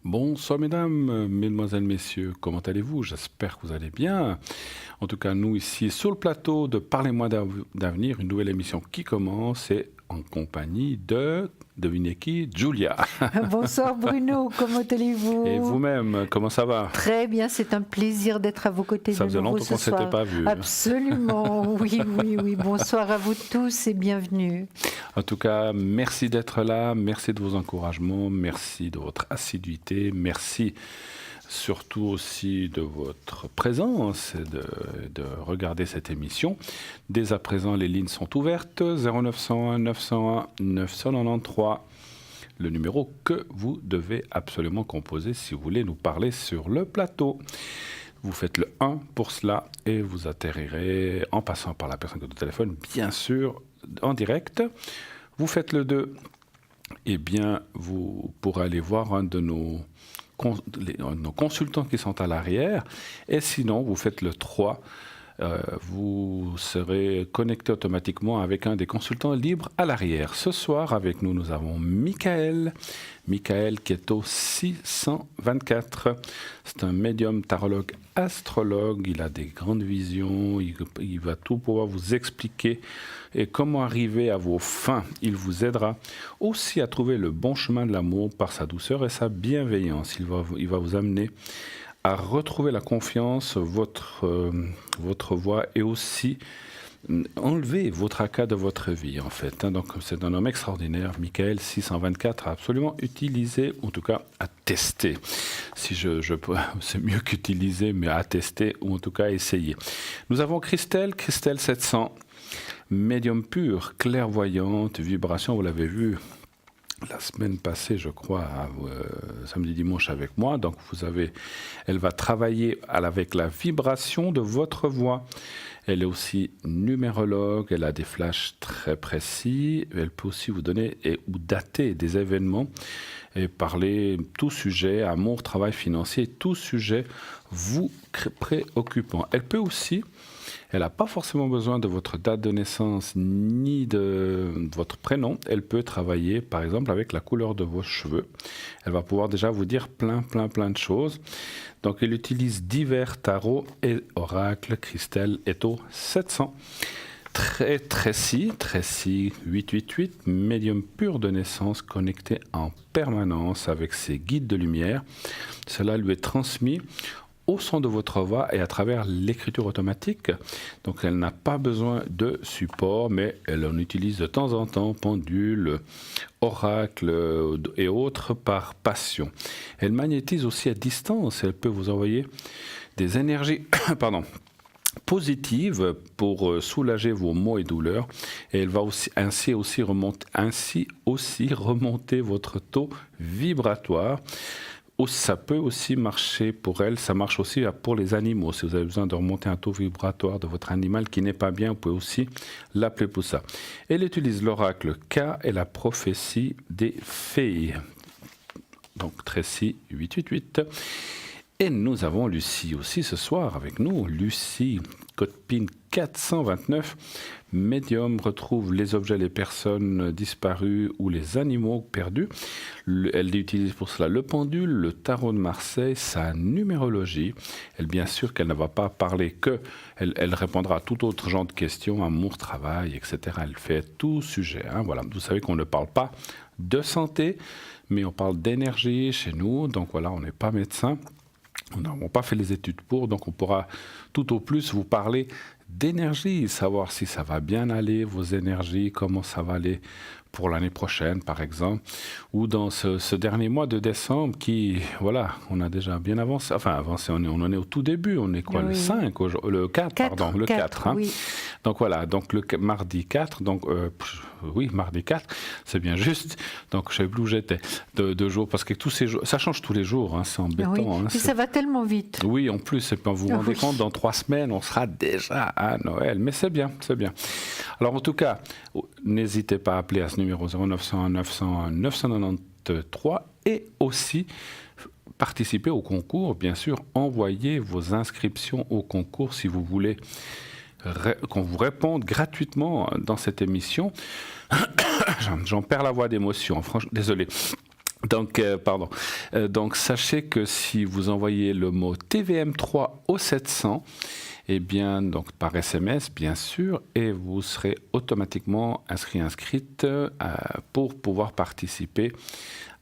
Bonsoir mesdames, mesdemoiselles, messieurs, comment allez-vous? J'espère que vous allez bien. En tout cas, nous ici sur le plateau de Parlez-moi d'avenir, une nouvelle émission qui commence et en compagnie de, devinez qui, Julia. Bonsoir Bruno, comment allez-vous? Et vous-même, comment ça va? Très bien, c'est un plaisir d'être à vos côtés Ça de faisait nouveau longtemps ce qu'on ne s'était soir. pas vu. Absolument, oui, oui, oui. Bonsoir à vous tous et bienvenue. En tout cas, merci d'être là, merci de vos encouragements, merci de votre assiduité, merci surtout aussi de votre présence et de regarder cette émission. Dès à présent, les lignes sont ouvertes, 0901 901 993, le numéro que vous devez absolument composer si vous voulez nous parler sur le plateau. Vous faites le 1 pour cela et vous atterrirez en passant par la personne qui est au téléphone, bien sûr, en direct. Vous faites le 2, eh bien, vous pourrez aller voir un de nos consultants qui sont à l'arrière. Et sinon, vous faites le 3. Vous serez connecté automatiquement avec un des consultants libres à l'arrière. Ce soir, avec nous, nous avons Michael. Michael qui est au 624. C'est un médium tarologue astrologue. Il a des grandes visions. Il va tout pouvoir vous expliquer et comment arriver à vos fins. Il vous aidera aussi à trouver le bon chemin de l'amour par sa douceur et sa bienveillance. Il va vous amener à retrouver la confiance, votre voix et aussi enlever vos tracas de votre vie en fait. Donc c'est un homme extraordinaire, Michael 624, à absolument utiliser, en tout cas à tester. Si je peux, c'est mieux qu'utiliser, mais à tester ou en tout cas à essayer. Nous avons Christelle 700, médium pur, clairvoyante, vibration, vous l'avez vu la semaine passée, je crois, samedi, dimanche avec moi. Donc, elle va travailler avec la vibration de votre voix. Elle est aussi numérologue, elle a des flashs très précis. Elle peut aussi vous donner ou dater des événements et parler tout sujet, amour, travail financier, tout sujet vous préoccupant. Elle peut aussi... Elle n'a pas forcément besoin de votre date de naissance ni de votre prénom. Elle peut travailler, par exemple, avec la couleur de vos cheveux. Elle va pouvoir déjà vous dire plein de choses. Donc, elle utilise divers tarots et oracles. Christelle est au 700. Tracy 888, médium pur de naissance, connecté en permanence avec ses guides de lumière. Cela lui est transmis au son de votre voix et à travers l'écriture automatique. Donc elle n'a pas besoin de support, mais elle en utilise de temps en temps, pendule, oracle et autres par passion. Elle magnétise aussi à distance, elle peut vous envoyer des énergies positives pour soulager vos maux et douleurs, et elle va ainsi aussi remonter votre taux vibratoire. Ça peut aussi marcher pour elle, ça marche aussi pour les animaux. Si vous avez besoin de remonter un taux vibratoire de votre animal qui n'est pas bien, vous pouvez aussi l'appeler pour ça. Elle utilise l'oracle K et la prophétie des fées. Donc Tracy 888. Et nous avons Lucie aussi ce soir avec nous. Lucie, code PIN 429. Médium retrouve les objets, les personnes disparues ou les animaux perdus. Elle utilise pour cela le pendule, le tarot de Marseille, sa numérologie. Elle, bien sûr qu'elle ne va pas parler que, elle répondra à tout autre genre de questions, amour, travail, etc. Elle fait tout sujet. Voilà. Vous savez qu'on ne parle pas de santé, mais on parle d'énergie chez nous. Donc voilà, on n'est pas médecin. Nous n'avons pas fait les études pour, donc on pourra tout au plus vous parler d'énergie, savoir si ça va bien aller, vos énergies, comment ça va aller pour l'année prochaine, par exemple, ou dans ce dernier mois de décembre qui, voilà, on a déjà bien avancé, on en est au tout début, on est quoi, oui. Le 5, le 4, pardon, le 4. Hein. Oui. Donc voilà, donc le mardi 4, donc oui, mardi 4, c'est bien juste, donc je sais plus où j'étais, de jours, parce que tous ces jours, ça change tous les jours, hein, c'est embêtant. Oui. Hein, et ça va tellement vite. Oui, en plus, et puis vous vous rendez compte, dans 3 semaines, on sera déjà à Noël, mais c'est bien, c'est bien. Alors en tout cas, n'hésitez pas à appeler à ce numéro 0901 901 993 et aussi participer au concours, bien sûr, envoyez vos inscriptions au concours si vous voulez qu'on vous réponde gratuitement dans cette émission. J'en perds la voix d'émotion, franchement, désolé. Donc, sachez que si vous envoyez le mot TVM3 au 700, eh bien, donc par SMS, bien sûr, et vous serez automatiquement inscrite pour pouvoir participer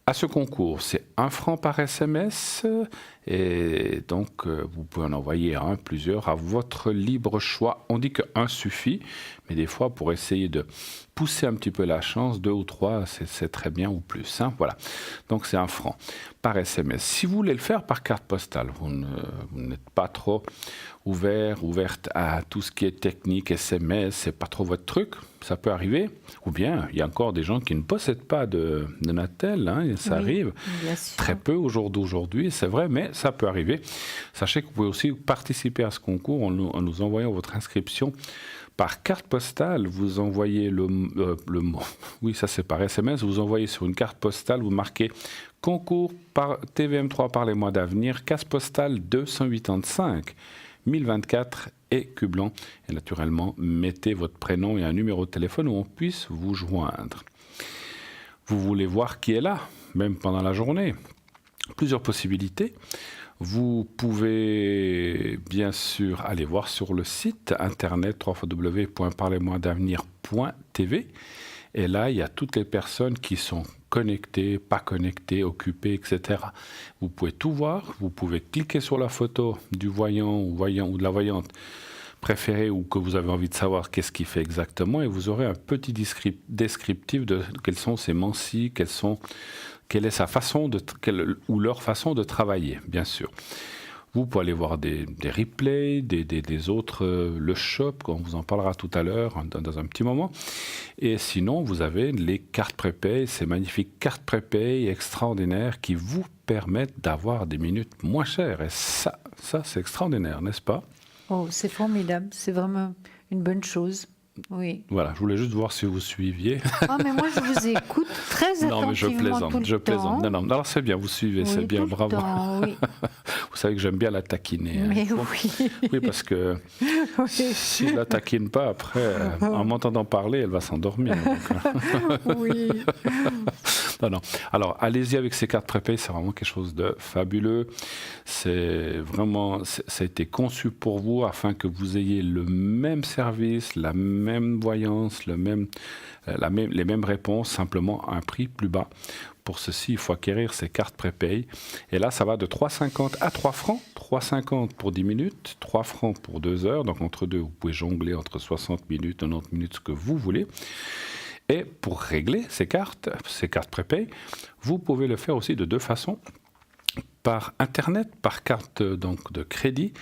à ce concours. C'est 1 franc par SMS et donc vous pouvez en envoyer un, plusieurs, à votre libre choix. On dit qu'un suffit, mais des fois pour essayer de pousser un petit peu la chance, 2 ou 3, c'est très bien ou plus. Hein, voilà. Donc c'est 1 franc par SMS. Si vous voulez le faire par carte postale, vous n'êtes pas trop ouverte à tout ce qui est technique, SMS, c'est pas trop votre truc, ça peut arriver. Ou bien, il y a encore des gens qui ne possèdent pas de Natel, hein, et ça arrive. Très peu aujourd'hui, c'est vrai, mais ça peut arriver. Sachez que vous pouvez aussi participer à ce concours en nous envoyant votre inscription par carte postale. Vous envoyez le mot, oui, ça c'est par SMS, vous envoyez sur une carte postale, vous marquez concours par TVM3 par les mois d'avenir, case postale 285 1024 et Cublan. Et naturellement, mettez votre prénom et un numéro de téléphone où on puisse vous joindre. Vous voulez voir qui est là, même pendant la journée. Plusieurs possibilités. Vous pouvez bien sûr aller voir sur le site internet www.parlez-moi-d'avenir.tv. Et là, il y a toutes les personnes qui sont connectées, pas connectées, occupées, etc. Vous pouvez tout voir. Vous pouvez cliquer sur la photo du voyant ou de la voyante préférée ou que vous avez envie de savoir qu'est-ce qu'il fait exactement. Et vous aurez un petit descriptif de quels sont ces mancies, quelle est sa façon ou leur façon de travailler, bien sûr. Vous pouvez aller voir des replays, des autres, le shop, on vous en parlera tout à l'heure, dans un petit moment. Et sinon, vous avez les cartes prépay, ces magnifiques cartes prépay extraordinaires qui vous permettent d'avoir des minutes moins chères. Et ça c'est extraordinaire, n'est-ce pas? Oh, c'est formidable, c'est vraiment une bonne chose. Oui. Voilà, je voulais juste voir si vous suiviez. Ah, mais moi, je vous écoute très attentivement. Non, mais je plaisante. Non, alors c'est bien, vous suivez, c'est bien, bravo. Oui. Vous savez que j'aime bien la taquiner. Mais hein. Oui, parce que si je la taquine pas, après, en m'entendant parler, elle va s'endormir. Oui. Non. Alors, allez-y avec ces cartes prépay, c'est vraiment quelque chose de fabuleux. C'est vraiment, ça a été conçu pour vous afin que vous ayez le même service, la même voyance, les mêmes réponses, simplement à un prix plus bas. Pour ceci, il faut acquérir ces cartes prépay. Et là, ça va de 3,50 à 3 francs. 3,50 pour 10 minutes, 3 francs pour 2 heures. Donc, entre deux, vous pouvez jongler entre 60 minutes, 90 minutes, ce que vous voulez. Et pour régler ces cartes prépay, vous pouvez le faire aussi de 2 façons. Par Internet, par carte donc, de crédit.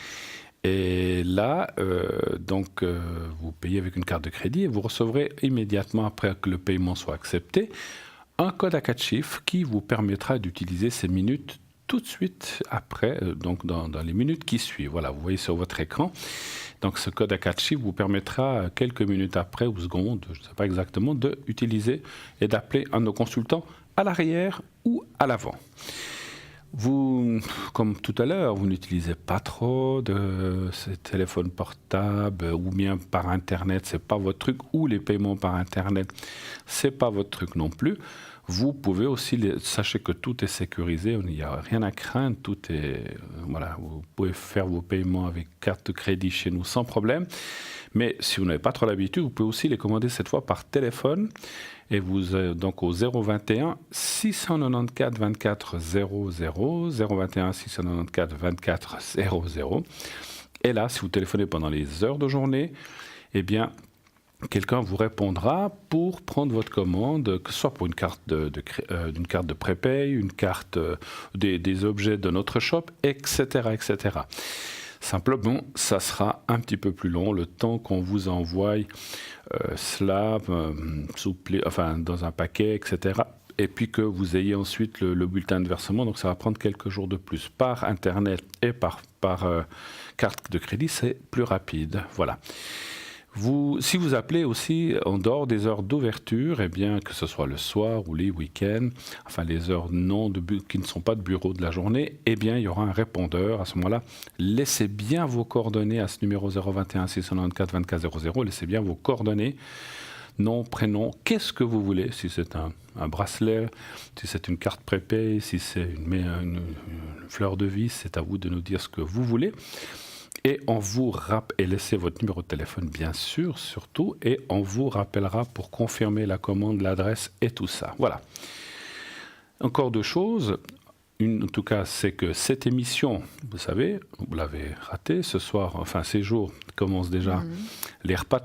Et là, vous payez avec une carte de crédit et vous recevrez immédiatement après que le paiement soit accepté un code à 4 chiffres qui vous permettra d'utiliser ces minutes tout de suite après, donc dans les minutes qui suivent. Voilà, vous voyez sur votre écran. Donc ce code à 4 chiffres vous permettra quelques minutes après ou secondes, je ne sais pas exactement, d'utiliser et d'appeler un de nos consultants à l'arrière ou à l'avant. Vous, comme tout à l'heure, vous n'utilisez pas trop de ces téléphones portables ou bien par Internet, c'est pas votre truc, ou les paiements par Internet, c'est pas votre truc non plus. Vous pouvez aussi, sachez que tout est sécurisé, il n'y a rien à craindre, tout est, voilà, vous pouvez faire vos paiements avec carte de crédit chez nous sans problème. Mais si vous n'avez pas trop l'habitude, vous pouvez aussi les commander cette fois par téléphone. Et vous, donc au 021 694 24 00, 021 694 24 00. Et là, si vous téléphonez pendant les heures de journée, eh bien, quelqu'un vous répondra pour prendre votre commande, que ce soit pour une carte d'une carte de prépay, une carte des objets de notre shop, etc., etc. Simplement, ça sera un petit peu plus long, le temps qu'on vous envoie cela dans un paquet, etc. Et puis que vous ayez ensuite le bulletin de versement. Donc ça va prendre quelques jours de plus. Par Internet et par carte de crédit, c'est plus rapide. Voilà. Si vous appelez aussi en dehors des heures d'ouverture, eh bien, que ce soit le soir ou les week-ends, enfin les heures qui ne sont pas de bureau de la journée, eh bien, il y aura un répondeur. À ce moment-là, laissez bien vos coordonnées à ce numéro 021 694 24 00. Laissez bien vos coordonnées. nom, prénom, qu'est-ce que vous voulez, si c'est un bracelet, si c'est une carte prépay, si c'est une fleur de vie, c'est à vous de nous dire ce que vous voulez. Et et laissez votre numéro de téléphone, bien sûr, surtout, et on vous rappellera pour confirmer la commande, l'adresse et tout ça. Voilà. Encore deux choses. En tout cas, c'est que cette émission, vous savez, vous l'avez ratée ce soir, enfin ces jours commencent déjà les repas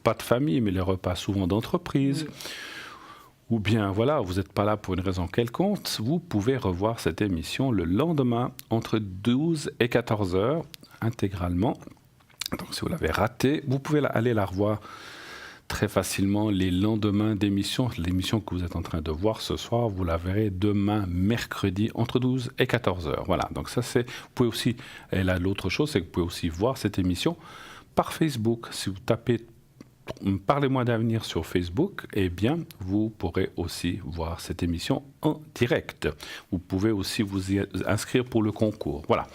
pas de famille, mais les repas souvent d'entreprise. Ou bien, voilà, vous n'êtes pas là pour une raison quelconque, vous pouvez revoir cette émission le lendemain entre 12 et 14 heures, intégralement. Donc, si vous l'avez ratée, vous pouvez aller la revoir très facilement les lendemains d'émission. L'émission que vous êtes en train de voir ce soir, vous la verrez demain, mercredi, entre 12 et 14 heures. Voilà, donc ça c'est... Vous pouvez aussi... Et là, l'autre chose, c'est que vous pouvez aussi voir cette émission par Facebook. Si vous tapez « Parlez-moi d'avenir » sur Facebook, eh bien, vous pourrez aussi voir cette émission en direct. Vous pouvez aussi vous y inscrire pour le concours. Voilà.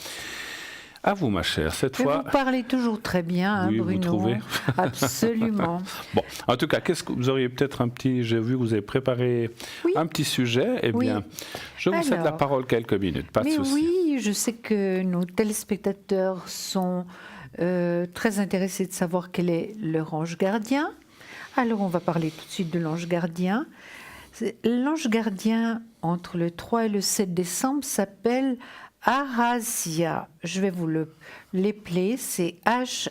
À vous, ma chère, cette fois... Vous parlez toujours très bien, oui, Bruno. Vous trouvez? Absolument. Bon, en tout cas, qu'est-ce que vous auriez peut-être un petit... J'ai vu que vous avez préparé un petit sujet. Eh bien, je vous cède la parole quelques minutes, pas de souci. Oui, je sais que nos téléspectateurs sont très intéressés de savoir quel est leur ange gardien. Alors, on va parler tout de suite de l'ange gardien. L'ange gardien, entre le 3 et le 7 décembre, s'appelle Arasia. Je vais vous l'épeler, c'est H-A-S-I-A-S.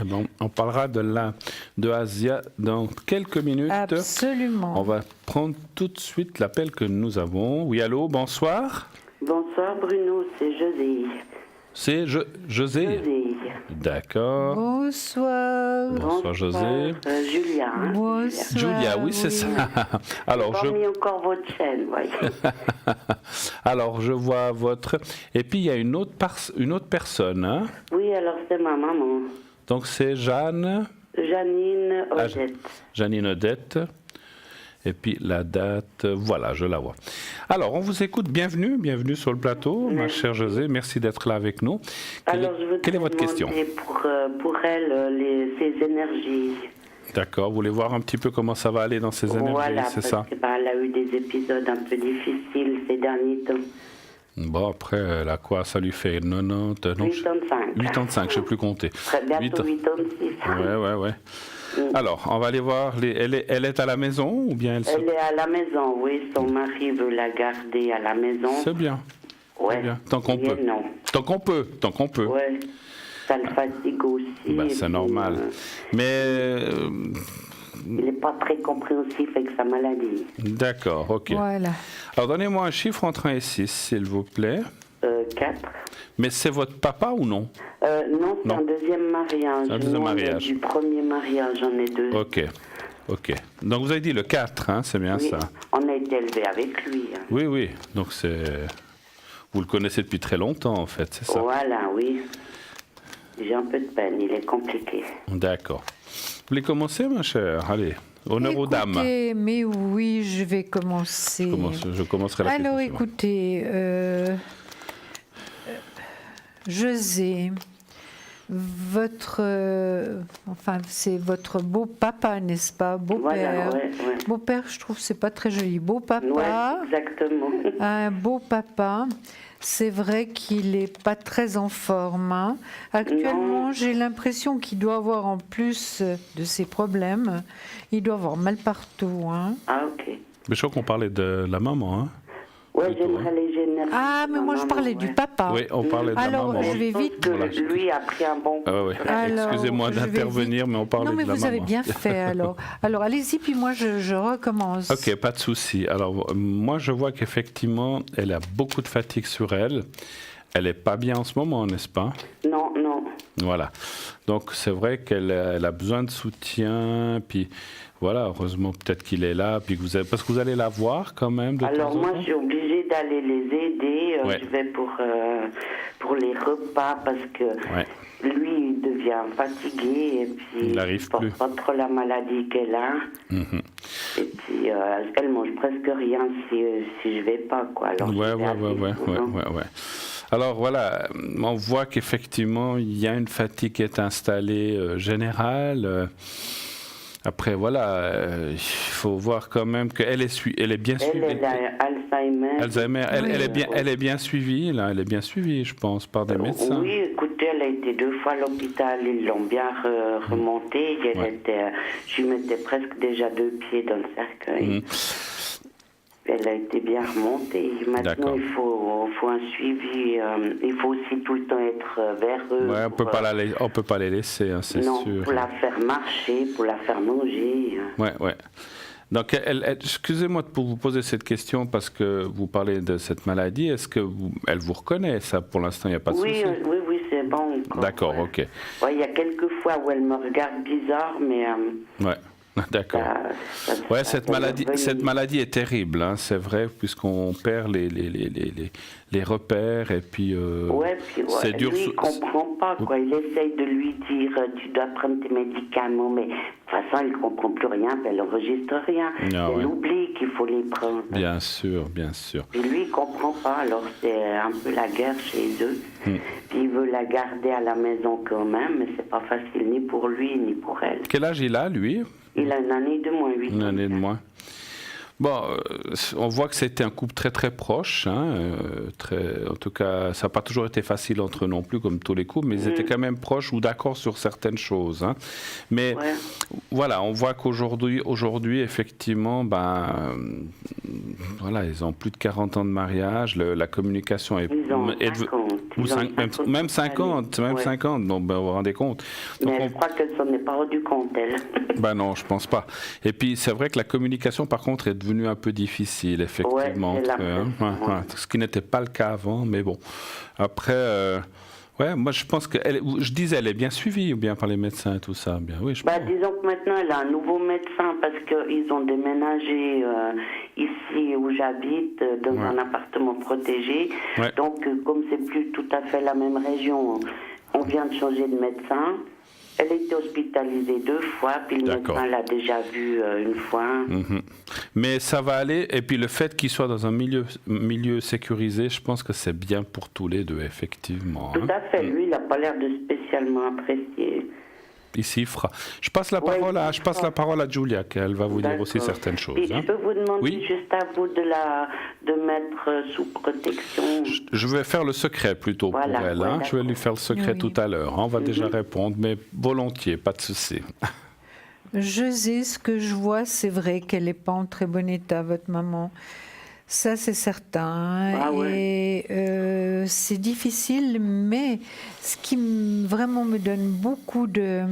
Eh ben, on parlera de Asia dans quelques minutes. Absolument. On va prendre tout de suite l'appel que nous avons. Oui, allô, bonsoir. Bonsoir Bruno, c'est José. C'est José. D'accord. Bonsoir. Bonsoir José. Julia. Bonsoir. Julia, oui, c'est ça. Alors, j'ai mis encore votre chaîne, voyez. Alors, je vois votre... Et puis, il y a une autre personne. Hein? Oui, alors c'est ma maman. Donc, c'est Janine Odette. Janine Odette. Et puis la date, voilà, je la vois. Alors, on vous écoute. Bienvenue sur le plateau, ma chère José. Merci d'être là avec nous. Quelle est votre question? Pour elle, ses énergies. D'accord. Vous voulez voir un petit peu comment ça va aller dans ses énergies, voilà, c'est ça? Voilà, elle a eu des épisodes un peu difficiles ces derniers temps. Bon, après, elle a quoi? Ça lui fait 90... Non, 85. 85, je ne sais plus compter. Bientôt 86. Ouais. Alors, on va aller voir. Elle est à la maison ou bien elle est à la maison, oui. Son mari veut la garder à la maison. C'est bien. Ouais. C'est bien. Tant qu'on peut. Non. Tant qu'on peut. Ouais. Ça le fatigue aussi. C'est normal. Mais... il n'est pas très compréhensif avec sa maladie. D'accord, ok. Voilà. Alors, donnez-moi un chiffre entre 1 et 6, s'il vous plaît. 4. Mais c'est votre papa ou non? Non, c'est un deuxième mariage. Un deuxième mariage. Du premier mariage, j'en ai 2. Ok. Donc, vous avez dit le 4, hein, c'est bien ça? On a été élevés avec lui. Hein. Oui. Donc, vous le connaissez depuis très longtemps, en fait, c'est ça? Voilà, oui. J'ai un peu de peine, il est compliqué. D'accord. Vous voulez commencer, ma chère? Allez, honneur aux dames. Mais oui, je vais commencer. Je commencerai la question. Alors, écoutez, José, c'est votre beau papa, n'est-ce pas? Beau-père. Voilà, ouais. Beau-père, je trouve que c'est pas très joli. Beau papa. Ouais, exactement. Un beau papa. C'est vrai qu'il n'est pas très en forme. Hein. Actuellement, j'ai l'impression qu'il doit avoir, en plus de ses problèmes, il doit avoir mal partout. Hein. Ah, ok. Mais je crois qu'on parlait de la maman, hein? Ouais, j'aimerais les générer. Ah, mais moi je parlais du papa. Oui, on parlait de la maman. Alors, je vais vite. Lui a pris un bon coup. Excusez-moi d'intervenir, mais on parlait de la maman. Non, mais vous avez bien fait, alors. Alors, allez-y, puis moi, je recommence. Ok, pas de souci. Alors, moi, je vois qu'effectivement, elle a beaucoup de fatigue sur elle. Elle n'est pas bien en ce moment, n'est-ce pas? Non. Voilà. Donc, c'est vrai qu'elle a besoin de soutien, puis... Voilà, heureusement peut-être qu'il est là, puis parce que vous allez la voir quand même. Alors moi, je suis obligée d'aller les aider. Je vais pour les repas parce que lui, il devient fatigué et puis il n'arrive porte plus. Pas trop la maladie qu'elle a. Mm-hmm. Et puis elle mange presque rien si je vais pas quoi. Alors ouais. Alors voilà, on voit qu'effectivement, il y a une fatigue qui est installée générale. Après, voilà, il faut voir quand même qu'elle est bien suivie. Elle a Alzheimer. Elle est bien suivie, là. Elle est bien suivie, je pense, par des médecins. Oui, écoutez, elle a été 2 fois à l'hôpital. Ils l'ont bien remontée. Je lui mettais presque déjà 2 pieds dans le cercueil. Elle a été bien remontée. Maintenant, il faut un suivi. Il faut aussi tout le temps être vers eux. Ouais, on peut pas les laisser, hein, c'est sûr. Non, pour la faire marcher, pour la faire manger. Ouais. Donc, excusez-moi de vous poser cette question parce que vous parlez de cette maladie. Est-ce que elle vous reconnaît, ça? Pour l'instant, il n'y a pas de souci. Oui, c'est bon. D'accord, ok. Ouais, il y a quelques fois où elle me regarde bizarre, mais... Ouais. D'accord. Cette maladie est terrible, hein, c'est vrai, puisqu'on perd les repères et puis. C'est dur. Lui, il comprend pas, quoi. Il essaye de lui dire, tu dois prendre tes médicaments, mais de toute façon, il comprend plus rien, puis elle n'enregistre rien. Elle oublie qu'il faut les prendre. Bien sûr. Puis lui, il comprend pas, alors c'est un peu la guerre chez eux. Puis il veut la garder à la maison quand même, mais c'est pas facile ni pour lui ni pour elle. Quel âge il a, lui? Il a une année de moins, 8 ans. Une année de moins. Bon, on voit que c'était un couple très très proche. Hein, en tout cas, ça n'a pas toujours été facile entre eux non plus, comme tous les couples, mais ils étaient quand même proches ou d'accord sur certaines choses. Hein. Mais voilà, on voit qu'aujourd'hui, effectivement, voilà, ils ont plus de 40 ans de mariage, la communication est... Même 50. Donc, vous vous rendez compte. Donc, mais je crois qu'elle s'en est pas rendue compte, elle. Non, je pense pas. Et puis, c'est vrai que la communication, par contre, est devenue un peu difficile, effectivement. Ce qui n'était pas le cas avant, mais bon. Après... moi je pense elle est bien suivie ou bien par les médecins et tout ça. Bien, oui, disons que maintenant elle a un nouveau médecin parce qu'ils ont déménagé ici où j'habite dans un appartement protégé. Donc comme c'est plus tout à fait la même région, on vient de changer de médecin. Elle a été hospitalisée 2 fois, puis le médecin l'a déjà vue 1 fois. Mais ça va aller, et puis le fait qu'il soit dans un milieu sécurisé, je pense que c'est bien pour tous les deux, effectivement. Tout à fait, lui, il n'a pas l'air de spécialement apprécier. Ici, il fera. Je passe la parole à Julia, qu'elle va vous dire aussi certaines choses. Et je peux vous demander juste à vous de mettre sous protection. Je vais faire le secret plutôt pour elle. Je vais lui faire le secret tout à l'heure. On va déjà répondre, mais volontiers, pas de souci. José, ce que je vois, c'est vrai qu'elle n'est pas en très bon état, votre maman. Ça, c'est certain. Et c'est difficile, mais ce qui vraiment me donne beaucoup de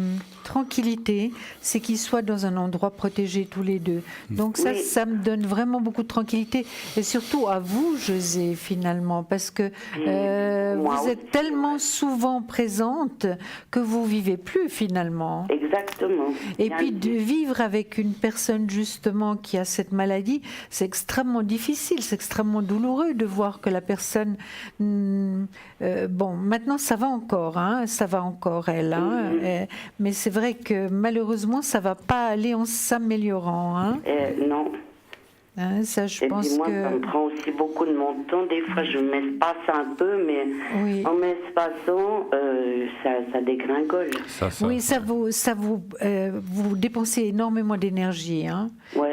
tranquillité, c'est qu'ils soient dans un endroit protégé tous les deux. Donc ça me donne vraiment beaucoup de tranquillité. Et surtout à vous, José, finalement, parce que vous êtes tellement souvent présente que vous vivez plus, finalement. Exactement. Et puis de vivre avec une personne, justement, qui a cette maladie, c'est extrêmement difficile, c'est extrêmement douloureux de voir que la personne... maintenant, ça va encore, elle. Mais c'est vrai que malheureusement, ça ne va pas aller en s'améliorant. Non. Ça, je pense puis moi, que... ça me prend aussi beaucoup de mon temps. Des fois, je m'espace un peu, mais en m'espaçant, ça dégringole. Vous dépensez énormément d'énergie,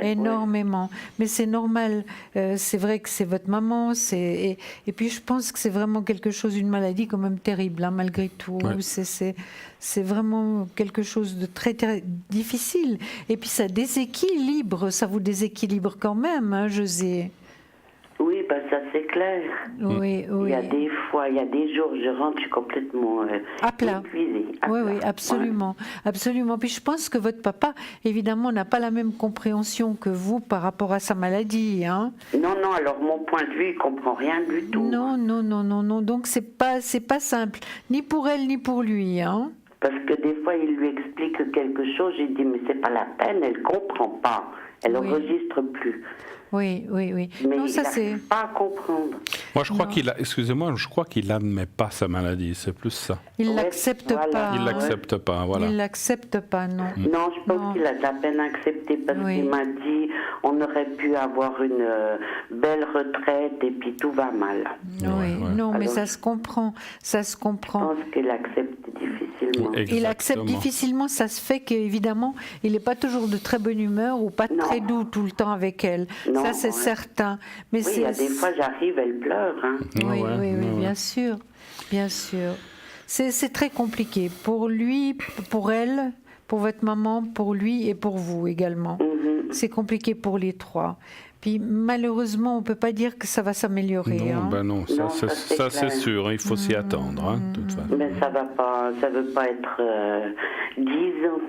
énormément. Mais c'est normal. C'est vrai que c'est votre maman. Et puis, je pense que c'est vraiment quelque chose, une maladie quand même terrible, malgré tout. C'est vraiment quelque chose de très, très difficile. Et puis, ça vous déséquilibre quand même, José. Oui, ça c'est clair. Oui. Il y a des fois, il y a des jours, je rentre, je suis complètement à plat. Épuisée. Oui, absolument. Absolument. Puis je pense que votre papa, évidemment, n'a pas la même compréhension que vous par rapport à sa maladie. Non, alors mon point de vue, il ne comprend rien du tout. Non. Donc c'est pas simple, ni pour elle, ni pour lui. Parce que des fois, il lui explique quelque chose, j'ai dit, mais c'est pas la peine, elle ne comprend pas, elle n'enregistre plus. Oui. Mais Non, il ça n'arrive pas à comprendre. Moi, je crois qu'il n'admet pas sa maladie, c'est plus ça. Il l'accepte voilà. pas. Il l'accepte pas, voilà. Il l'accepte pas, non. Non, je pense Non. qu'il a de la peine accepté parce Oui. qu'il m'a dit on aurait pu avoir une belle retraite et puis tout va mal. Oui, non, mais Alors, ça se comprend. Ça se Je comprend. pense qu'il accepte difficilement. Il accepte Exactement. difficilement, ça se fait qu'évidemment, il n'est pas toujours de très bonne humeur ou pas Non. très doux tout le temps avec elle. Non, ça, c'est ouais. certain. Mais Oui, il y a des fois, j'arrive, elle pleure. Hein. Oui, Ouais. bien sûr. Bien sûr. C'est très compliqué. Pour lui, pour elle, pour votre maman, pour lui et pour vous également. Mhm. C'est compliqué pour les trois. Puis malheureusement, on ne peut pas dire que ça va s'améliorer. Non, hein. ben non, Non, ça c'est clair. sûr, hein, il faut s'y attendre, hein, de toute façon. Mais ça veut pas être 10 ans.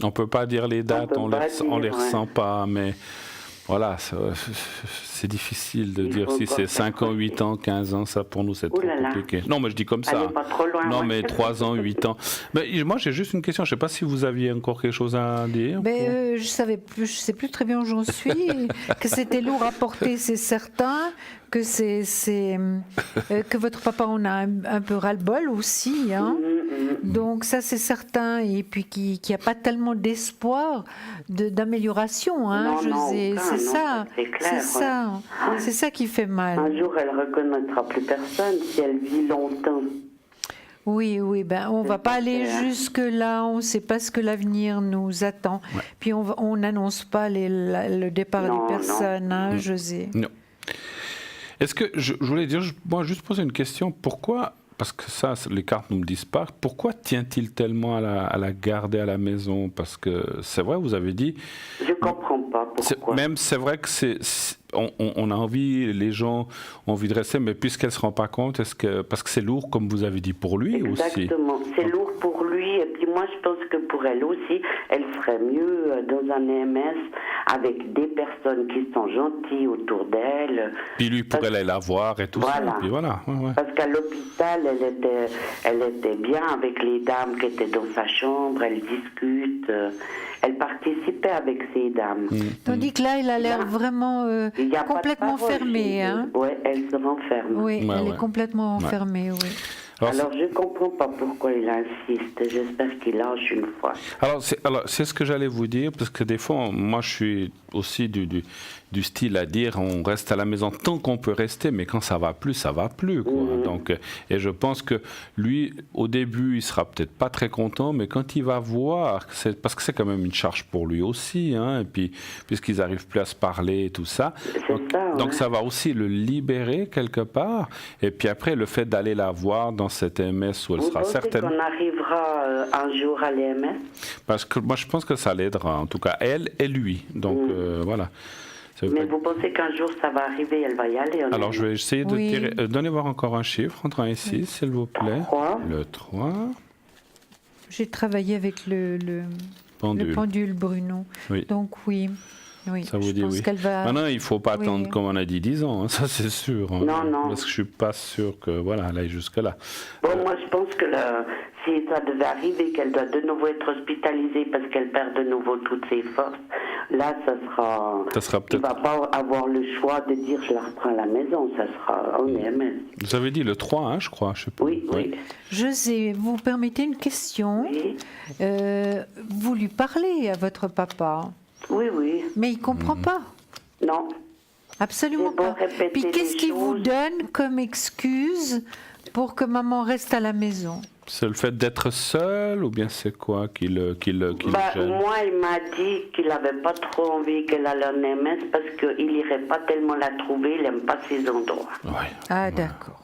On peut pas dire les dates, peut on pas les dire, ouais. ressent pas, mais voilà, c'est difficile de Il dire faut si encore c'est faire 5 ans, 8 ans, 15 ans, ça pour nous c'est trop Ouh là là. compliqué. Non, mais je dis comme ça. Allez pas trop loin. Non, ouais. mais 3 ans, 8 ans. Mais moi j'ai juste une question, je sais pas si vous aviez encore quelque chose à dire. Je sais plus très bien où j'en suis. Que c'était lourd à porter, c'est certain. Que que votre papa en a un peu ras-le-bol aussi, hein. Donc ça c'est certain. Et puis qu'il n'y a pas tellement d'espoir d'amélioration, hein, Non, non, José. aucun, C'est non, ça, c'est clair, c'est ouais. ça, c'est ça qui fait mal. Un jour, elle reconnaîtra plus personne si elle vit longtemps. Oui, ben on va pas aller clair. jusque là. On ne sait pas ce que l'avenir nous attend. Puis on n'annonce pas le départ Non, des non. personnes, hein, José. Non. Est-ce que je voulais dire, moi juste poser une question, pourquoi, parce que ça les cartes ne me disent pas, pourquoi tient-il tellement à la garder à la maison? Parce que c'est vrai, vous avez dit, Je comprends pas pourquoi. même c'est vrai que on a envie, les gens ont envie de rester, mais puisqu'elle ne se rend pas compte, parce que c'est lourd, comme vous avez dit, pour lui aussi. Exactement. C'est lourd pour lui. Et puis moi, je pense que pour elle aussi, elle ferait mieux dans un EMS avec des personnes qui sont gentilles autour d'elle. Puis lui pourrait aller la voir et tout Voilà. ça. Puis voilà. Ouais. Parce qu'à l'hôpital, elle était bien avec les dames qui étaient dans sa chambre. Elle discute. Elle participait avec ces dames. Tandis que là, il a l'air vraiment Il y a pas de complètement parole fermé. chez Hein. eux. Ouais, elle se renferme. Oui, Ouais, elle ouais. est complètement enfermée. Oui. Alors, je ne comprends pas pourquoi il insiste. J'espère qu'il lâche une fois. Alors, c'est ce que j'allais vous dire, parce que des fois, moi, je suis aussi du style à dire, on reste à la maison tant qu'on peut rester, mais quand ça va plus, quoi. Donc, et je pense que lui, au début, il sera peut-être pas très content, mais quand il va voir, parce que c'est quand même une charge pour lui aussi, hein, et puis, puisqu'ils n'arrivent plus à se parler et tout ça. Donc, ça va aussi le libérer quelque part, et puis après, le fait d'aller la voir dans cette EMS où elle sera certaine. Vous pensez qu'on arrivera un jour à l'EMS? Parce que moi, je pense que ça l'aidera, en tout cas, elle et lui. Donc, voilà. Mais vous pensez qu'un jour ça va arriver, elle va y aller? Alors, je vais essayer de Oui. tirer. Donnez voir encore un chiffre, entre 1 et 6, s'il vous plaît. 3. Le 3. J'ai travaillé avec le pendule, Bruno. Oui. Donc oui. Ça vous je dit pense oui. qu'elle va... Maintenant, il ne faut pas Oui. attendre, comme on a dit, 10 ans, hein, ça c'est sûr. Hein, Non. Parce que je ne suis pas sûr que, voilà, elle aille jusque-là. Bon, moi je pense que si ça devait arriver, qu'elle doit de nouveau être hospitalisée parce qu'elle perd de nouveau toutes ses forces, là ça sera il ne va pas avoir le choix de dire je la reprends à la maison, ça sera en EMS. Vous avez dit le 3, hein, je crois. Je sais pas. Oui. José, vous permettez une question? Oui. Vous lui parlez à votre papa, Oui. mais il ne comprend pas. Non. Absolument J'ai beau pas. répéter Puis qu'est-ce les qu'il vous choses. donne comme excuse pour que maman reste à la maison? C'est le fait d'être seul ou bien c'est quoi qui le gêne? Moi, il m'a dit qu'il n'avait pas trop envie qu'elle aille en EMS parce qu'il n'irait pas tellement la trouver, il n'aime pas ces endroits. Ouais. Ah, d'accord.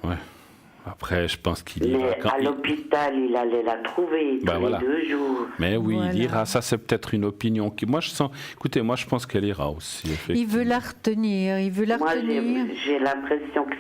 Ouais. Après, je pense qu'il ira Mais à l'hôpital, il allait la trouver tous les 2 jours. Mais oui, Voilà. il ira. Ça, c'est peut-être une opinion qui. Moi, écoutez, moi, je pense qu'elle ira aussi. Il veut la retenir, Moi, j'ai l'impression que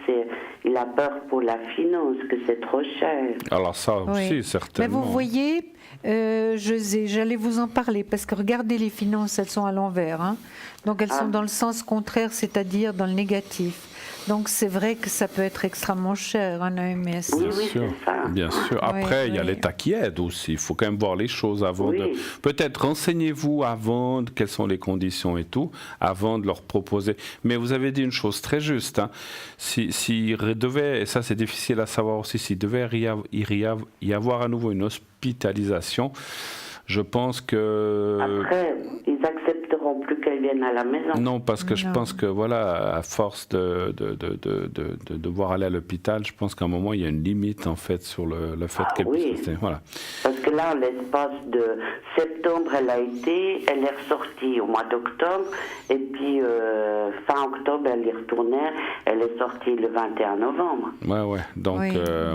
il a peur pour la finance, que c'est trop cher. Alors ça aussi, Oui. certainement. Mais vous voyez, José, j'allais vous en parler, parce que regardez, les finances, elles sont à l'envers. Hein. Donc elles sont dans le sens contraire, c'est-à-dire dans le négatif. Donc c'est vrai que ça peut être extrêmement cher, un l'OMS. Oui, Bien sûr, c'est ça. bien sûr. Après, il y a l'État qui aide aussi. Il faut quand même voir les choses avant de... Peut-être renseignez-vous avant quelles sont les conditions et tout, avant de leur proposer. Mais vous avez dit une chose très juste. Hein. S'il devait, et ça c'est difficile à savoir aussi, s'il devait y avoir à nouveau une hospitalisation, je pense que... Après, ils accepteront plus qu'elle vienne à la maison. Non, parce que je pense que, voilà, à force de devoir aller à l'hôpital, je pense qu'à un moment, il y a une limite, en fait, sur le fait qu'elle puisse rester. Voilà. Parce que là, en l'espace de septembre, elle est ressortie au mois d'octobre, et puis fin octobre, elle y retournait, elle est sortie le 21 novembre. Ouais. Donc,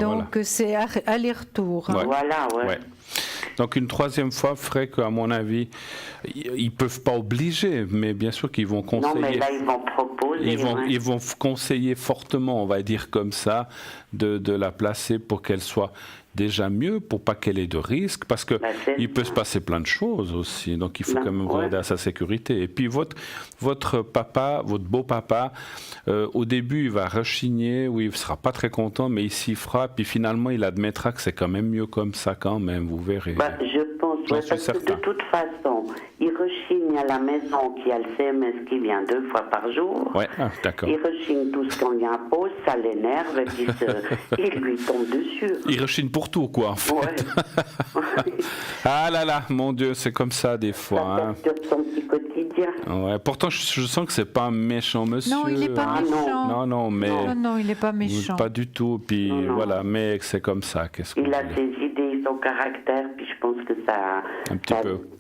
donc c'est aller-retour. Ouais. Voilà, ouais. Donc une troisième fois ferait qu'à mon avis, ils peuvent pas obliger, mais bien sûr qu'ils vont conseiller. Non, mais là ils vont proposer. Ils vont conseiller fortement, on va dire comme ça, de la placer pour qu'elle soit déjà mieux, pour pas qu'elle ait de risques, parce que il peut se passer plein de choses aussi. Donc il faut quand même regarder à sa sécurité. Et puis votre papa, votre beau-papa, au début il va rechigner, oui, il sera pas très content, mais il s'y fera. Puis finalement il admettra que c'est quand même mieux comme ça quand même. Vous verrez. Je pense, parce que de toute façon, il rechigne à la maison qui a le CMS qui vient 2 fois par jour. Ouais, d'accord. Il rechigne tout ce qu'on lui impose, ça l'énerve, et puis il lui tombe dessus. Il rechigne pour tout, quoi, en fait. Ouais. Ah là là, mon Dieu, c'est comme ça des fois. Ça perturbe son petit quotidien. Ouais, pourtant, je sens que c'est pas un méchant monsieur. Non, il n'est pas méchant. Non, mais... Non, il n'est pas méchant. Pas du tout, puis voilà, mais c'est comme ça. Il a ses idées, son caractère, puis je pense que ça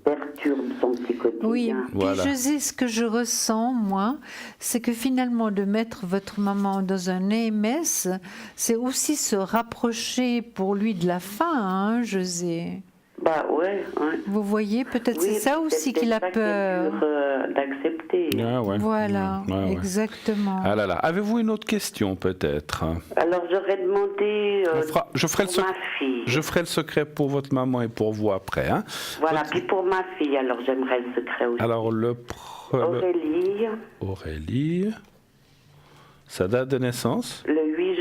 perturbe son petit quotidien. Oui, voilà. Et je sais ce que je ressens, moi, c'est que finalement, de mettre votre maman dans un EMS, c'est aussi se rapprocher pour lui de la fin, hein, José. Bah ouais. Vous voyez, peut-être c'est ça aussi qu'il a peur. D'accepter. Ah ouais. Voilà, exactement. Ah là là. Avez-vous une autre question peut-être? Alors j'aurais demandé je ferai pour ma fille. Je ferai le secret pour votre maman et pour vous après. Hein. Voilà, puis pour ma fille, alors j'aimerais le secret aussi. Alors Aurélie. Sa date de naissance? Le 8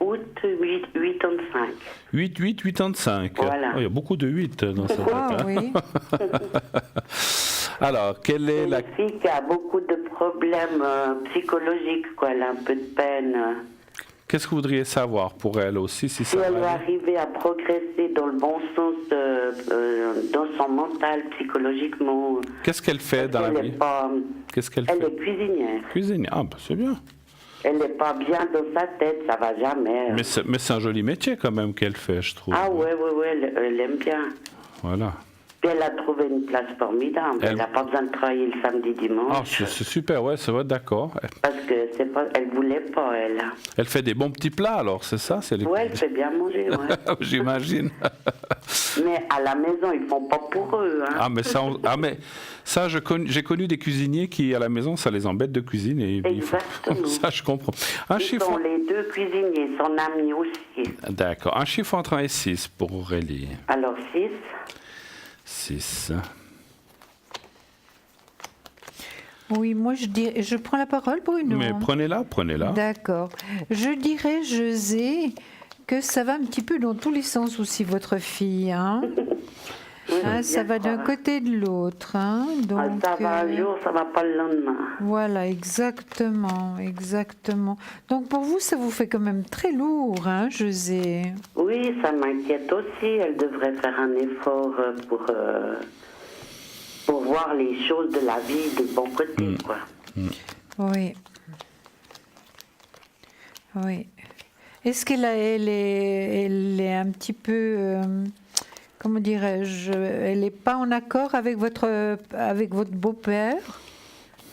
août 85. 8-8-85. Voilà. Il y a beaucoup de 8 dans sa date. Ah oui. Alors, quelle est la... Une fille qui a beaucoup de problèmes psychologiques, quoi. Elle a un peu de peine. Qu'est-ce que vous voudriez savoir pour elle aussi si elle va arriver à progresser dans le bon sens, dans son mental, psychologiquement. Qu'est-ce qu'elle fait dans la vie? Qu'est-ce qu'elle fait? Elle est cuisinière. Cuisinière, ah bah c'est bien. Elle n'est pas bien dans sa tête, ça va jamais. Mais c'est un joli métier quand même qu'elle fait, je trouve. Ah ouais, elle aime bien. Voilà. Puis elle a trouvé une place formidable. Elle n'a pas besoin de travailler le samedi, dimanche. Ah, c'est super, ouais, c'est vrai, d'accord. Parce que elle voulait pas, elle. Elle fait des bons petits plats, alors, c'est ça? Ouais, elle fait bien manger, ouais. J'imagine. Mais à la maison, ils font pas pour eux, hein. Mais ça, j'ai connu des cuisiniers qui, à la maison, ça les embête de cuisiner. Exactement. Ça, je comprends. Ils sont les deux cuisiniers, son ami aussi. D'accord. Un chiffre entre 1 et 6 pour Aurélie. Alors, 6. 6. Oui, moi je prends la parole, Bruno. Mais prenez-la. D'accord. Je dirais, José, que ça va un petit peu dans tous les sens aussi, votre fille. Hein. Ça va d'un côté et de l'autre. Hein. Donc, ça va un jour, ça va pas le lendemain. Voilà, exactement. Donc pour vous, ça vous fait quand même très lourd, hein, José? Oui, ça m'inquiète aussi. Elle devrait faire un effort pour voir les choses de la vie de bon côté, quoi. Oui. Est-ce qu'elle est un petit peu... comment dirais-je, elle n'est pas en accord avec votre beau-père,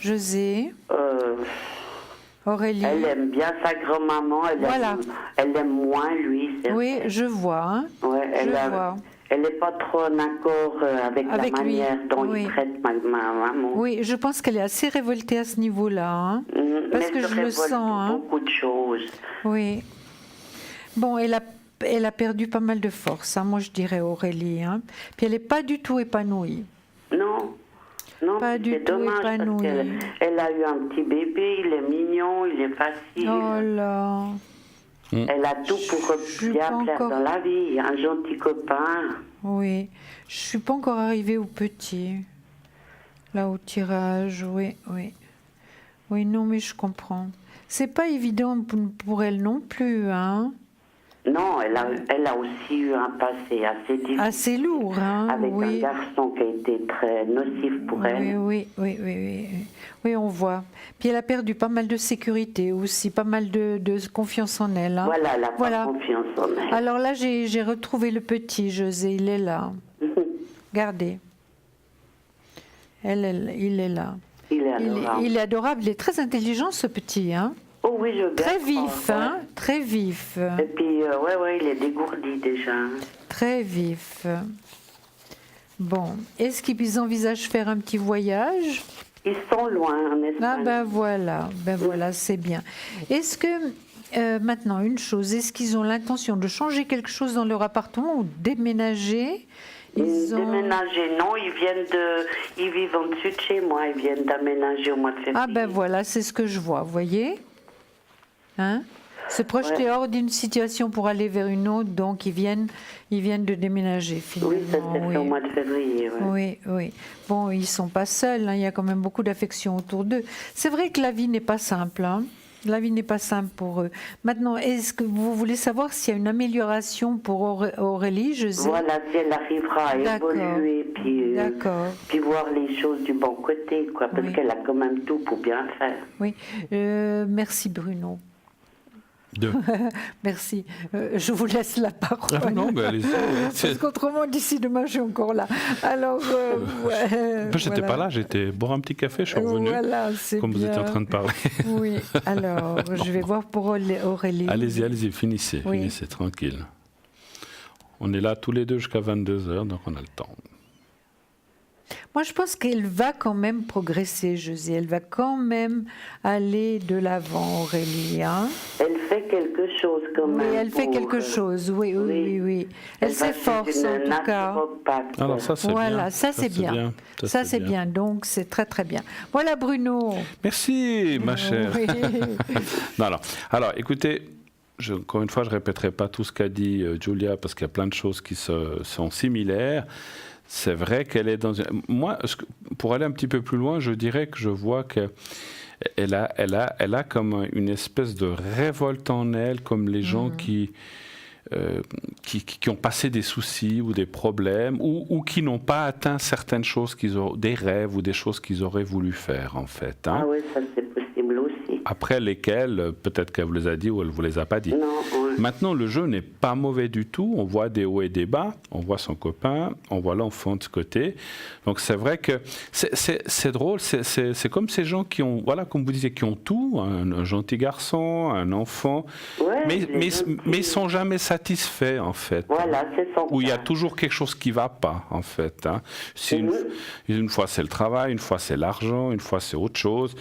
José? Aurélie? Elle aime bien sa grand-maman, elle aime moins lui. Oui, je vois. Hein. Ouais, elle n'est pas trop en accord avec la manière dont il traite ma maman. Oui, je pense qu'elle est assez révoltée à ce niveau-là. Hein, parce que je le sens. Hein. Beaucoup de choses. Oui. Bon, elle a perdu pas mal de force, hein, moi je dirais, Aurélie. Hein. Puis elle n'est pas du tout épanouie. Non, pas du c'est tout dommage épanouie. parce qu'elle a eu un petit bébé, il est mignon, il est facile. Oh là. Elle a tout pour bien faire dans la vie, un gentil copain. Oui, je ne suis pas encore arrivée au petit. Là, au tirage, oui. Oui, non, mais je comprends. C'est pas évident pour elle non plus, hein. Non, elle a aussi eu un passé assez difficile. Assez lourd, hein. Avec un garçon qui a été très nocif pour elle. Oui, on voit. Puis elle a perdu pas mal de sécurité aussi, pas mal de confiance en elle. Hein. Voilà, elle a pas confiance en elle. Alors là, j'ai retrouvé le petit, José, il est là. Regardez. Il est là. Il est adorable. Il est adorable, il est très intelligent, ce petit, hein. Oh oui, je Très vif, hein, très vif. Et puis, il est dégourdi déjà. Très vif. Bon, est-ce qu'ils envisagent faire un petit voyage? Ils sont loin, en Espagne. Ah voilà, c'est bien. Est-ce que, maintenant, une chose, est-ce qu'ils ont l'intention de changer quelque chose dans leur appartement ou déménager? Déménager, non, ils vivent en dessus de chez moi, ils viennent d'aménager au mois de février. Ah ben voilà, c'est ce que je vois, vous voyez, hein? Se projeter hors d'une situation pour aller vers une autre, donc ils viennent de déménager finalement. Oui, ça s'est fait au mois de février. Ouais. Oui. Bon, ils sont pas seuls, hein, il y a quand même beaucoup d'affection autour d'eux. C'est vrai que la vie n'est pas simple, hein. La vie n'est pas simple pour eux. Maintenant, est-ce que vous voulez savoir s'il y a une amélioration pour Aurélie, je sais? Voilà, si elle arrivera à évoluer, puis voir les choses du bon côté, quoi, parce qu'elle a quand même tout pour bien faire. Oui, merci Bruno. Merci. Je vous laisse la parole. Ah non, mais allez-y. Parce qu'autrement, d'ici demain, je suis encore là. Alors, j'étais pas là, j'étais boire un petit café, je suis revenu. Voilà, c'est comme bien. Vous étiez en train de parler. Oui, alors, je vais voir pour Aurélie. Allez-y, finissez tranquille. On est là tous les deux jusqu'à 22h, donc on a le temps. Moi, je pense qu'elle va quand même progresser, José. Elle va quand même aller de l'avant, Aurélie. Hein? Elle fait quelque chose quand même. Oui, elle fait quelque chose, oui. Elle s'efforce en tout cas. Alors ça, c'est bien. Voilà, ça c'est bien. Ça c'est bien, donc c'est très très bien. Voilà Bruno. Merci, ma chère. Oui. Alors, écoutez, encore une fois, je ne répéterai pas tout ce qu'a dit Julia, parce qu'il y a plein de choses qui sont similaires. C'est vrai qu'elle est dans une... Moi, pour aller un petit peu plus loin, je dirais que je vois qu'elle a comme une espèce de révolte en elle, comme les gens qui ont passé des soucis ou des problèmes, ou qui n'ont pas atteint certaines choses, des rêves ou des choses qu'ils auraient voulu faire, en fait. Hein. Ah oui, ça c'est possible aussi. Après lesquelles, peut-être qu'elle vous les a dit ou elle ne vous les a pas dit. Non, oui. Maintenant, le jeu n'est pas mauvais du tout. On voit des hauts et des bas. On voit son copain. On voit l'enfant de ce côté. Donc, c'est vrai que c'est drôle. C'est comme ces gens qui ont, voilà, comme vous disiez, qui ont tout. Un gentil garçon, un enfant. Ouais, mais ils ne sont jamais satisfaits, en fait. Voilà, c'est son Où il y a toujours quelque chose qui ne va pas, en fait. Hein. Une fois, c'est le travail. Une fois, c'est l'argent. Une fois, c'est autre chose.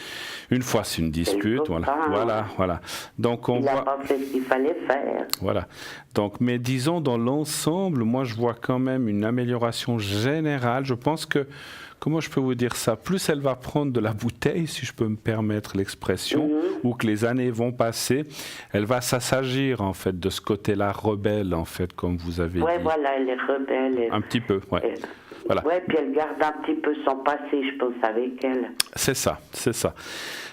Une fois, c'est une dispute. Voilà. Donc, on voit... Il n'a pas fait ce qu'il fallait faire. Voilà. Donc, mais disons, dans l'ensemble, moi, je vois quand même une amélioration générale. Je pense que, comment je peux vous dire ça? Plus elle va prendre de la bouteille, si je peux me permettre l'expression, ou que les années vont passer, elle va s'assagir, en fait, de ce côté-là rebelle, en fait, comme vous avez dit. Oui, voilà, elle est rebelle. Un petit peu, oui. Voilà. Oui, puis elle garde un petit peu son passé, je pense, avec elle. C'est ça.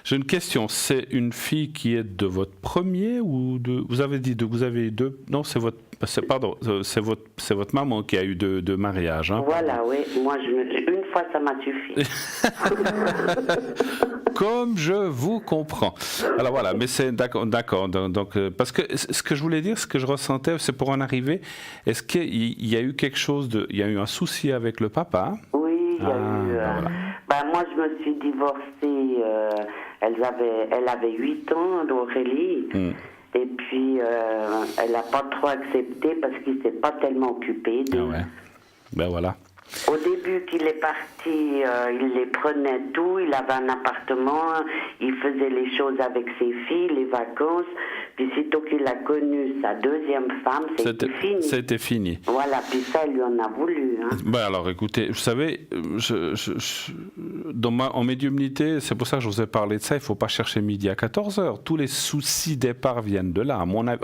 J'ai une question. C'est une fille qui est de votre premier ou de... Vous avez eu deux... Non, c'est votre maman qui a eu deux mariages. Hein, voilà, oui. Moi, une fois, ça m'a suffi. Comme je vous comprends. Alors voilà, mais c'est d'accord. Donc, parce que ce que je voulais dire, ce que je ressentais, c'est pour en arriver. Est-ce qu'il y a eu quelque chose il y a eu un souci avec le papa? Oui, il y a eu. Voilà. Moi, je me suis divorcée. Elle avait 8 ans, Aurélie. Et puis, elle n'a pas trop accepté parce qu'il ne s'est pas tellement occupé. Ah ouais. Ben voilà. Au début qu'il est parti, il les prenait tout, il avait un appartement, il faisait les choses avec ses filles, les vacances, puis sitôt qu'il a connu sa deuxième femme, c'était fini. C'était fini. Voilà, puis ça, il lui en a voulu. Hein. Ben alors écoutez, vous savez, en médiumnité, c'est pour ça que je vous ai parlé de ça, il ne faut pas chercher midi à 14h. Tous les soucis départ viennent de là, à mon avis,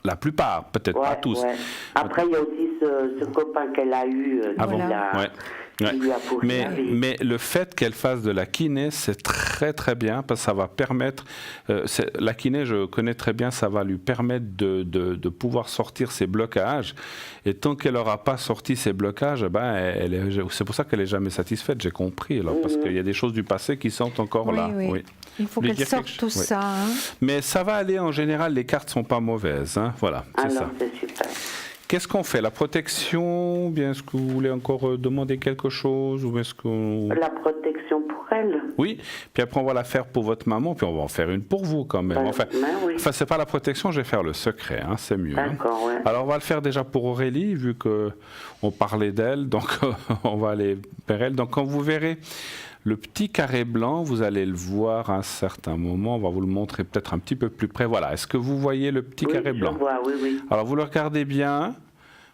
la plupart, peut-être pas tous. Ouais. Après, il y a aussi ce copain qu'elle a eu, qui lui a pourri la vie. Mais le fait qu'elle fasse de la kiné, c'est très très bien, parce que ça va permettre, la kiné, je connais très bien, ça va lui permettre de pouvoir sortir ses blocages. Et tant qu'elle n'aura pas sorti ses blocages, c'est pour ça qu'elle n'est jamais satisfaite, j'ai compris. Alors, parce qu'il y a des choses du passé qui sont encore là. Oui. Il faut qu'elle sorte tout ça. Hein. Mais ça va aller, en général, les cartes ne sont pas mauvaises. Hein. Voilà, c'est ça. C'est super. Qu'est-ce qu'on fait? La protection, ou bien est-ce que vous voulez encore demander quelque chose, ou est-ce que... La protection pour elle. Oui, puis après on va la faire pour votre maman, puis on va en faire une pour vous quand même. Enfin, c'est pas la protection, je vais faire le secret, hein, c'est mieux. D'accord, ouais. Alors on va le faire déjà pour Aurélie, vu qu'on parlait d'elle, donc on va aller vers elle. Donc quand vous verrez le petit carré blanc, vous allez le voir à un certain moment, on va vous le montrer peut-être un petit peu plus près. Voilà, est-ce que vous voyez le petit carré blanc? Je vois, oui. Alors vous le regardez bien,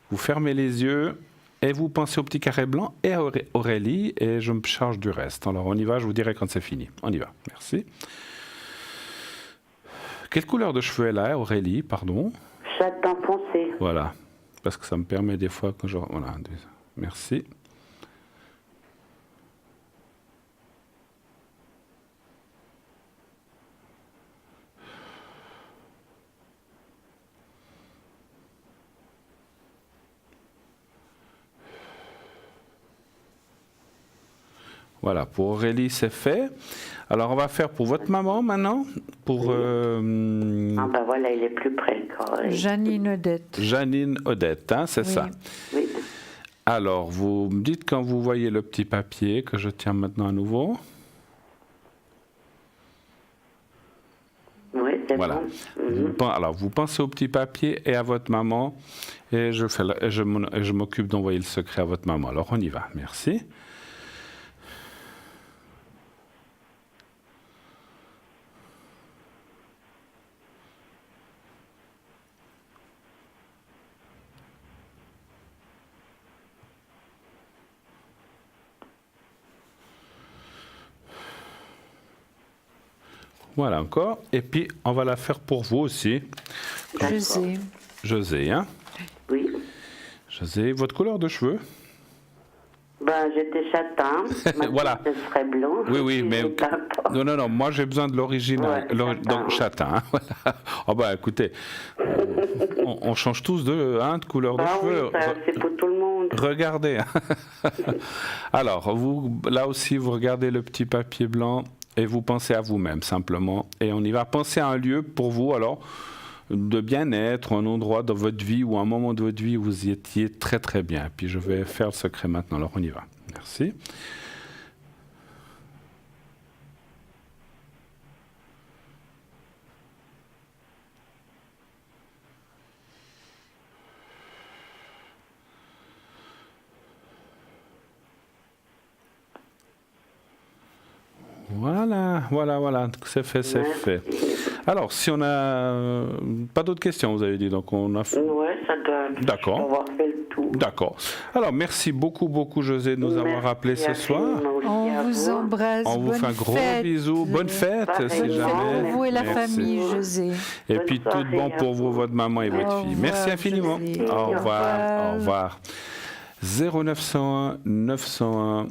vous fermez les yeux et vous pensez au petit carré blanc et à Aurélie, et je me charge du reste. Alors on y va, je vous dirai quand c'est fini. On y va, merci. Quelle couleur de cheveux elle a, Aurélie, pardon? Châtain foncé. Voilà, parce que ça me permet des fois que je... Voilà, merci. Voilà, pour Aurélie, c'est fait. Alors, on va faire pour votre maman maintenant. Pour, voilà, il est plus près. Janine Odette. Janine Odette, hein, c'est ça. Oui. Alors, vous me dites quand vous voyez le petit papier que je tiens maintenant à nouveau. Oui, c'est voilà. bon. Alors, vous pensez au petit papier et à votre maman. Et je m'occupe d'envoyer le secret à votre maman. Alors, on y va. Merci. Voilà encore. Et puis, on va la faire pour vous aussi. José, hein? Oui. José, votre couleur de cheveux? J'étais châtain. Voilà. Ce serait blanc. Oui, mais... Non, moi j'ai besoin de l'original. Donc, châtain. Hein, voilà. Oh écoutez, on change tous de couleur de cheveux. Oui, c'est pour tout le monde. Regardez. Alors, là aussi, vous regardez le petit papier blanc et vous pensez à vous-même, simplement. Et on y va. Pensez à un lieu pour vous, alors, de bien-être, un endroit dans votre vie ou un moment de votre vie où vous y étiez très très bien. Puis je vais faire le secret maintenant. Alors on y va. Merci. Voilà. C'est fait. Alors, si on n'a pas d'autres questions, vous avez dit, donc on a fait... Oui, ça doit avoir fait le tour. D'accord. Alors, merci beaucoup, José, de nous avoir rappelés ce soir. On vous embrasse. On vous fait un gros bisou. Bonne fête, si jamais. Pour vous et la famille, José. Et puis, tout bon pour vous, votre maman et votre fille. Merci infiniment. José. Au revoir. 0901 901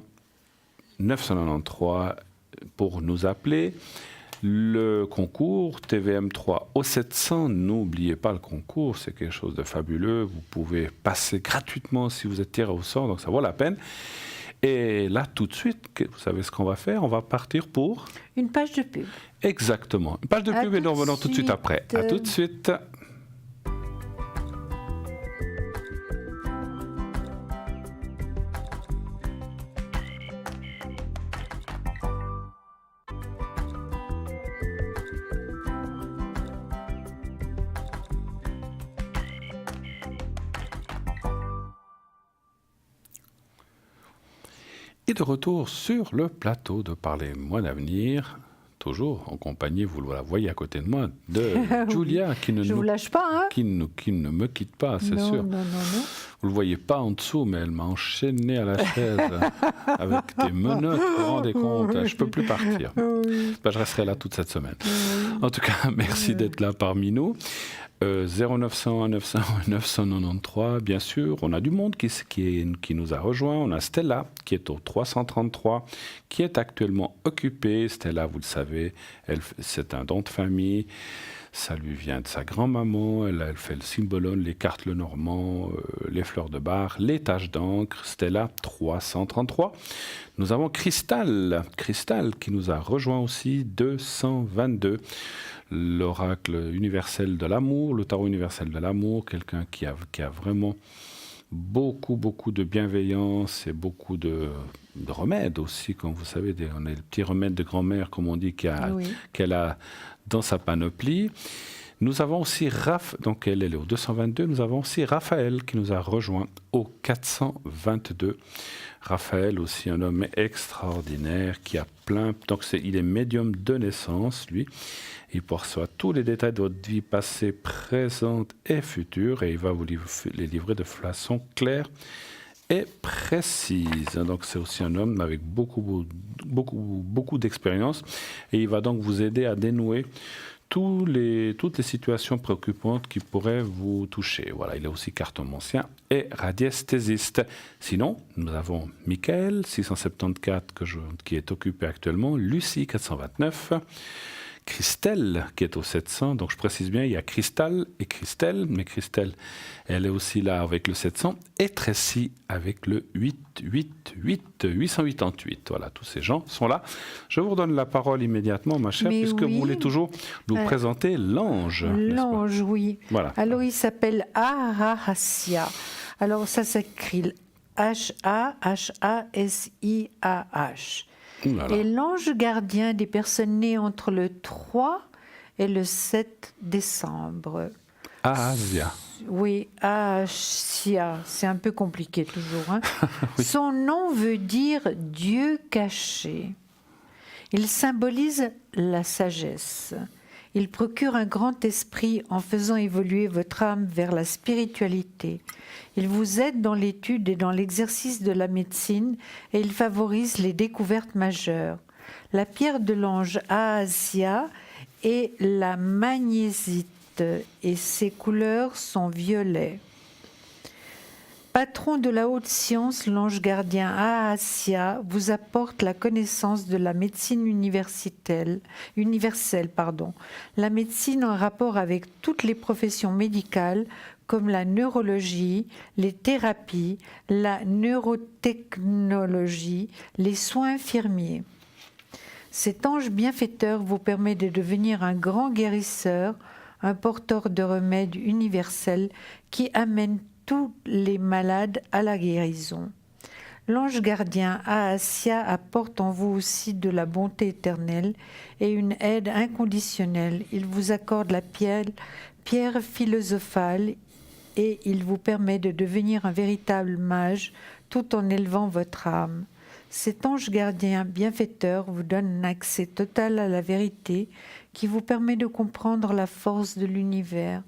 993 pour nous appeler. Le concours TVM3 au 700, n'oubliez pas le concours, c'est quelque chose de fabuleux. Vous pouvez passer gratuitement si vous êtes tiré au sort, donc ça vaut la peine. Et là, tout de suite, vous savez ce qu'on va faire? On va partir pour... Une page de pub. Exactement. Une page de pub et nous revenons tout de suite après. À tout de suite. Et de retour sur le plateau de Parlez-moi d'avenir, toujours en compagnie, vous la voyez à côté de moi, de Julia, qui ne Je vous lâche pas, hein? qui ne me quitte pas, c'est sûr. Non. Vous Vous ne le voyez pas en dessous, mais elle m'a enchaîné à la chaise avec des menottes, vous vous rendez compte, je ne peux plus partir. Ben, je resterai là toute cette semaine. En tout cas, merci d'être là parmi nous. 0901 900 993, bien sûr. On a du monde qui nous a rejoint. On a Stella qui est au 333, qui est actuellement occupée. Stella, vous le savez, c'est un don de famille. Ça lui vient de sa grand-maman. Elle fait le cymbalone, les cartes Lenormand, les fleurs de bar, les taches d'encre. Stella, 333. Nous avons Cristal qui nous a rejoint aussi, 222. L'oracle universel de l'amour, le tarot universel de l'amour, quelqu'un qui a vraiment beaucoup de bienveillance et beaucoup de remèdes aussi, comme vous savez, on a les petits remèdes de grand-mère, comme on dit, qu'elle a dans sa panoplie. Nous avons aussi donc elle est au 222, nous avons aussi Raphaël qui nous a rejoint au 422. Raphaël, aussi un homme extraordinaire qui a donc il est médium de naissance, lui. Il perçoit tous les détails de votre vie passée, présente et future, et il va vous les livrer de façon claire et précise. Donc c'est aussi un homme avec beaucoup d'expérience, et il va donc vous aider à dénouer toutes les situations préoccupantes qui pourraient vous toucher. Voilà, il est aussi cartomancien et radiesthésiste. Sinon, nous avons Michael, 674, qui est occupé actuellement, Lucie, 429, Christelle, qui est au 700. Donc je précise bien, il y a Cristal et Christelle, mais Christelle, elle est aussi là avec le 700, et Tracy avec le 888. Voilà, tous ces gens sont là. Je vous redonne la parole immédiatement, ma chère, puisque vous voulez toujours nous présenter l'ange. L'ange, oui. Voilà. Alors, il s'appelle Ahassia. Alors, ça s'écrit H-A-H-A-S-I-A-H. Et l'ange gardien des personnes nées entre le 3 et le 7 décembre. Ahasia. Oui, Ahassia. C'est un peu compliqué toujours. Hein. Oui. Son nom veut dire Dieu caché. Il symbolise la sagesse. Il procure un grand esprit en faisant évoluer votre âme vers la spiritualité. Il vous aide dans l'étude et dans l'exercice de la médecine et il favorise les découvertes majeures. La pierre de l'ange Ahassia est la magnésite et ses couleurs sont violet. Patron de la haute science, l'ange gardien Ahassia vous apporte la connaissance de la médecine universelle, la médecine en rapport avec toutes les professions médicales comme la neurologie, les thérapies, la neurotechnologie, les soins infirmiers. Cet ange bienfaiteur vous permet de devenir un grand guérisseur, un porteur de remèdes universels qui amène tous les malades à la guérison. L'ange gardien Ahassia apporte en vous aussi de la bonté éternelle et une aide inconditionnelle. Il vous accorde la pierre philosophale et il vous permet de devenir un véritable mage tout en élevant votre âme. Cet ange gardien bienfaiteur vous donne un accès total à la vérité qui vous permet de comprendre la force de l'univers.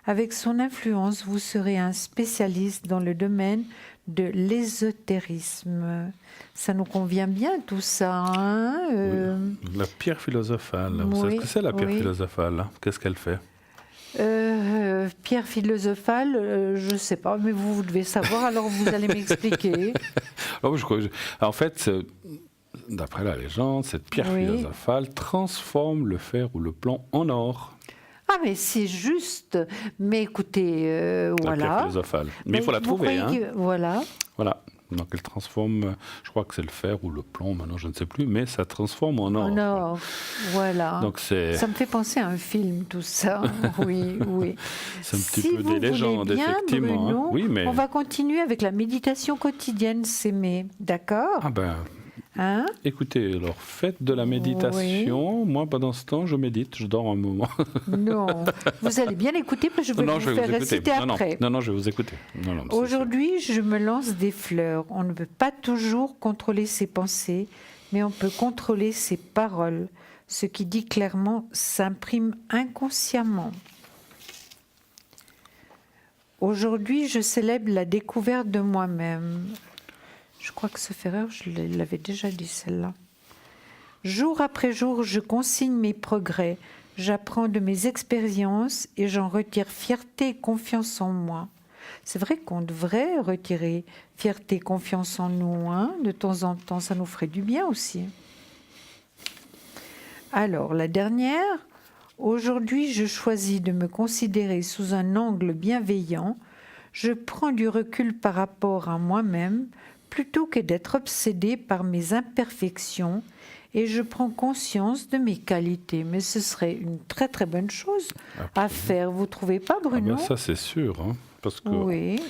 Avec son influence, vous serez un spécialiste dans le domaine de l'ésotérisme. Ça nous convient bien tout ça. Hein oui. La pierre philosophale. Vous savez ce que c'est la pierre philosophale? Qu'est-ce qu'elle fait? Pierre philosophale, je ne sais pas, mais vous devez savoir, alors vous allez m'expliquer. En fait, d'après la légende, cette pierre philosophale transforme le fer ou le plomb en or. Ah, mais c'est juste. Mais écoutez, voilà. La pierre philosophale. Mais il faut la trouver. Hein. Voilà. Donc elle transforme, je crois que c'est le fer ou le plomb, maintenant je ne sais plus, mais ça transforme en or. En or, voilà. Donc ça me fait penser à un film, tout ça. Oui. C'est un petit peu des légendes, bien, effectivement. Bruno, hein. Oui, mais... on va continuer avec la méditation quotidienne, s'aimer. D'accord? Ah ben... Hein? Écoutez, alors faites de la méditation. Moi, pendant ce temps, je médite, je dors un moment. Non, vous allez bien écouter, parce que je vais vous faire réciter après. Non, je vais vous écouter. Aujourd'hui, je me lance des fleurs. On ne peut pas toujours contrôler ses pensées, mais on peut contrôler ses paroles. Ce qui dit clairement s'imprime inconsciemment. Aujourd'hui, je célèbre la découverte de moi-même. Je crois que ce Ferrer, je l'avais déjà dit celle-là. Jour après jour, je consigne mes progrès. J'apprends de mes expériences et j'en retire fierté et confiance en moi. C'est vrai qu'on devrait retirer fierté et confiance en nous, hein, de temps en temps, ça nous ferait du bien aussi. Alors, la dernière, aujourd'hui, je choisis de me considérer sous un angle bienveillant. Je prends du recul par rapport à moi-même plutôt que d'être obsédée par mes imperfections et je prends conscience de mes qualités. Mais ce serait une très très bonne chose à faire. Vous ne trouvez pas, Bruno ? Ça, c'est sûr. Hein, parce que, oui.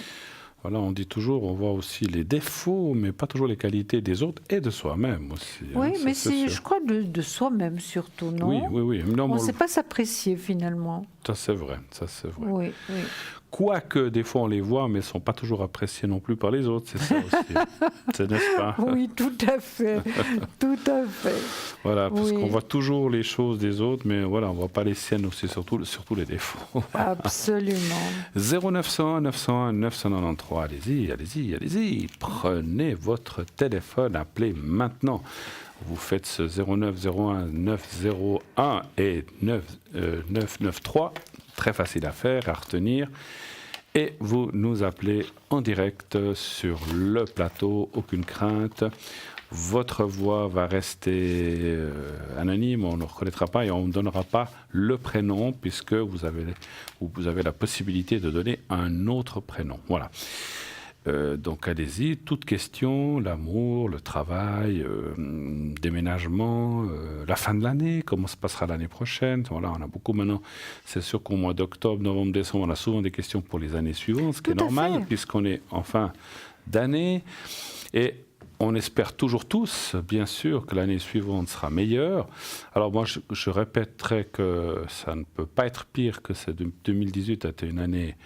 Voilà, on dit toujours, on voit aussi les défauts, mais pas toujours les qualités des autres et de soi-même aussi. Oui, hein, mais je crois de soi-même surtout, non ? Oui. Non, on ne sait pas s'apprécier finalement. Ça, c'est vrai. Oui. Quoique, des fois, on les voit, mais ils ne sont pas toujours appréciés non plus par les autres, c'est ça aussi. N'est-ce pas ? Oui, tout à fait. Tout à fait. Voilà, parce qu'on voit toujours les choses des autres, mais voilà, on ne voit pas les siennes aussi, surtout les défauts. Absolument. 0901 901 993, allez-y. Prenez votre téléphone, appelez maintenant. Vous faites ce 0901 901 et 993, très facile à faire, à retenir. Et vous nous appelez en direct sur le plateau, aucune crainte. Votre voix va rester anonyme, on ne reconnaîtra pas et on ne donnera pas le prénom puisque vous avez la possibilité de donner un autre prénom. Voilà. Donc allez-y, toute question, l'amour, le travail, déménagement, la fin de l'année, comment se passera l'année prochaine. Voilà, on a beaucoup maintenant. C'est sûr qu'au mois d'octobre, novembre, décembre, on a souvent des questions pour les années suivantes, ce qui est normal puisqu'on est en fin d'année. Et on espère toujours tous, bien sûr, que l'année suivante sera meilleure. Alors moi, je répéterai que ça ne peut pas être pire que 2018 a été une année...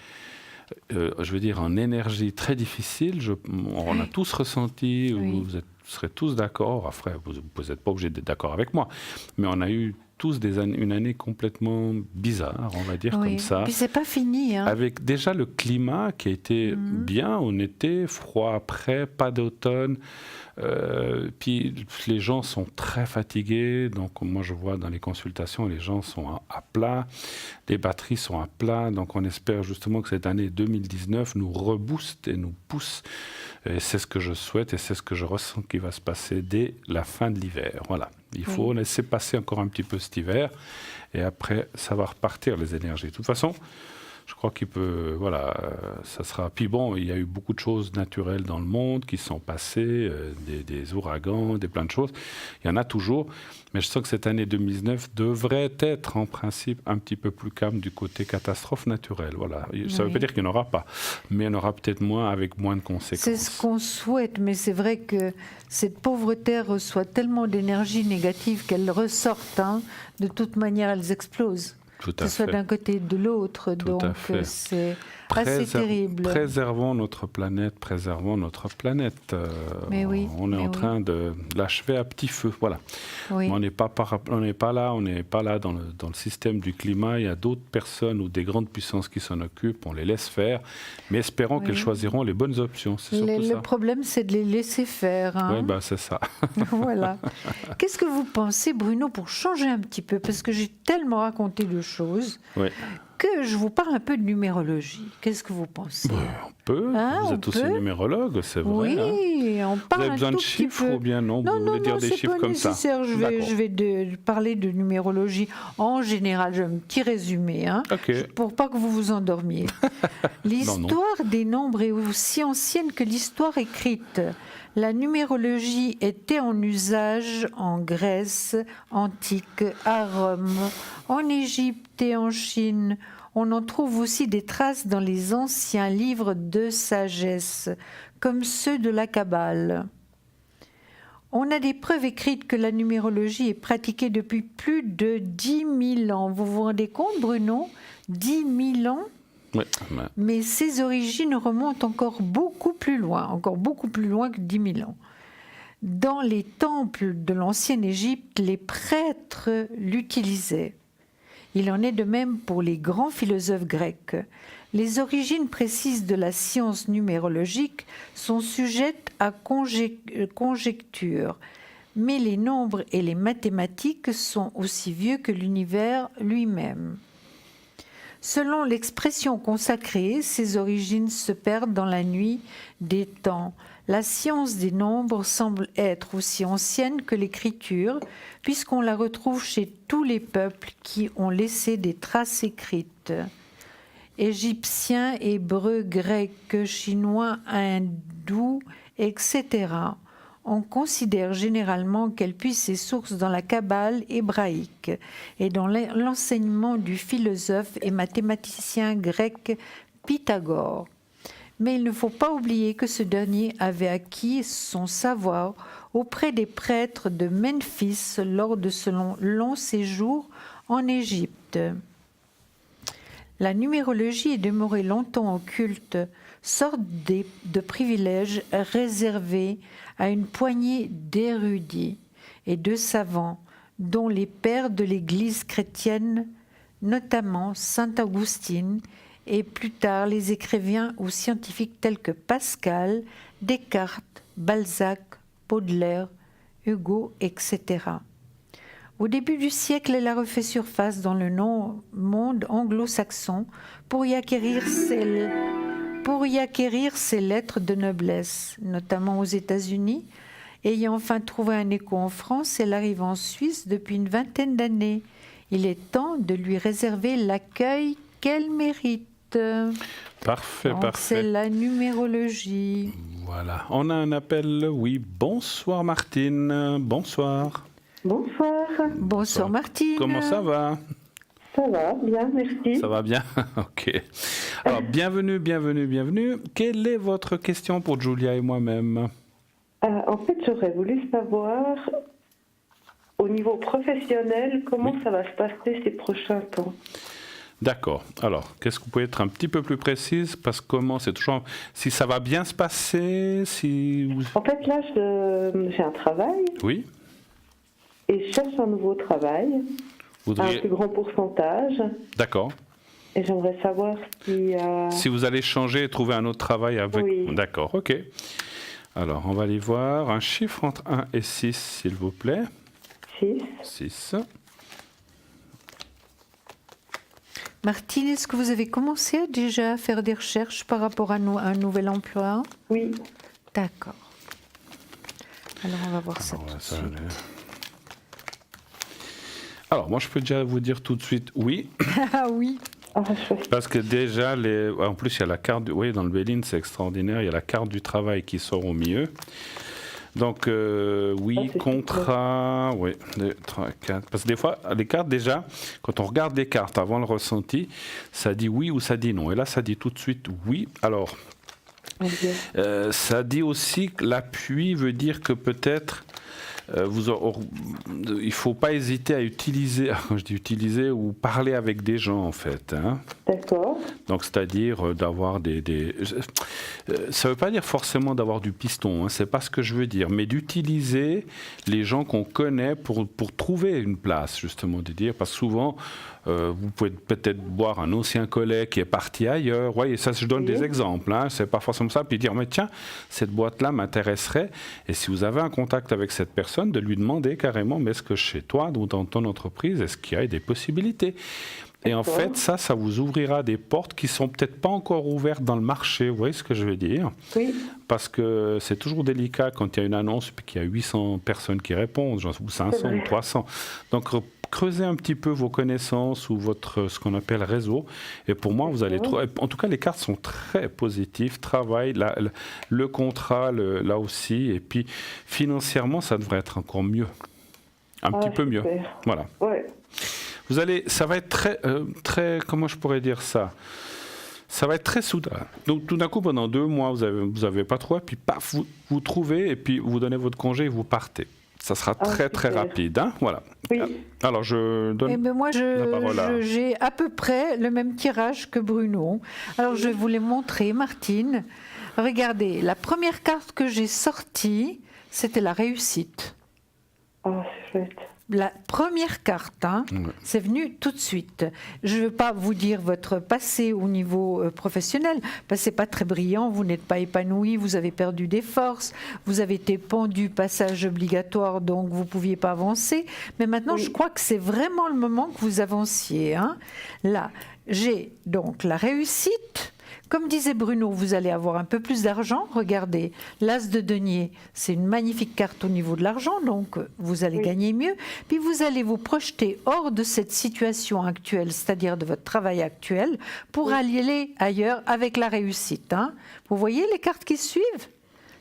je veux dire, en énergie très difficile. On a tous ressenti, vous serez tous d'accord, après vous n'êtes pas obligé d'être d'accord avec moi, mais on a eu tous une année complètement bizarre, on va dire comme ça. Puis c'est pas fini. Hein. Avec déjà le climat qui a été bien en été, froid après, pas d'automne. Puis les gens sont très fatigués, donc moi je vois dans les consultations, les gens sont à plat, les batteries sont à plat, donc on espère justement que cette année 2019 nous rebooste et nous pousse. Et c'est ce que je souhaite et c'est ce que je ressens qui va se passer dès la fin de l'hiver. Voilà. Il faut laisser passer encore un petit peu cet hiver et après ça va repartir les énergies. De toute façon, je crois qu'il peut, voilà, ça sera... Puis bon, il y a eu beaucoup de choses naturelles dans le monde qui sont passées, des ouragans, plein de choses. Il y en a toujours, mais je sens que cette année 2019 devrait être en principe un petit peu plus calme du côté catastrophe naturelle. Voilà. Ça ne veut pas dire qu'il n'y en aura pas, mais il y en aura peut-être moins avec moins de conséquences. C'est ce qu'on souhaite, mais c'est vrai que cette pauvre Terre reçoit tellement d'énergie négative qu'elle ressortent. Hein. De toute manière, elles explosent. Que ce soit d'un côté ou de l'autre, donc c'est assez terrible. Préservons notre planète. On est en train de l'achever à petit feu, voilà. Oui. On n'est pas là dans le système du climat. Il y a d'autres personnes ou des grandes puissances qui s'en occupent. On les laisse faire, mais espérons qu'elles choisiront les bonnes options. C'est surtout ça. Le problème, c'est de les laisser faire. Hein. Oui, c'est ça. Voilà. Qu'est-ce que vous pensez, Bruno, pour changer un petit peu, parce que j'ai tellement raconté de choses. Oui. Que je vous parle un peu de numérologie. Qu'est-ce que vous pensez ? On peut. Vous êtes aussi numérologue, c'est vrai. Oui, on parle vous avez besoin de chiffres ou bien non ? Vous voulez dire des chiffres comme ça ? Je vais parler de numérologie en général. J'ai un petit résumé, pour pas que vous vous endormiez. L'histoire des nombres est aussi ancienne que l'histoire écrite. La numérologie était en usage en Grèce antique, à Rome, en Égypte et en Chine. On en trouve aussi des traces dans les anciens livres de sagesse, comme ceux de la Kabbale. On a des preuves écrites que la numérologie est pratiquée depuis plus de 10 000 ans. Vous vous rendez compte, Bruno ? 10 000 ans ? Oui. Mais ses origines remontent encore beaucoup plus loin que 10 000 ans. Dans les temples de l'ancienne Égypte, les prêtres l'utilisaient. Il en est de même pour les grands philosophes grecs. Les origines précises de la science numérologique sont sujettes à conjecture, mais les nombres et les mathématiques sont aussi vieux que l'univers lui-même. Selon l'expression consacrée, ces origines se perdent dans la nuit des temps. La science des nombres semble être aussi ancienne que l'écriture, puisqu'on la retrouve chez tous les peuples qui ont laissé des traces écrites. Égyptiens, hébreux, grecs, chinois, hindous, etc. On considère généralement qu'elle puise ses sources dans la Kabbale hébraïque et dans l'enseignement du philosophe et mathématicien grec Pythagore. Mais il ne faut pas oublier que ce dernier avait acquis son savoir auprès des prêtres de Memphis lors de son long séjour en Égypte. La numérologie est demeurée longtemps occulte, sorte de privilège réservé à une poignée d'érudits et de savants, dont les pères de l'Église chrétienne, notamment saint Augustine, et plus tard les écrivains ou scientifiques tels que Pascal, Descartes, Balzac, Baudelaire, Hugo, etc. Au début du siècle, elle a refait surface dans le monde anglo-saxon pour y acquérir ses lettres de noblesse, notamment aux États-Unis. Ayant enfin trouvé un écho en France, elle arrive en Suisse depuis une vingtaine d'années. Il est temps de lui réserver l'accueil qu'elle mérite. Parfait, donc, parfait. C'est la numérologie. Voilà. On a un appel, oui. Bonsoir Martine. Bonsoir. Bonsoir. Bonsoir Martine. Comment ça va? Ça va, bien, merci. Ça va bien? Ok. Alors, bienvenue. Quelle est votre question pour Julia et moi-même? En fait, j'aurais voulu savoir, au niveau professionnel, comment ça va se passer ces prochains temps. D'accord. Alors, qu'est-ce que vous pouvez être un petit peu plus précise? Parce que comment c'est toujours... Si ça va bien se passer, si... En fait, là, j'ai un travail. Oui. Et je cherche un nouveau travail, un plus grand pourcentage. D'accord. Et j'aimerais savoir si vous allez changer et trouver un autre travail avec... Oui. D'accord, ok. Alors, on va aller voir un chiffre entre 1 et 6, s'il vous plaît. 6. Martine, est-ce que vous avez commencé déjà à faire des recherches par rapport à un nouvel emploi? Oui. D'accord. Alors, on va voir ça tout de suite. Alors, moi, je peux déjà vous dire tout de suite oui. Ah oui. Parce que déjà, en plus, il y a la carte, oui, dans le Béline, c'est extraordinaire, il y a la carte du travail qui sort au milieu. Donc, oui, contrat, oui, 2, 3, 4. Parce que des fois, les cartes, déjà, quand on regarde les cartes avant le ressenti, ça dit oui ou ça dit non. Et là, ça dit tout de suite oui. Alors, ça dit aussi que l'appui veut dire que peut-être... il ne faut pas hésiter à utiliser, quand je dis utiliser, ou parler avec des gens en fait. Hein. D'accord. Donc c'est-à-dire d'avoir ça ne veut pas dire forcément d'avoir du piston, hein, c'est pas ce que je veux dire, mais d'utiliser les gens qu'on connaît pour trouver une place justement, de dire, parce que souvent vous pouvez peut-être voir un ancien collègue qui est parti ailleurs, ouais, et ça je donne des exemples, hein, c'est pas forcément ça, puis dire mais tiens, cette boîte-là m'intéresserait, et si vous avez un contact avec cette personne, de lui demander carrément, mais est-ce que chez toi, ou dans ton entreprise, est-ce qu'il y a des possibilités? Et en fait, ça vous ouvrira des portes qui sont peut-être pas encore ouvertes dans le marché, vous voyez ce que je veux dire? Oui. Parce que c'est toujours délicat quand il y a une annonce et qu'il y a 800 personnes qui répondent, genre, ou 500 ou 300. Donc, creusez un petit peu vos connaissances ou ce qu'on appelle réseau. Et pour moi, vous allez trouver... En tout cas, les cartes sont très positives. Travail, le contrat, là aussi. Et puis, financièrement, ça devrait être encore mieux. Un petit peu mieux. Voilà. Ouais. Ça va être très, comment je pourrais dire ça? Ça va être très soudain. Donc tout d'un coup, pendant 2 mois, vous avez pas trop, et puis paf, vous trouvez, et puis vous donnez votre congé et vous partez. Ça sera très rapide. Hein, voilà. Oui. Alors je donne moi, la parole à... j'ai à peu près le même tirage que Bruno. Alors je vais vous les montrer, Martine. Regardez, la première carte que j'ai sortie, c'était la réussite. Oh, c'est chouette. la première carte, c'est venu tout de suite. Je ne veux pas vous dire votre passé au niveau professionnel, parce que ce n'est pas très brillant, vous n'êtes pas épanoui, vous avez perdu des forces, vous avez été pendu, passage obligatoire, donc vous ne pouviez pas avancer. Mais maintenant, je crois que c'est vraiment le moment que vous avanciez. Là, j'ai donc la réussite. Comme disait Bruno, vous allez avoir un peu plus d'argent. Regardez, l'as de denier, c'est une magnifique carte au niveau de l'argent, donc vous allez gagner mieux. Puis vous allez vous projeter hors de cette situation actuelle, c'est-à-dire de votre travail actuel, pour aller ailleurs avec la réussite. Vous voyez les cartes qui suivent ?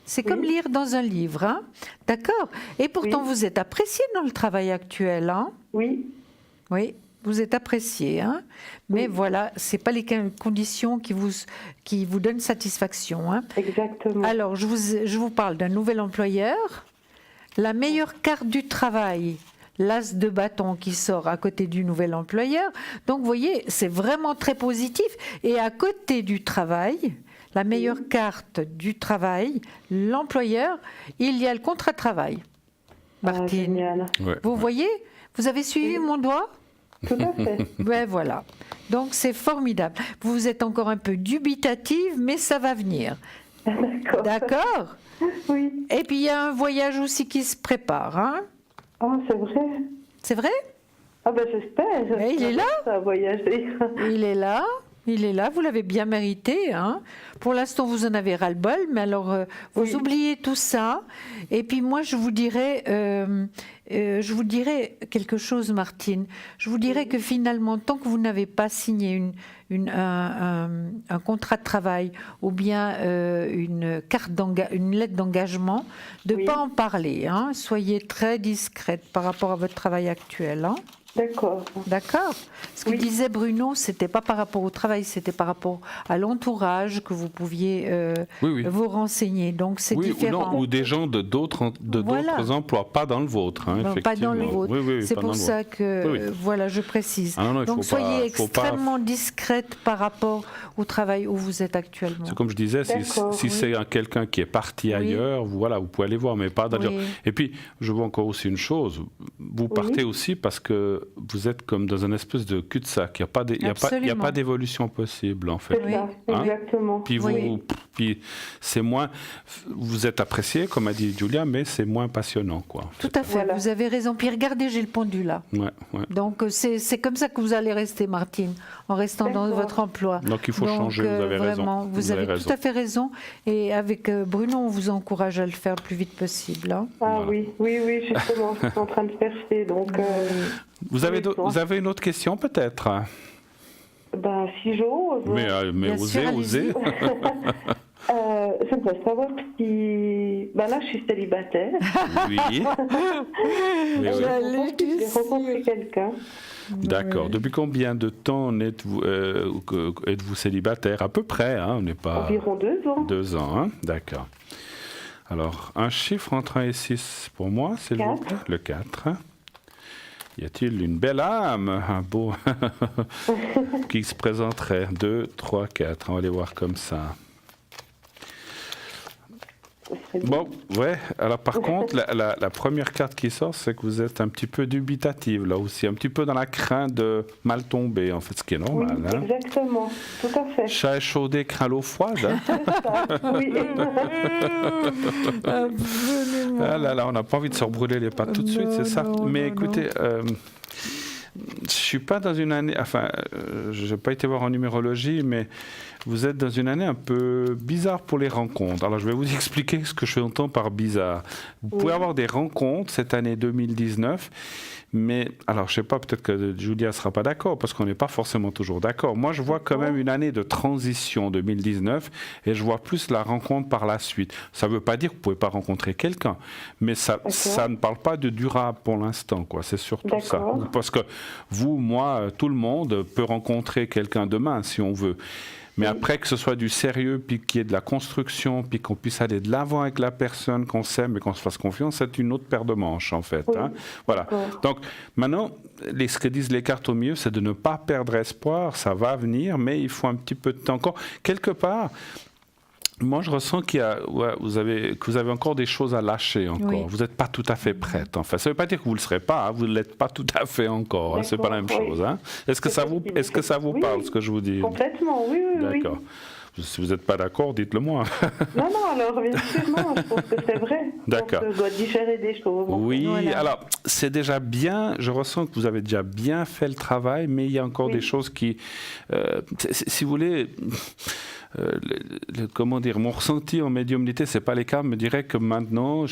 C'est comme lire dans un livre. D'accord ? Et pourtant, vous êtes apprécié dans le travail actuel. Oui. Oui. Vous êtes apprécié, mais voilà, ce n'est pas les conditions qui vous donnent satisfaction. Exactement. Alors, je vous parle d'un nouvel employeur. La meilleure carte du travail, l'as de bâton qui sort à côté du nouvel employeur. Donc, vous voyez, c'est vraiment très positif. Et à côté du travail, la meilleure carte du travail, l'employeur, il y a le contrat de travail. Martine, vous voyez, vous avez suivi mon doigt ? Tout à fait. Ben voilà. Donc c'est formidable. Vous êtes encore un peu dubitative, mais ça va venir. D'accord. D'accord ? Oui. Et puis il y a un voyage aussi qui se prépare. Ah, c'est vrai. C'est vrai ? Ah ben j'espère. Et il est là ? Ça va voyager. Il est là. Il est là, vous l'avez bien mérité. Pour l'instant, vous en avez ras-le-bol, mais alors vous oubliez tout ça. Et puis moi, je vous dirais quelque chose, Martine. Je vous dirais que finalement, tant que vous n'avez pas signé un contrat de travail ou bien une lettre d'engagement, de ne pas en parler. Soyez très discrète par rapport à votre travail actuel. D'accord. D'accord. Ce que disait Bruno, c'était pas par rapport au travail, c'était par rapport à l'entourage que vous pouviez vous renseigner. Donc c'est différent. Ou des gens d'autres emplois, pas dans le vôtre. Non, pas dans le vôtre. C'est pour ça que voilà, je précise. Donc soyez extrêmement discrète par rapport au travail où vous êtes actuellement. C'est comme je disais, si c'est quelqu'un qui est parti ailleurs, vous pouvez aller voir, mais pas d'ailleurs. Et puis, je vois encore aussi une chose. Vous partez aussi parce que vous êtes comme dans une espèce de cul-de-sac. Il n'y a pas d'évolution possible, en fait. C'est ça, exactement. Puis c'est moins... Vous êtes apprécié, comme a dit Julia, mais c'est moins passionnant, quoi. Tout à fait, vous avez raison. Puis regardez, j'ai le pendule, là. Donc, c'est comme ça que vous allez rester, Martine, en restant dans votre emploi. Donc, il faut changer, vous avez vraiment, raison. Vous avez tout à fait raison. Et avec Bruno, on vous encourage à le faire le plus vite possible. Oui, justement, je suis en train de chercher, donc... Vous avez une autre question, peut-être ? Si j'ose... Mais osez. J'aimerais savoir si... là, je suis célibataire. Oui. J'ai rencontré quelqu'un. D'accord. Depuis combien de temps êtes-vous célibataire ? À peu près, on n'est pas... Environ 2 ans. 2 ans, d'accord. Alors, un chiffre entre 1 et 6 pour moi, c'est le 4. Y a-t-il une belle âme, un beau qui se présenterait ? 2, 3, 4. On va les voir comme ça. Bon, alors par contre, la première carte qui sort, c'est que vous êtes un petit peu dubitative, là aussi, un petit peu dans la crainte de mal tomber, en fait, ce qui est normal. Oui, exactement, tout à fait. Chat échaudé craint l'eau froide. Oui. Là, on n'a pas envie de se rebrûler les pattes tout de suite, c'est ça. Mais écoutez... je suis pas dans une année, je n'ai pas été voir en numérologie, mais vous êtes dans une année un peu bizarre pour les rencontres. Alors je vais vous expliquer ce que je entends par bizarre. Vous pouvez avoir des rencontres cette année 2019, mais alors je sais pas, peut-être que Julia sera pas d'accord, parce qu'on n'est pas forcément toujours d'accord. Moi je vois quand même une année de transition 2019, et je vois plus la rencontre par la suite. Ça veut pas dire que vous pouvez pas rencontrer quelqu'un, mais ça ne parle pas de durable pour l'instant, quoi. C'est surtout ça. Parce que vous, moi, tout le monde peut rencontrer quelqu'un demain si on veut. Mais après, que ce soit du sérieux, puis qu'il y ait de la construction, puis qu'on puisse aller de l'avant avec la personne qu'on s'aime et qu'on se fasse confiance, c'est une autre paire de manches, en fait. Voilà. Donc, maintenant, ce que disent les cartes au milieu, c'est de ne pas perdre espoir. Ça va venir, mais il faut un petit peu de temps encore. Quelque part, Moi, je ressens que vous avez encore des choses à lâcher encore. Oui. Vous n'êtes pas tout à fait prête. Enfin, ça ne veut pas dire que vous ne le serez pas. Hein. Vous ne l'êtes pas tout à fait encore. Hein. C'est pas la même chose. Hein. Est-ce que ça vous parle, ce que je vous dis? Complètement, oui. D'accord. Si vous n'êtes pas d'accord, dites-le moi. Non, alors bien sûr, non, je pense que c'est vrai. D'accord. Je dois différer des choses. Oui, Voilà. alors c'est déjà bien, je ressens que vous avez déjà bien fait le travail, mais il y a encore des choses qui, si vous voulez, comment dire, mon ressenti en médiumnité, c'est pas les cas, me dirait que maintenant,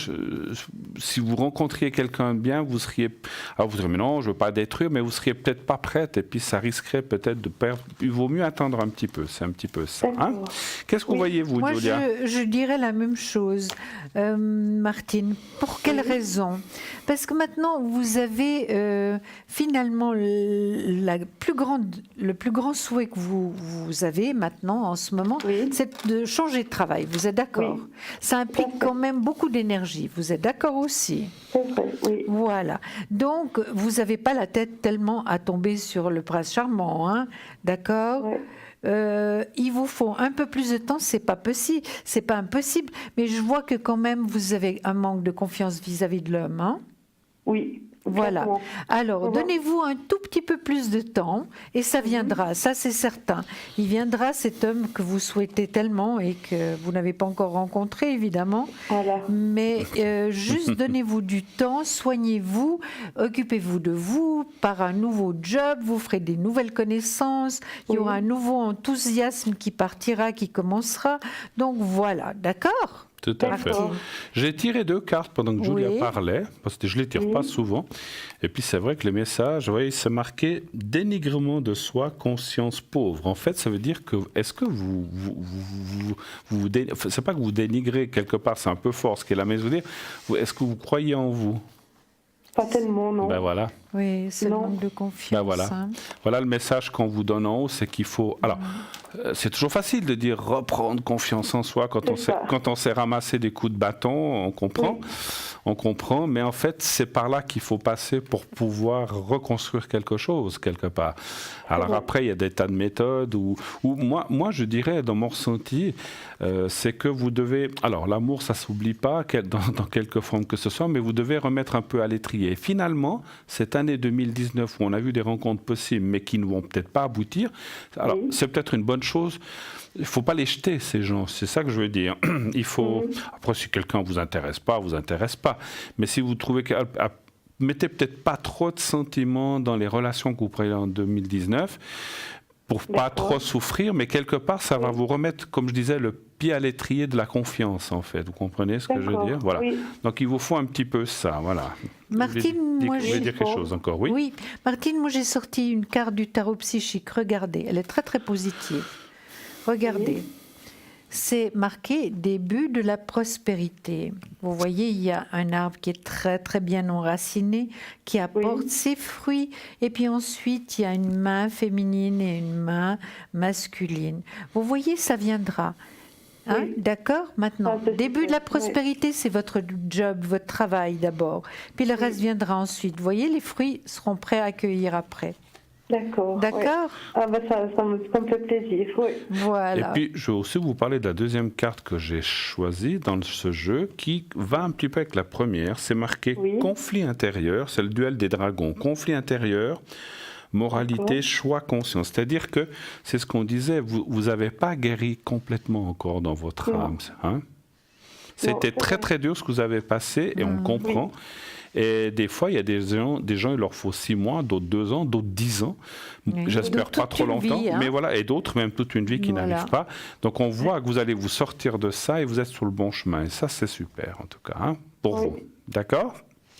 si vous rencontriez quelqu'un de bien, vous seriez, alors vous diriez, mais non, je veux pas détruire, mais vous seriez peut-être pas prête, et puis ça risquerait peut-être de perdre, il vaut mieux attendre un petit peu, c'est un petit peu ça. Hein? Qu'est-ce que vous voyez, vous, Moi, Julia? je dirais la même chose, Martine. Pour quelle raison? Parce que maintenant, vous avez finalement le plus grand souhait que vous avez maintenant, en ce moment, c'est de changer de travail. Vous êtes d'accord? Ça implique quand même beaucoup d'énergie. Vous êtes d'accord aussi? C'est vrai, oui. Voilà. Donc, vous n'avez pas la tête tellement à tomber sur le prince charmant, hein? D'accord? Il vous faut un peu plus de temps, c'est pas possible, c'est pas impossible, mais je vois que quand même vous avez un manque de confiance vis-à-vis de l'homme, hein? Oui. Voilà. Exactement. Alors, donnez-vous un tout petit peu plus de temps et ça viendra, ça c'est certain. Il viendra cet homme que vous souhaitez tellement et que vous n'avez pas encore rencontré, évidemment. Voilà. Mais juste donnez-vous du temps, soignez-vous, occupez-vous de vous par un nouveau job, vous ferez des nouvelles connaissances, il y aura un nouveau enthousiasme qui partira, qui commencera. Donc voilà, d'accord ? Tout à fait. J'ai tiré 2 cartes pendant que Julia parlait, parce que je ne les tire pas souvent. Et puis c'est vrai que le message, c'est marqué « dénigrement de soi, conscience pauvre ». En fait, ça veut dire que, est-ce que c'est pas que vous dénigrez quelque part, c'est un peu fort ce qu'est là, mais je veux dire, est-ce que vous croyez en vous? Pas tellement, non. Ben voilà. Oui, c'est le manque de confiance. Ben voilà. Hein. Voilà le message qu'on vous donne en haut, c'est qu'il faut... Alors, c'est toujours facile de dire reprendre confiance en soi quand on s'est ramassé des coups de bâton, on comprend. On comprend, mais en fait, c'est par là qu'il faut passer pour pouvoir reconstruire quelque chose, quelque part. Alors après, il y a des tas de méthodes où moi, je dirais, dans mon ressenti, c'est que vous devez... Alors, l'amour, ça ne s'oublie pas, dans quelque forme que ce soit, mais vous devez remettre un peu à l'étrier. Finalement, cette année 2019, où on a vu des rencontres possibles, mais qui ne vont peut-être pas aboutir, alors c'est peut-être une bonne chose. Il ne faut pas les jeter, ces gens. C'est ça que je veux dire. Il faut... Après, si quelqu'un ne vous intéresse pas. Mais si vous trouvez que... Mettez peut-être pas trop de sentiments dans les relations que vous prenez en 2019 pour pas trop souffrir, mais quelque part, ça va vous remettre, comme je disais, le pied à l'étrier de la confiance, en fait. Vous comprenez ce que je veux dire? Voilà. Donc, il vous faut un petit peu ça, voilà. Martine, vous voulez dire quelque chose encore, oui? Oui. Martine, moi, j'ai sorti une carte du tarot psychique. Regardez, elle est très, très positive. Regardez, c'est marqué début de la prospérité. Vous voyez, il y a un arbre qui est très très bien enraciné, qui apporte ses fruits, et puis ensuite il y a une main féminine et une main masculine. Vous voyez, ça viendra. Hein, d'accord? Maintenant, début de la prospérité, c'est votre job, votre travail d'abord, puis le reste viendra ensuite. Vous voyez, les fruits seront prêts à accueillir après. D'accord. D'accord. Ah bah ça me fait plaisir, oui. Voilà. Et puis, je vais aussi vous parler de la deuxième carte que j'ai choisie dans ce jeu, qui va un petit peu avec la première. C'est marqué conflit intérieur, c'est le duel des dragons. Conflit intérieur, moralité, choix, conscience. C'est-à-dire que, c'est ce qu'on disait, vous n'avez pas guéri complètement encore dans votre âme. Hein? C'était très très dur ce que vous avez passé, et on le comprend. Et des fois, il y a des gens, il leur faut 6 mois, d'autres 2 ans, d'autres 10 ans. J'espère pas trop longtemps, vie, hein. mais voilà, et d'autres, même toute une vie qui n'arrivent pas. Donc on voit que vous allez vous sortir de ça et vous êtes sur le bon chemin. Et ça, c'est super, en tout cas, hein, pour vous. D'accord?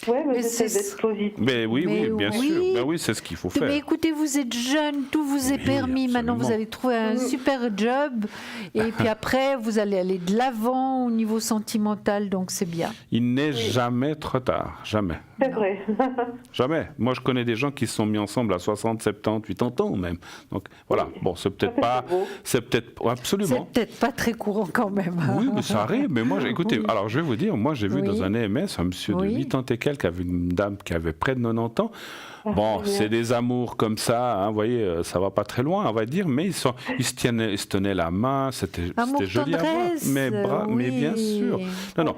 Oui, mais j'essaie d'être positif. Mais oui, bien sûr. Ben oui, c'est ce qu'il faut faire. Mais écoutez, vous êtes jeune, tout vous est permis. Absolument. Maintenant, vous allez trouver un super job. Et puis après, vous allez aller de l'avant au niveau sentimental. Donc, c'est bien. Il n'est jamais trop tard. Jamais. C'est vrai. Jamais. Moi, je connais des gens qui se sont mis ensemble à 60, 70, 80 ans même. Donc, voilà. Bon, c'est peut-être pas... Absolument. C'est peut-être pas très courant quand même. Oui, mais ça arrive. Mais moi, écoutez, alors je vais vous dire, moi, j'ai vu dans un EMS un monsieur de 8 ans et quelques Michael, qui avait une dame qui avait près de 90 ans. Bon, c'est des amours comme ça, hein, vous voyez, ça va pas très loin, on va dire, mais ils se tenaient la main, c'était joli à voir. Mais bien sûr. Non,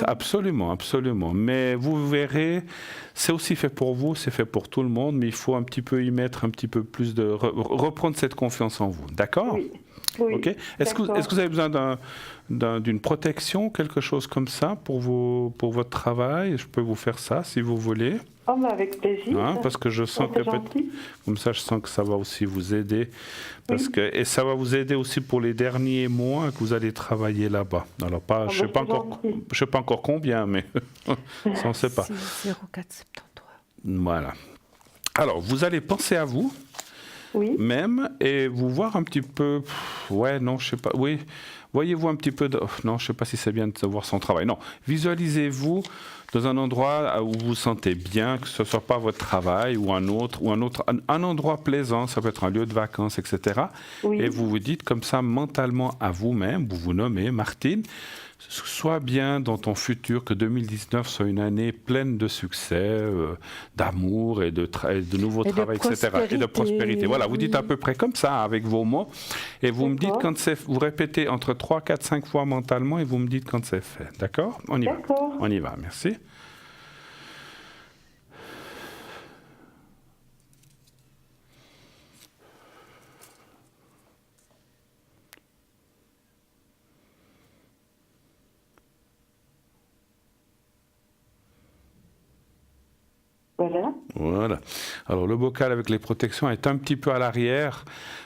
absolument, absolument. Mais vous verrez, c'est aussi fait pour vous, c'est fait pour tout le monde, mais il faut un petit peu y mettre un petit peu plus de... reprendre cette confiance en vous, d'accord ? Oui. Oui, ok. Est-ce que vous avez besoin d'une protection, quelque chose comme ça pour votre travail ? Je peux vous faire ça si vous voulez. Oh, mais avec plaisir. Hein, parce que je sens que comme ça, je sens que ça va aussi vous aider. Et ça va vous aider aussi pour les derniers mois que vous allez travailler là-bas. Alors, je ne sais pas encore combien, mais ça, on ne sait pas. 0473. Voilà. Alors, vous allez penser à vous. Oui. Même, et vous voir un petit peu, je sais pas, voyez-vous un petit peu, non, je sais pas si c'est bien de voir son travail, non, visualisez-vous dans un endroit où vous vous sentez bien, que ce soit pas votre travail ou un endroit plaisant, ça peut être un lieu de vacances, etc. Oui. Et vous vous dites comme ça mentalement à vous-même, vous vous nommez Martine, sois bien dans ton futur, que 2019 soit une année pleine de succès, d'amour et de nouveaux travaux, etc. Et de prospérité. Voilà, vous dites à peu près comme ça, avec vos mots. Et vous me dites vous répétez entre 3, 4, 5 fois mentalement et vous me dites quand c'est fait. D'accord ? On y va. On y va, merci. Voilà. Alors, le bocal avec les protections est un petit peu à l'arrière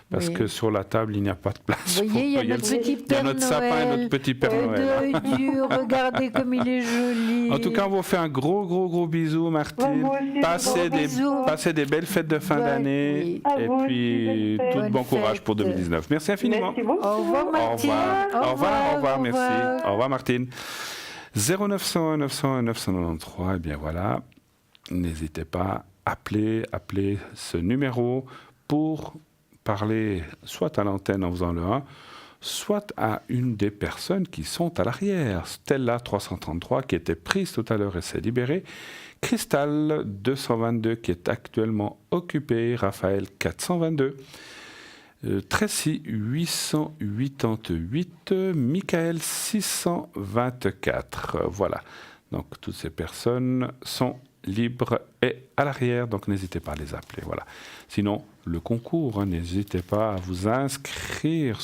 parce que sur la table, il n'y a pas de place. Vous voyez, il y a notre petit Père Noël. Sapin et notre petit Père Noël. Dieu, regardez comme il est joli. En tout cas, on vous fait un gros bisou, Martine. Passez des belles fêtes de fin d'année et puis tout bon courage pour 2019. Merci infiniment. Merci beaucoup. Au revoir, Martine. Au revoir, merci. Au revoir, Martine. 0901 901 993, et bien voilà. N'hésitez pas, appelez ce numéro pour parler soit à l'antenne en faisant le 1, soit à une des personnes qui sont à l'arrière. Stella 333 qui était prise tout à l'heure et s'est libérée. Cristal 222 qui est actuellement occupée. Raphaël 422. Tracy 888. Michael 624. Voilà. Donc toutes ces personnes sont libres et à l'arrière, donc n'hésitez pas à les appeler. Voilà. Sinon, le concours, n'hésitez pas à vous inscrire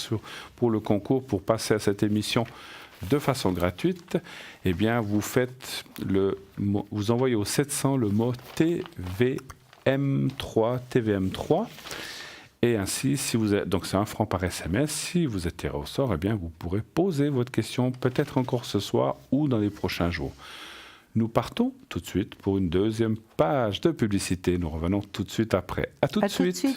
pour le concours pour passer à cette émission de façon gratuite. Eh bien, vous envoyez au 700 le mot TVM3. Et ainsi, donc c'est 1 franc par SMS. Si vous êtes tiré au sort, eh bien, vous pourrez poser votre question peut-être encore ce soir ou dans les prochains jours. Nous partons tout de suite pour une deuxième page de publicité. Nous revenons tout de suite après. À tout de suite.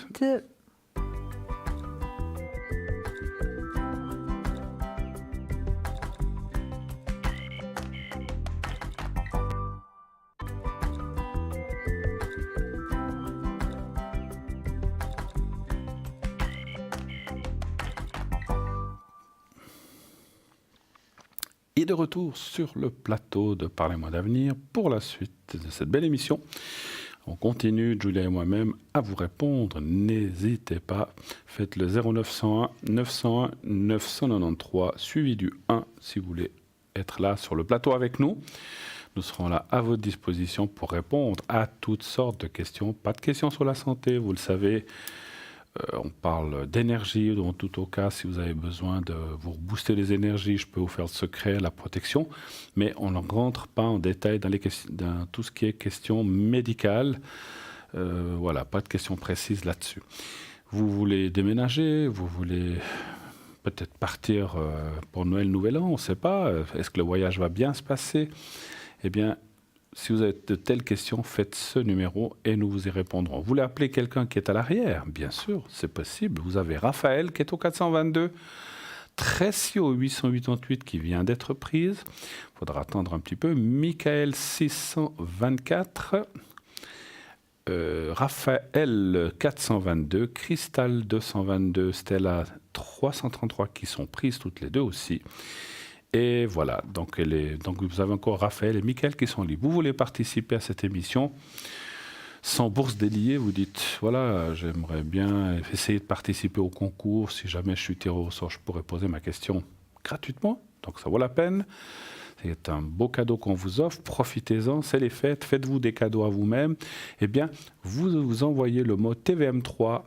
Et de retour sur le plateau de Parlez-moi d'avenir pour la suite de cette belle émission. On continue, Julia et moi-même, à vous répondre. N'hésitez pas, faites le 0901 901 993 suivi du 1 si vous voulez être là sur le plateau avec nous. Nous serons là à votre disposition pour répondre à toutes sortes de questions. Pas de questions sur la santé, vous le savez. On parle d'énergie, en tout au cas, si vous avez besoin de vous booster les énergies, je peux vous faire le secret, la protection, mais on ne rentre pas en détail dans tout ce qui est question médicale. Voilà, pas de questions précises là-dessus. Vous voulez déménager, vous voulez peut-être partir pour Noël, Nouvel An, on ne sait pas. Est-ce que le voyage va bien se passer ? Eh bien, si vous avez de telles questions, faites ce numéro et nous vous y répondrons. Vous voulez appeler quelqu'un qui est à l'arrière ? Bien sûr, c'est possible. Vous avez Raphaël qui est au 422, Tracy au 888 qui vient d'être prise. Il faudra attendre un petit peu. Michael 624, Raphaël 422, Cristal 222, Stella 333 qui sont prises toutes les deux aussi. Et voilà, donc vous avez encore Raphaël et Mickaël qui sont libres. Vous voulez participer à cette émission sans bourse déliée, vous dites, voilà, j'aimerais bien essayer de participer au concours. Si jamais je suis tiré au sort, je pourrais poser ma question gratuitement. Donc ça vaut la peine. C'est un beau cadeau qu'on vous offre. Profitez-en, c'est les fêtes. Faites-vous des cadeaux à vous-même. Eh bien, vous envoyez le mot TVM3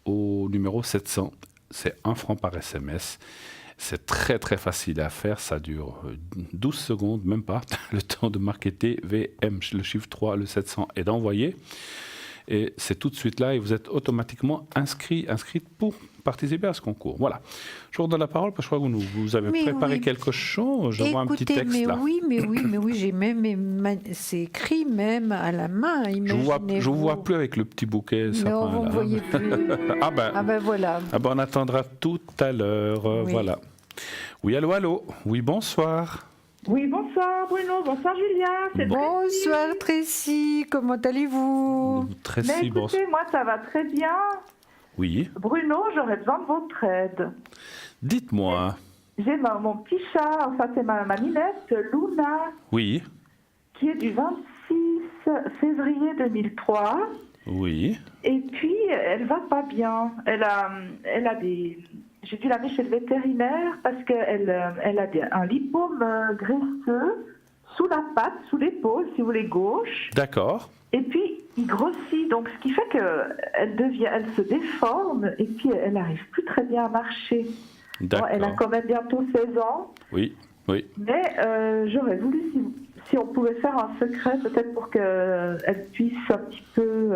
au numéro 700. C'est 1 franc par SMS. C'est très très facile à faire, ça dure 12 secondes, même pas, le temps de marquer TVM, le chiffre 3, le 700 et d'envoyer. Et c'est tout de suite là et vous êtes automatiquement inscrite pour participer à ce concours. Voilà. Je vous redonne la parole parce que je crois que vous avez préparé quelque chose. Je vois un petit texte mais là. Oui, j'ai même, c'est écrit même à la main. Je vous vois plus avec le petit bouquet. Non, vous ne voyez plus. Ah ben voilà. Ah ben on attendra tout à l'heure. Oui. Voilà. Oui, allô. Oui, bonsoir. Oui, bonsoir Bruno, bonsoir Julia. Bonsoir Tracy, comment allez-vous? Tracy, écoutez, moi ça va très bien. Oui. Bruno, j'aurais besoin de votre aide. Dites-moi. J'ai mon petit chat, enfin c'est ma minette, Luna. Oui. Qui est du 26 février 2003. Oui. Et puis, elle va pas bien. Elle a des... J'ai dû l'amener chez le vétérinaire parce qu'elle a un lipome graisseux sous la patte, sous l'épaule, si vous voulez, gauche. D'accord. Et puis, il grossit, donc ce qui fait qu'elle se déforme et puis elle n'arrive plus très bien à marcher. D'accord. Bon, elle a quand même bientôt 16 ans. Oui. Mais j'aurais voulu, si on pouvait faire un secret, peut-être pour qu'elle puisse un petit peu...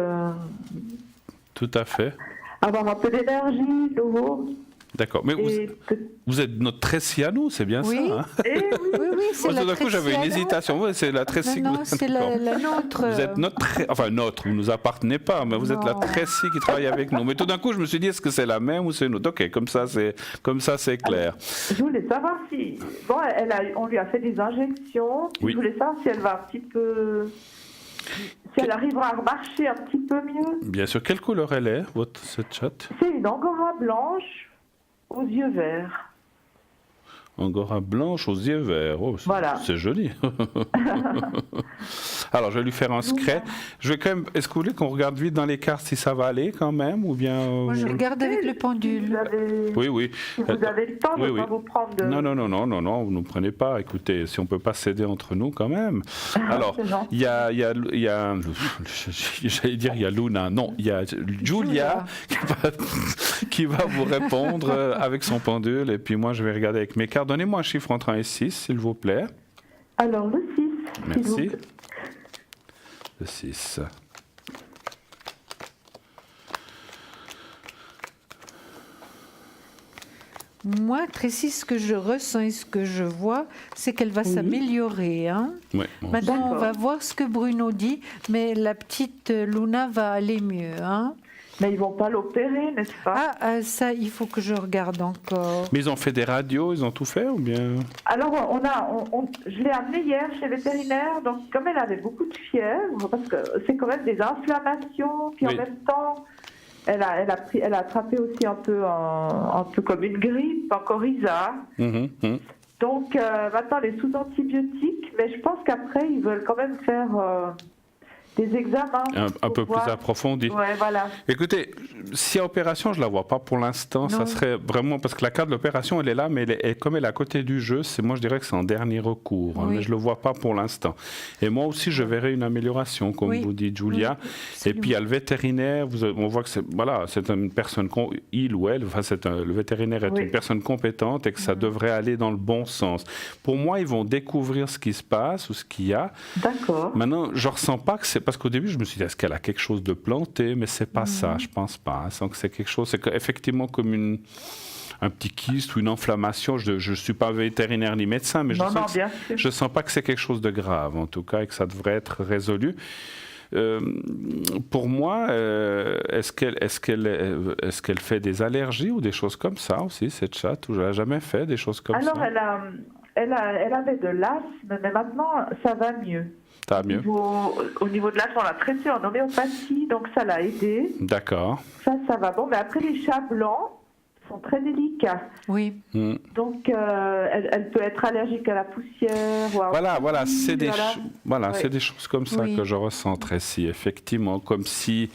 Tout à fait. Avoir un peu d'énergie, de nouveau. D'accord, mais vous êtes notre Tracy à nous, c'est bien ça hein? Oui, c'est la Tout d'un coup, j'avais une hésitation. Ouais, c'est la Tracy. Non, c'est la nôtre. Vous êtes notre, vous ne nous appartenez pas, mais vous êtes la Tracy qui travaille avec nous. Mais tout d'un coup, je me suis dit, est-ce que c'est la même ou c'est une autre? Ok, comme ça, c'est clair. Je voulais savoir si... Bon, on lui a fait des injections. Oui. Je voulais savoir si elle va un petit peu... Si elle arrivera à marcher un petit peu mieux. Bien sûr. Quelle couleur elle est, cette chatte? C'est une angora blanche aux yeux verts. Angora blanche aux yeux verts. Oh, voilà. C'est joli. Alors, je vais lui faire un secret. Je vais quand même... Est-ce que vous voulez qu'on regarde vite dans les cartes si ça va aller quand même ou bien... Moi, je regarde avec le pendule. Oui. Si vous avez le temps, je vais pas vous prendre de... Non, vous ne prenez pas. Écoutez, si on ne peut pas s'aider entre nous quand même. Alors, il y a j'allais dire, il y a Luna. Non, il y a Julia qui va vous répondre avec son pendule. Et puis moi, je vais regarder avec mes cartes. Donnez-moi un chiffre entre 1 et 6, s'il vous plaît. Alors, le 6. Merci. Le 6. Moi, Tracy, ce que je ressens et ce que je vois, c'est qu'elle va s'améliorer. Hein. Ouais, maintenant, on va voir ce que Bruno dit, mais la petite Luna va aller mieux. Hein. Mais ils ne vont pas l'opérer, n'est-ce pas? Ça, il faut que je regarde encore. Mais ils ont fait des radios, ils ont tout fait ou bien? Alors, je l'ai amenée hier chez le vétérinaire, donc comme elle avait beaucoup de fièvre, parce que c'est quand même des inflammations, puis en même temps, elle a attrapé aussi un peu comme une grippe, un coryza. Donc, maintenant, elle est sous antibiotiques, mais je pense qu'après, ils veulent quand même faire... des examens. Un peu plus approfondis. Ouais, voilà. Écoutez, si opération, je ne la vois pas pour l'instant. Ça serait vraiment... Parce que la carte de l'opération, elle est là, mais comme elle est à côté du jeu, moi, je dirais que c'est en dernier recours. Oui. Mais je ne le vois pas pour l'instant. Et moi aussi, je verrai une amélioration, comme vous dites, Julia. Et puis, il y a le vétérinaire. On voit que c'est une personne, il ou elle, le vétérinaire est une personne compétente et que ça devrait aller dans le bon sens. Pour moi, ils vont découvrir ce qui se passe ou ce qu'il y a. D'accord. Maintenant, je ne ressens pas que c'est... Parce qu'au début, je me suis dit, est-ce qu'elle a quelque chose de planté? Mais c'est pas ça, je pense pas. Donc c'est quelque chose, c'est effectivement comme un petit kyste ou une inflammation. Je ne suis pas vétérinaire ni médecin, mais je sens pas que c'est quelque chose de grave, en tout cas, et que ça devrait être résolu. Pour moi, est-ce qu'elle fait des allergies ou des choses comme ça aussi, cette chatte, ou elle n'a jamais fait des choses comme ça? Alors, elle avait de l'asthme, mais maintenant, ça va mieux. Ça va mieux. Au niveau de l'asthme, on l'a traité en homéopathie, donc ça l'a aidé. D'accord. Ça va. Bon, mais après les chats blancs, sont très délicats. Oui. Donc, elle peut être allergique à la poussière. Ou à Voilà, c'est des, Ouais. c'est des choses comme ça que je ressens, Tracy, effectivement, comme si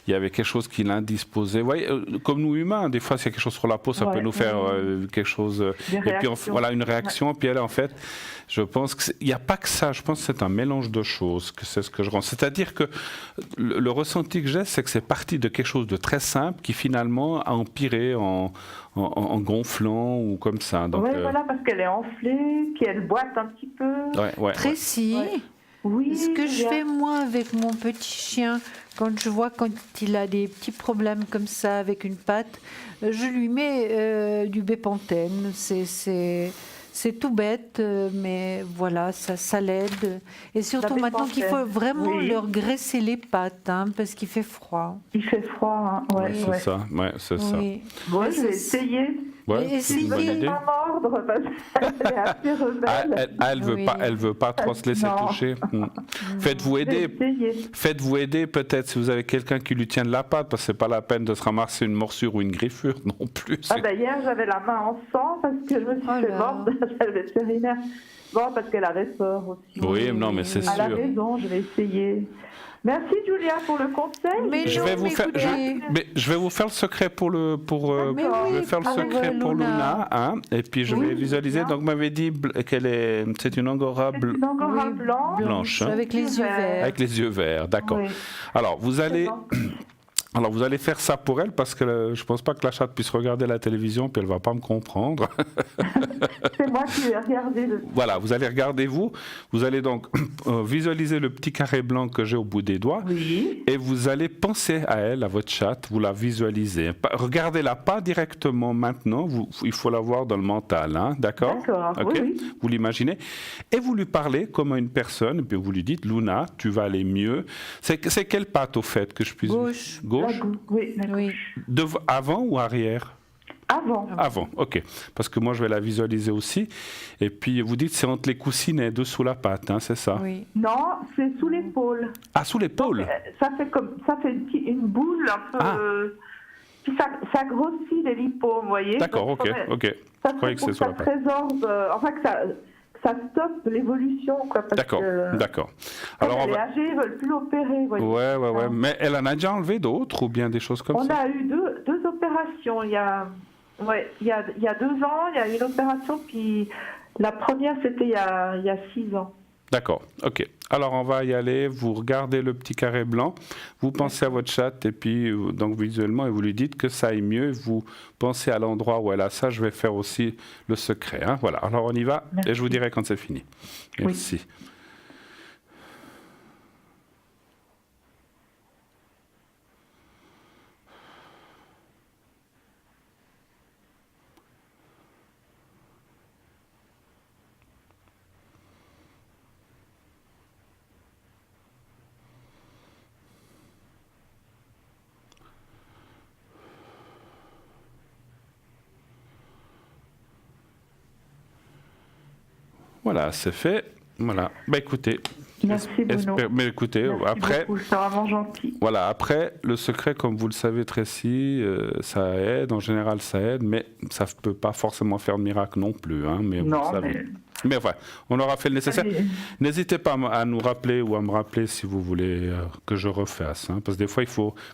il y avait quelque chose qui l'indisposait. Vous voyez, comme nous humains, des fois, s'il y a quelque chose sur la peau, ça peut nous faire quelque chose. Et puis, voilà, une réaction. Puis elle, en fait, je pense qu'il n'y a pas que ça. Je pense que c'est un mélange de choses, que c'est ce que je rends. C'est-à-dire que le ressenti que j'ai, c'est que c'est parti de quelque chose de très simple qui, finalement, a empiré en gonflant ou comme ça. Donc, voilà, parce qu'elle est enflée, puis elle boite un petit peu. Tracy, Oui, ce que je fais moi avec mon petit chien, quand il a des petits problèmes comme ça avec une patte, je lui mets du Bépantène. C'est tout bête, mais voilà, ça l'aide. Et surtout maintenant qu'il faut vraiment leur graisser les pattes, parce qu'il fait froid. Il fait froid, c'est ça. C'est ça. Bon, je vais essayer. Essayez de pas mordre parce qu'elle est assez rebelle. Elle veut pas trop se laisser toucher. Faites-vous aider peut-être si vous avez quelqu'un qui lui tient de la patte, parce que c'est pas la peine de se ramasser une morsure ou une griffure non plus. Hier j'avais la main en sang parce que je me suis fait mordre chez le vétérinaire. Bon, parce qu'elle avait peur aussi. Oui, non, mais c'est sûr. À la maison, je vais essayer. Merci Julia pour le conseil. Je vais vous faire le secret pour Luna, et puis je vais visualiser. Donc vous m'avez dit c'est une angora blanche, avec les yeux verts. Avec les yeux verts, d'accord. Oui. Alors vous allez faire ça pour elle, parce que je ne pense pas que la chatte puisse regarder la télévision puis elle ne va pas me comprendre. C'est moi qui vais regarder. Voilà, vous allez regarder vous allez donc visualiser le petit carré blanc que j'ai au bout des doigts, et vous allez penser à elle, à votre chatte, vous la visualisez. Regardez-la pas directement maintenant, il faut la voir dans le mental, d'accord? D'accord, oui. Vous l'imaginez, et vous lui parlez comme à une personne, et puis vous lui dites, Luna, tu vas aller mieux. C'est quelle patte au fait que je puisse... Gauche. Oui. Avant ou arrière? Avant, ok. Parce que moi, je vais la visualiser aussi. Et puis, vous dites, c'est entre les coussinets, dessous la patte, c'est ça? Oui. Non, c'est sous l'épaule. Ah, sous l'épaule? Donc, ça fait une boule un peu... Puis ça grossit les lipos, vous voyez? D'accord, ok. Ça fait pour que ça résorbe... que ça stoppe l'évolution, quoi. D'accord. Alors elle est âgée, ils ne veulent plus l'opérer, voyez. Ouais. Mais elle en a déjà enlevé d'autres, ou bien des choses comme ça? On a eu deux opérations. Il y a 2 ans, il y a eu une opération, puis la première, c'était il y a 6 ans. D'accord, ok. Alors on va y aller, vous regardez le petit carré blanc, vous pensez à votre chatte, et puis donc visuellement, et vous lui dites que ça aille mieux, vous pensez à l'endroit où elle a ça. Je vais faire aussi le secret. Voilà, alors on y va. Merci. Et je vous dirai quand c'est fini. Merci. Oui. Voilà, c'est fait. Voilà. Écoutez. Merci Bruno. Mais écoutez, merci après. beaucoup, c'est vraiment gentil. Voilà, après, le secret, comme vous le savez, Tracy, ça aide. En général, ça aide, mais ça ne peut pas forcément faire de miracle non plus. Mais vous le savez. Mais enfin, on aura fait le nécessaire. N'hésitez pas à nous rappeler ou à me rappeler si vous voulez que je refasse. Parce que des fois,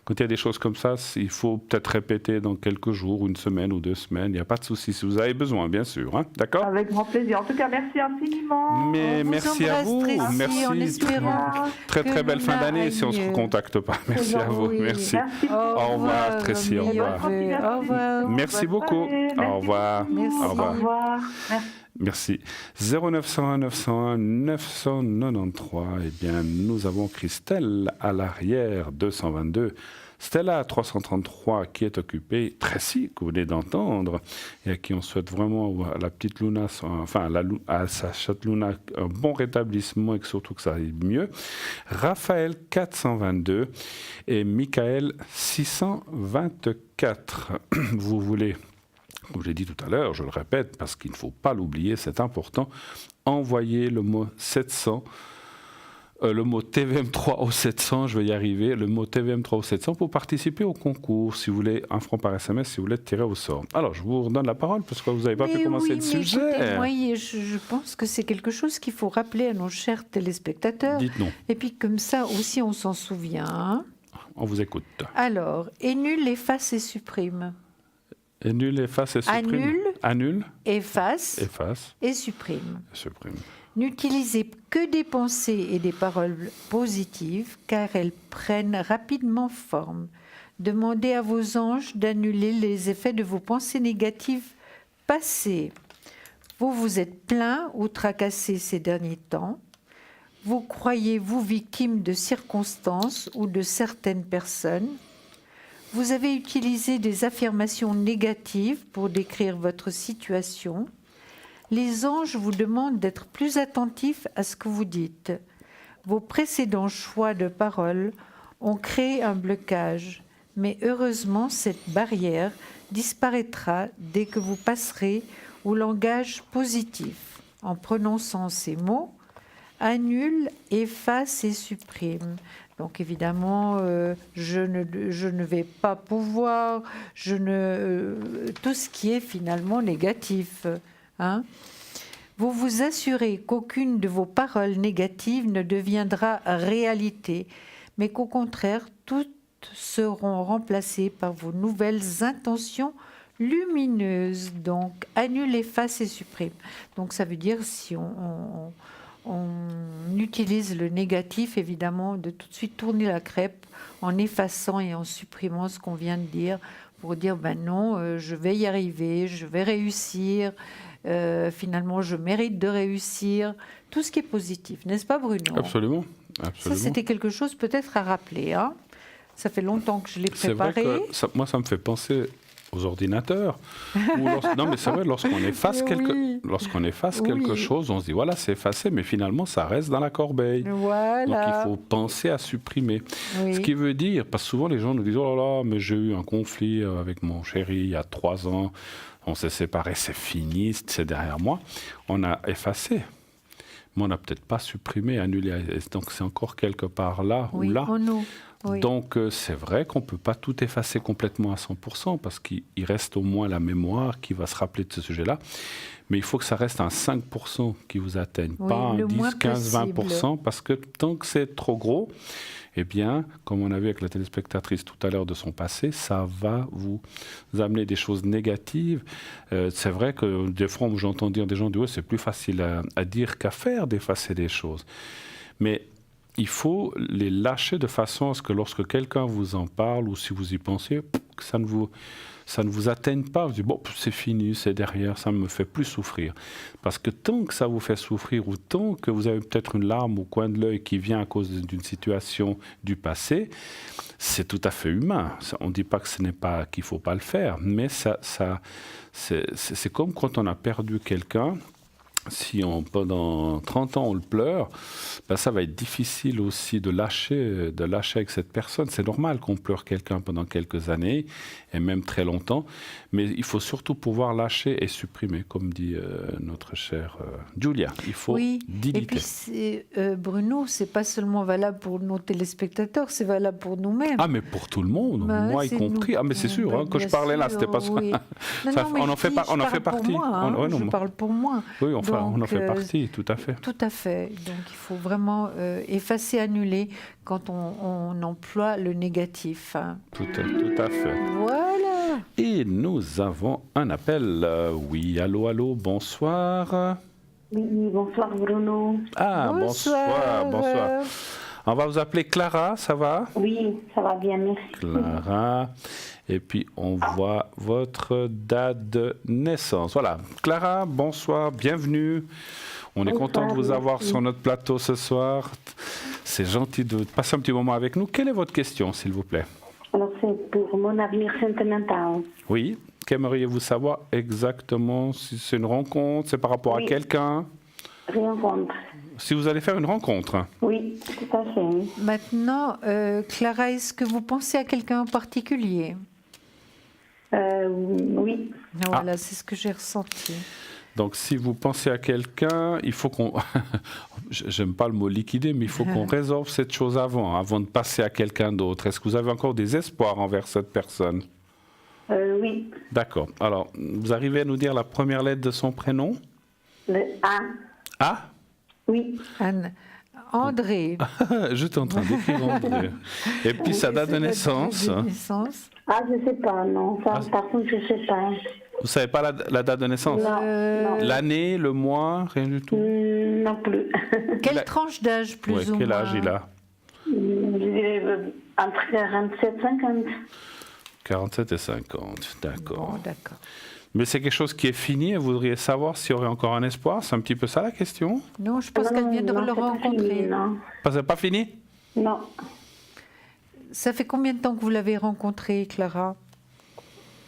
quand il y a des choses comme ça, il faut peut-être répéter dans quelques jours, une semaine ou 2 semaines. Il n'y a pas de souci si vous avez besoin, bien sûr. D'accord? Avec grand plaisir. En tout cas, merci infiniment. Mais merci à vous. Merci. En espérant très belle fin d'année si on ne se recontacte pas. Merci à vous. Merci. Au revoir, Tracy. Au revoir. Merci beaucoup. Au revoir. Au revoir. Merci. 0901 901 993. Eh bien, nous avons Christelle à l'arrière, 222. Stella 333 qui est occupée, Tracy que vous venez d'entendre, et à qui on souhaite vraiment à la petite Luna, à sa chatte Luna, un bon rétablissement et que surtout que ça aille mieux. Raphaël 422 et Michael 624. Vous voulez, comme j'ai dit tout à l'heure, je le répète parce qu'il ne faut pas l'oublier, c'est important, envoyer le mot 700 le mot TVM3 au 700, je vais y arriver, le mot TVM3 au 700 pour participer au concours, si vous voulez, 1 franc par SMS, si vous voulez tirer au sort. Alors, je vous redonne la parole, parce que vous n'avez pas pu commencer le sujet. Écoutez, moi, je pense que c'est quelque chose qu'il faut rappeler à nos chers téléspectateurs. Dites non. Et puis, comme ça aussi, on s'en souvient. On vous écoute. Alors, annule, efface et supprime. Annule, efface et supprime. Annule, efface et supprime. Supprime. N'utilisez que des pensées et des paroles positives, car elles prennent rapidement forme. Demandez à vos anges d'annuler les effets de vos pensées négatives passées. Vous vous êtes plaint ou tracassé ces derniers temps. Vous croyez-vous victime de circonstances ou de certaines personnes. Vous avez utilisé des affirmations négatives pour décrire votre situation. Les anges vous demandent d'être plus attentifs à ce que vous dites. Vos précédents choix de paroles ont créé un blocage, mais heureusement, cette barrière disparaîtra dès que vous passerez au langage positif. En prononçant ces mots, annule, efface et supprime. Donc évidemment, je ne vais pas pouvoir, tout ce qui est finalement négatif. Hein? Vous vous assurez qu'aucune de vos paroles négatives ne deviendra réalité, mais qu'au contraire, toutes seront remplacées par vos nouvelles intentions lumineuses. Donc, annule, efface et supprime. Donc, ça veut dire, si on utilise le négatif, évidemment, de tout de suite tourner la crêpe en effaçant et en supprimant ce qu'on vient de dire, pour dire, ben non, je vais y arriver, je vais réussir. Finalement, je mérite de réussir, tout ce qui est positif, n'est-ce pas Bruno? Absolument. Ça, c'était quelque chose peut-être à rappeler. Hein, ça fait longtemps que je l'ai préparé. C'est vrai que moi, ça me fait penser aux ordinateurs. Non, mais c'est vrai, lorsqu'on efface, quelque chose, on se dit, voilà, c'est effacé, mais finalement, ça reste dans la corbeille. Voilà. Donc, il faut penser à supprimer. Oui. Ce qui veut dire, parce que souvent, les gens nous disent, oh là là, mais j'ai eu un conflit avec mon chéri il y a 3 ans, on s'est séparés, c'est fini, c'est derrière moi. On a effacé. Mais on n'a peut-être pas supprimé, annulé. Donc, c'est encore quelque part là ou là. Oui. Donc, c'est vrai qu'on ne peut pas tout effacer complètement à 100%, parce qu'il reste au moins la mémoire qui va se rappeler de ce sujet-là. Mais il faut que ça reste un 5% qui vous atteigne, pas un 10, 15, 20%, parce que tant que c'est trop gros, eh bien, comme on a vu avec la téléspectatrice tout à l'heure de son passé, ça va vous amener des choses négatives. C'est vrai que des fois, j'entends dire des gens, c'est plus facile à dire qu'à faire d'effacer des choses. Mais il faut les lâcher de façon à ce que lorsque quelqu'un vous en parle, ou si vous y pensez, que ça ne vous atteigne pas. Vous dites, bon, c'est fini, c'est derrière, ça ne me fait plus souffrir. Parce que tant que ça vous fait souffrir, ou tant que vous avez peut-être une larme au coin de l'œil qui vient à cause d'une situation du passé, c'est tout à fait humain. On ne dit pas que ce n'est pas qu'il ne faut pas le faire, mais c'est comme quand on a perdu quelqu'un. Si pendant 30 ans on le pleure, ben ça va être difficile aussi de lâcher avec cette personne. C'est normal qu'on pleure quelqu'un pendant quelques années, et même très longtemps, mais il faut surtout pouvoir lâcher et supprimer, comme dit notre chère Julia. Il faut diliter. Et puis Bruno, c'est pas seulement valable pour nos téléspectateurs, c'est valable pour nous-mêmes. Ah, mais pour tout le monde, moi y compris. Ah, mais c'est sûr, hein, quand je parlais là, c'était pas ça. On en fait partie. Je parle pour moi. Oui, on en fait partie, tout à fait. Tout à fait. Donc il faut vraiment effacer, annuler quand on emploie le négatif. Tout à fait. Voilà. Et nous avons un appel. Oui, allô, bonsoir. Oui, bonsoir Bruno. Ah, bonsoir. On va vous appeler Clara, ça va? Oui, ça va bien, merci. Clara. Et puis, on voit votre date de naissance. Voilà. Clara, bonsoir, bienvenue. On est content de vous avoir sur notre plateau ce soir. C'est gentil de passer un petit moment avec nous. Quelle est votre question, s'il vous plaît? Alors, c'est pour mon avenir sentimental. Oui. Qu'aimeriez-vous savoir exactement? Si c'est une rencontre, c'est par rapport à quelqu'un? Rencontre. Si vous allez faire une rencontre? Oui, tout à fait. Oui. Maintenant, Clara, est-ce que vous pensez à quelqu'un en particulier? Oui. Voilà, c'est ce que j'ai ressenti. Donc, si vous pensez à quelqu'un, il faut qu'on... J'aime pas le mot liquider, mais il faut qu'on résolve cette chose avant de passer à quelqu'un d'autre. Est-ce que vous avez encore des espoirs envers cette personne? Oui. D'accord. Alors, vous arrivez à nous dire la première lettre de son prénom? Le A. A? Oui. Anne. André. J'étais en train d'écrire André. Et puis sa date de naissance? Ah, je sais pas, non. Ça, par contre, je sais pas. Vous savez pas la date de naissance? Non. L'année, le mois, rien du tout? Non plus. Quelle tranche d'âge, plus ou moins? Quel âge il a? Je dirais entre 47 et 50. 47 et 50, d'accord. Bon, d'accord. Mais c'est quelque chose qui est fini et vous voudriez savoir s'il y aurait encore un espoir? C'est un petit peu ça la question? Non, je pense qu'elle vient de le rencontrer. Fini, non. C'est pas fini? Non. Ça fait combien de temps que vous l'avez rencontré, Clara?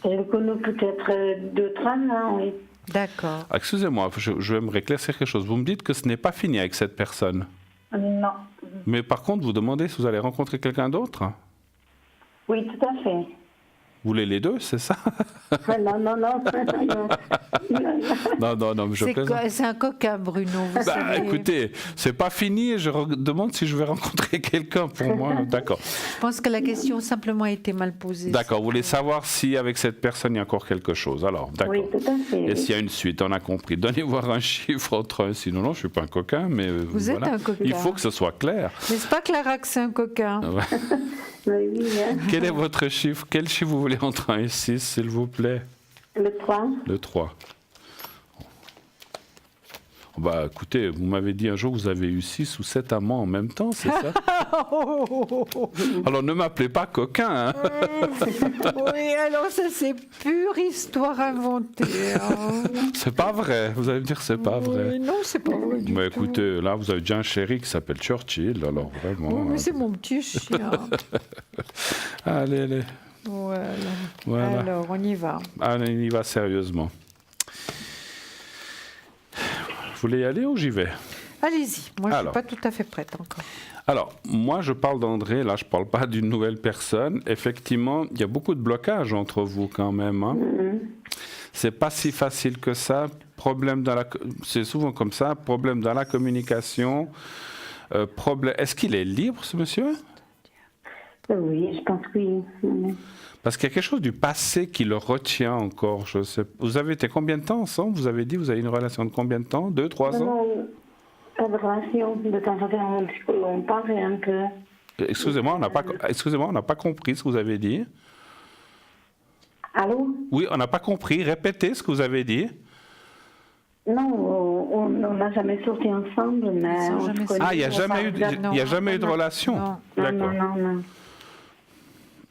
Je le connais peut-être 2-3 ans, oui. D'accord. Excusez-moi, je vais me éclaircir quelque chose. Vous me dites que ce n'est pas fini avec cette personne. Non. Mais par contre, vous demandez si vous allez rencontrer quelqu'un d'autre? Oui, tout à fait. Vous voulez les deux, c'est ça? Non. Non, mais je plaisante. C'est un coquin, Bruno, vous savez. Écoutez, c'est pas fini et je demande si je vais rencontrer quelqu'un pour moi. D'accord. Je pense que la question simplement a été mal posée. D'accord, vous voulez savoir si avec cette personne il y a encore quelque chose. Alors, d'accord. Oui, tout à fait. Et s'il y a une suite, on a compris. Donnez voir un chiffre entre 1 et 6. Non, je ne suis pas un coquin, mais Vous êtes un coquin. Il faut que ce soit clair. N'est-ce pas, Clara, que c'est un coquin? Ouais. Oui, hein. Quel est votre chiffre? Quel chiffre vous voulez entre 1 et 6, s'il vous plaît? Le 3. Le 3. Bah, écoutez, vous m'avez dit un jour que vous avez eu 6 ou 7 amants en même temps, c'est ça? Alors, ne m'appelez pas coquin, hein? Oui, alors ça, c'est pure histoire inventée. Hein. C'est pas vrai. Vous allez me dire que c'est pas vrai. Oui, non, c'est pas vrai du Mais tout. écoutez, là, vous avez déjà un chéri qui s'appelle Churchill, alors vraiment... Oui, mais c'est mon petit chien. Allez. Voilà. Alors, on y va. Allez, on y va sérieusement. Vous voulez y aller ou j'y vais? Allez-y. Moi, je ne suis Alors. pas tout à fait prête encore. Alors, moi, je parle d'André, là, je ne parle pas d'une nouvelle personne. Effectivement, il y a beaucoup de blocages entre vous quand même. Hein. C'est pas si facile que ça. C'est souvent comme ça. Problème dans la communication. Est-ce qu'il est libre, ce monsieur? Oui, je pense que oui. Parce qu'il y a quelque chose du passé qui le retient encore. Je sais. Vous avez été combien de temps ensemble? Vous avez dit vous avez une relation de combien de temps? 2, 3 ans? Non, pas de relation. De temps en temps, on parle un peu. Excusez-moi, on n'a pas compris ce que vous avez dit. Allô? Oui, on n'a pas compris. Répétez ce que vous avez dit. Non, on n'a jamais sorti ensemble, mais Ils sont on se jamais connaît. Ah, il n'y a jamais eu de relation? Non. D'accord. Non.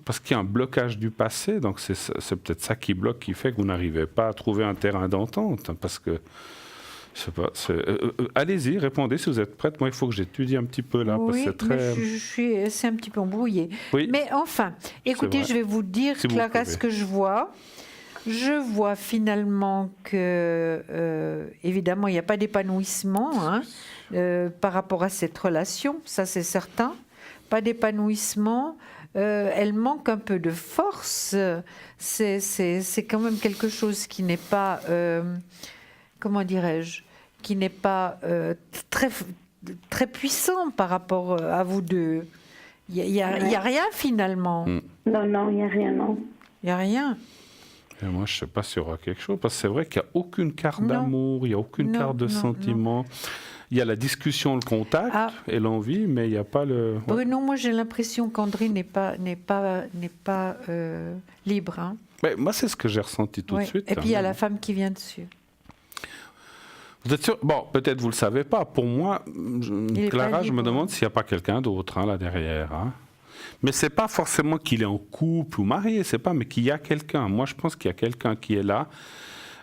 Parce qu'il y a un blocage du passé, donc c'est peut-être ça qui bloque, qui fait que vous n'arrivez pas à trouver un terrain d'entente. Hein, parce que, je sais pas, allez-y, répondez si vous êtes prête. Moi, il faut que j'étudie un petit peu là, parce que Oui, c'est très... mais c'est un petit peu embrouillé. Oui. Mais enfin, écoutez, vrai. je vais vous dire, Si vous Clara, pouvez. ce que je vois. Je vois finalement que, évidemment, il n'y a pas d'épanouissement hein, par rapport à cette relation, ça c'est certain. Pas d'épanouissement. Elle manque un peu de force. C'est quand même quelque chose qui n'est pas, comment dirais-je, qui n'est pas très puissant par rapport à vous deux. Il n'y a rien finalement. Non, il n'y a rien, non. Il n'y a rien. Et moi, je ne sais pas s'il y aura quelque chose, parce que c'est vrai qu'il n'y a aucune carte Non. d'amour, il n'y a aucune Non, carte de non, sentiment. Il y a la discussion, le contact et l'envie, mais il n'y a pas le... Bruno, moi j'ai l'impression qu'André n'est pas libre. Hein. Mais moi, c'est ce que j'ai ressenti tout de Ouais. suite. Et puis il y a la femme qui vient dessus. Vous êtes sûr? Bon, peut-être vous ne le savez pas. Pour moi, est Clara, pas je me libre. demande s'il n'y a pas quelqu'un d'autre hein, là derrière. Hein. Mais ce n'est pas forcément qu'il est en couple ou marié, c'est pas, mais qu'il y a quelqu'un. Moi, je pense qu'il y a quelqu'un qui est là.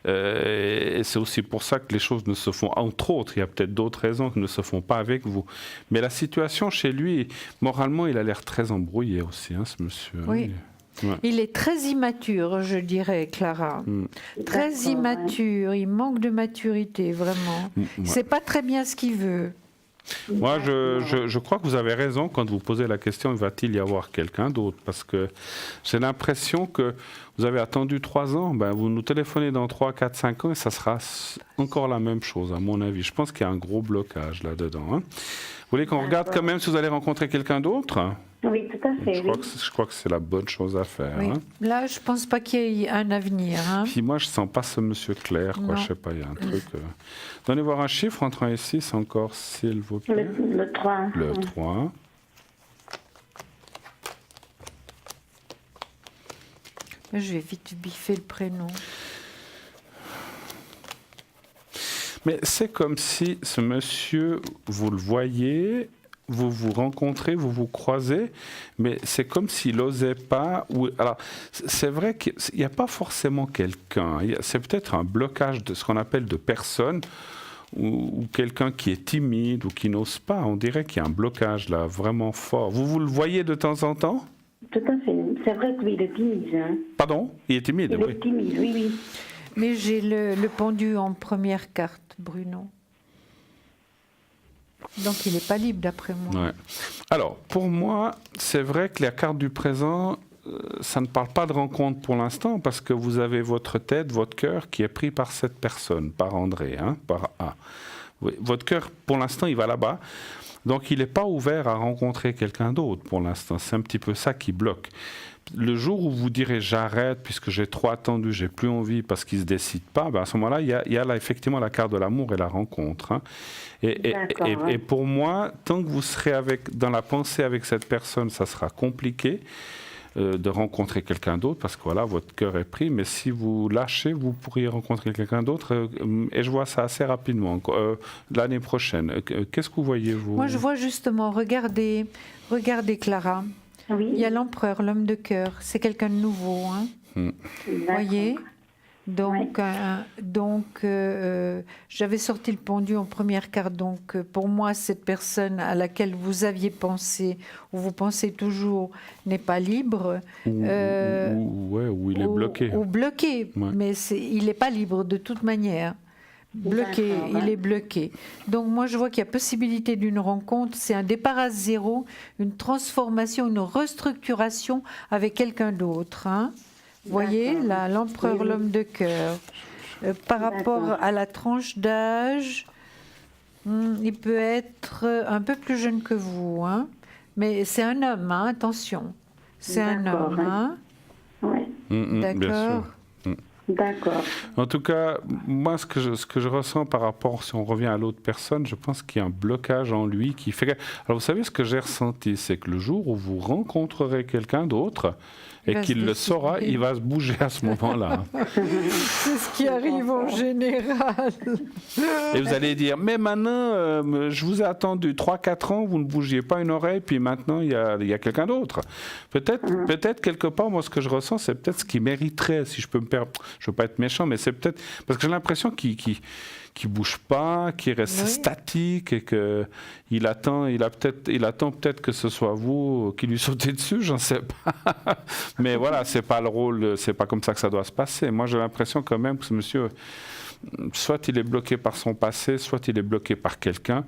Et c'est aussi pour ça que les choses ne se font, entre autres, il y a peut-être d'autres raisons qui ne se font pas avec vous. Mais la situation chez lui, moralement, il a l'air très embrouillé aussi, hein, ce monsieur. Oui. Ouais. Il est très immature, je dirais, Clara. Très immature, il manque de maturité, vraiment. Ouais. C'est pas très bien ce qu'il veut. Moi, je crois que vous avez raison quand vous posez la question, va-t-il y avoir quelqu'un d'autre? Parce que j'ai l'impression que vous avez attendu 3 ans, ben vous nous téléphonez dans 3, 4, 5 ans et ça sera encore la même chose, à mon avis. Je pense qu'il y a un gros blocage là-dedans. Hein. Vous voulez qu'on regarde quand même si vous allez rencontrer quelqu'un d'autre? Oui, tout à fait. Je crois que c'est la bonne chose à faire. Oui. Hein. Là, je ne pense pas qu'il y ait un avenir. Hein. Puis moi, je ne sens pas ce monsieur clair. Quoi. Je ne sais pas, il y a un truc... Donnez voir un chiffre entre 1 et 6 encore, s'il vous plaît. Le 3. Le 3. Je vais vite biffer le prénom. Mais c'est comme si ce monsieur, vous le voyez, vous vous rencontrez, vous vous croisez, mais c'est comme s'il n'osait pas. Alors, c'est vrai qu'il n'y a pas forcément quelqu'un. C'est peut-être un blocage de ce qu'on appelle de personne, ou quelqu'un qui est timide ou qui n'ose pas. On dirait qu'il y a un blocage là, vraiment fort. Vous le voyez de temps en temps? Tout à fait. C'est vrai que lui, il est timide. Hein. Pardon? Il est timide, Il est timide, oui, oui. Mais j'ai le pendu en première carte, Bruno. Donc il n'est pas libre d'après moi. Ouais. Alors, pour moi, c'est vrai que la carte du présent, ça ne parle pas de rencontre pour l'instant, parce que vous avez votre tête, votre cœur qui est pris par cette personne, par André, hein, par A. Oui, votre cœur, pour l'instant, il va là-bas. Donc, il n'est pas ouvert à rencontrer quelqu'un d'autre pour l'instant. C'est un petit peu ça qui bloque. Le jour où vous direz j'arrête puisque j'ai trop attendu, j'ai plus envie parce qu'il ne se décide pas, ben à ce moment-là, il y a là, effectivement la carte de l'amour et la rencontre. Hein. Et pour moi, tant que vous serez dans la pensée avec cette personne, ça sera compliqué de rencontrer quelqu'un d'autre parce que voilà, votre cœur est pris. Mais si vous lâchez, vous pourriez rencontrer quelqu'un d'autre. Et je vois ça assez rapidement, l'année prochaine. Qu'est-ce que vous voyez, vous? Moi, je vois justement, regardez Clara. Oui. Il y a l'empereur, l'homme de cœur. C'est quelqu'un de nouveau. Hein. Vous voyez? Donc, j'avais sorti le pendu en première carte. Donc, pour moi, cette personne à laquelle vous aviez pensé, ou vous pensez toujours, n'est pas libre. Ou il est bloqué. Ou bloqué. Ouais. Mais il n'est pas libre de toute manière. Bloqué, il est bloqué. Donc moi je vois qu'il y a possibilité d'une rencontre, c'est un départ à zéro, une transformation, une restructuration avec quelqu'un d'autre. Hein. Vous voyez, là, l'empereur, l'homme de cœur. Par rapport à la tranche d'âge, il peut être un peu plus jeune que vous, hein. Mais c'est un homme, hein, attention. C'est un homme. Hein. Oui. D'accord. D'accord. En tout cas, moi, ce que je ressens par rapport, si on revient à l'autre personne, je pense qu'il y a un blocage en lui qui fait que... Alors, vous savez, ce que j'ai ressenti, c'est que le jour où vous rencontrerez quelqu'un d'autre et qu'il le saura, il va se bouger à ce moment-là. C'est ce qui arrive en général. Et vous allez dire, mais maintenant, je vous ai attendu 3-4 ans, vous ne bougiez pas une oreille, puis maintenant, il y a quelqu'un d'autre. Peut-être quelque part, moi, ce que je ressens, c'est peut-être ce qui mériterait, si je peux me permettre, je ne veux pas être méchant, mais c'est peut-être, parce que j'ai l'impression qu'il bouge pas, qu'il reste statique et qu'il attend peut-être que ce soit vous qui lui sautez dessus, j'en sais pas. Mais voilà, c'est pas le rôle, c'est pas comme ça que ça doit se passer. Moi, j'ai l'impression quand même que ce monsieur, soit il est bloqué par son passé, soit il est bloqué par quelqu'un,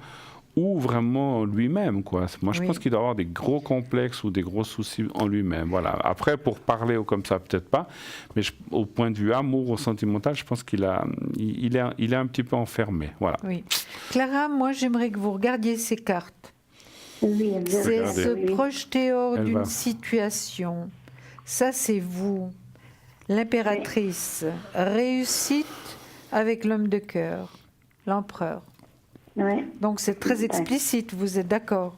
ou vraiment lui-même, quoi. Moi, je pense qu'il doit avoir des gros complexes ou des gros soucis en lui-même. Voilà. Après, pour parler ou comme ça, peut-être pas, mais au point de vue amour ou sentimental, je pense qu'il est un petit peu enfermé. Voilà. Oui. Clara, moi, j'aimerais que vous regardiez ces cartes. Oui, c'est se projeter hors d'une situation. Ça, c'est vous, l'impératrice. Réussite avec l'homme de cœur, l'empereur. Oui. Donc c'est très explicite, vous êtes d'accord?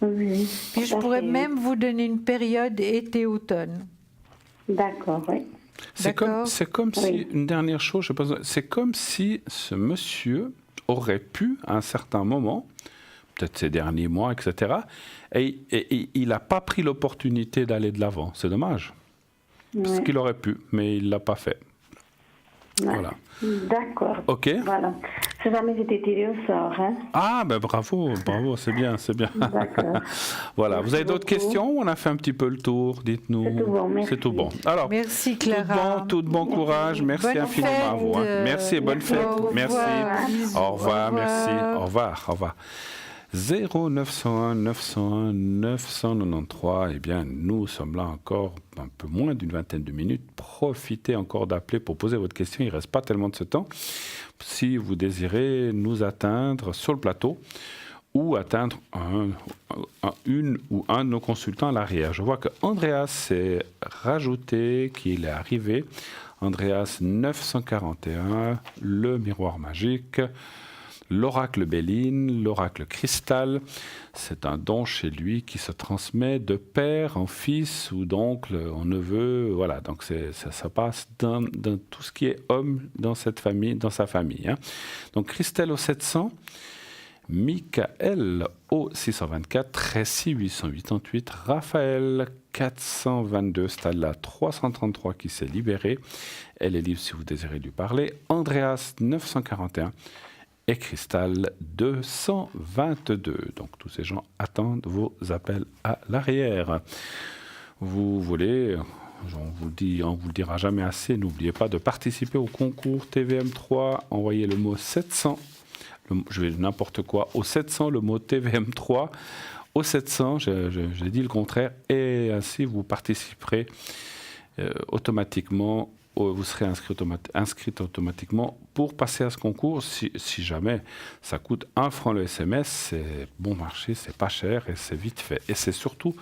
Oui. Puis je pourrais même vous donner une période été-automne. D'accord, oui. C'est comme si, une dernière chose, je pense, c'est comme si ce monsieur aurait pu, à un certain moment, peut-être ces derniers mois, etc., et il n'a pas pris l'opportunité d'aller de l'avant. C'est dommage. Parce qu'il aurait pu, mais il ne l'a pas fait. Ouais. Voilà. D'accord. OK. Voilà. Si jamais j'étais tirée au sort. Hein. Ah, ben bravo, c'est bien. D'accord. Voilà. Merci Vous avez d'autres beaucoup. questions? On a fait un petit peu le tour, dites-nous. C'est tout bon, merci. C'est tout bon. Alors, merci Clara. Tout bon courage. Merci bonne infiniment à vous. Hein. Merci, bonne fête. Au Merci. revoir. Au revoir, merci. Au revoir. 0901 901 993. Eh bien, nous sommes là encore un peu moins d'une vingtaine de minutes. Profitez encore d'appeler pour poser votre question. Il ne reste pas tellement de ce temps. Si vous désirez nous atteindre sur le plateau ou atteindre une ou un de nos consultants à l'arrière. Je vois que Andreas s'est rajouté, qu'il est arrivé. Andreas 941, le miroir magique. L'oracle Béline, l'oracle cristal, c'est un don chez lui qui se transmet de père en fils ou d'oncle en neveu. Voilà, donc ça passe dans tout ce qui est homme dans cette famille, dans sa famille. Hein. Donc Christelle au 700, Michael au 624, Tracy 888, Raphaël 422, Stella 333 qui s'est libéré. Elle est libre si vous désirez lui parler. Andreas 941. Et Cristal 222. Donc tous ces gens attendent vos appels à l'arrière. Vous voulez, on vous le dira jamais assez, n'oubliez pas de participer au concours TVM3. Envoyez le mot 700, je vais n'importe quoi, au 700, le mot TVM3. Au 700, j'ai dit le contraire, et ainsi vous participerez automatiquement. Vous serez inscrit automatiquement pour passer à ce concours. Si jamais ça coûte 1 franc le SMS, c'est bon marché, c'est pas cher et c'est vite fait. Et c'est surtout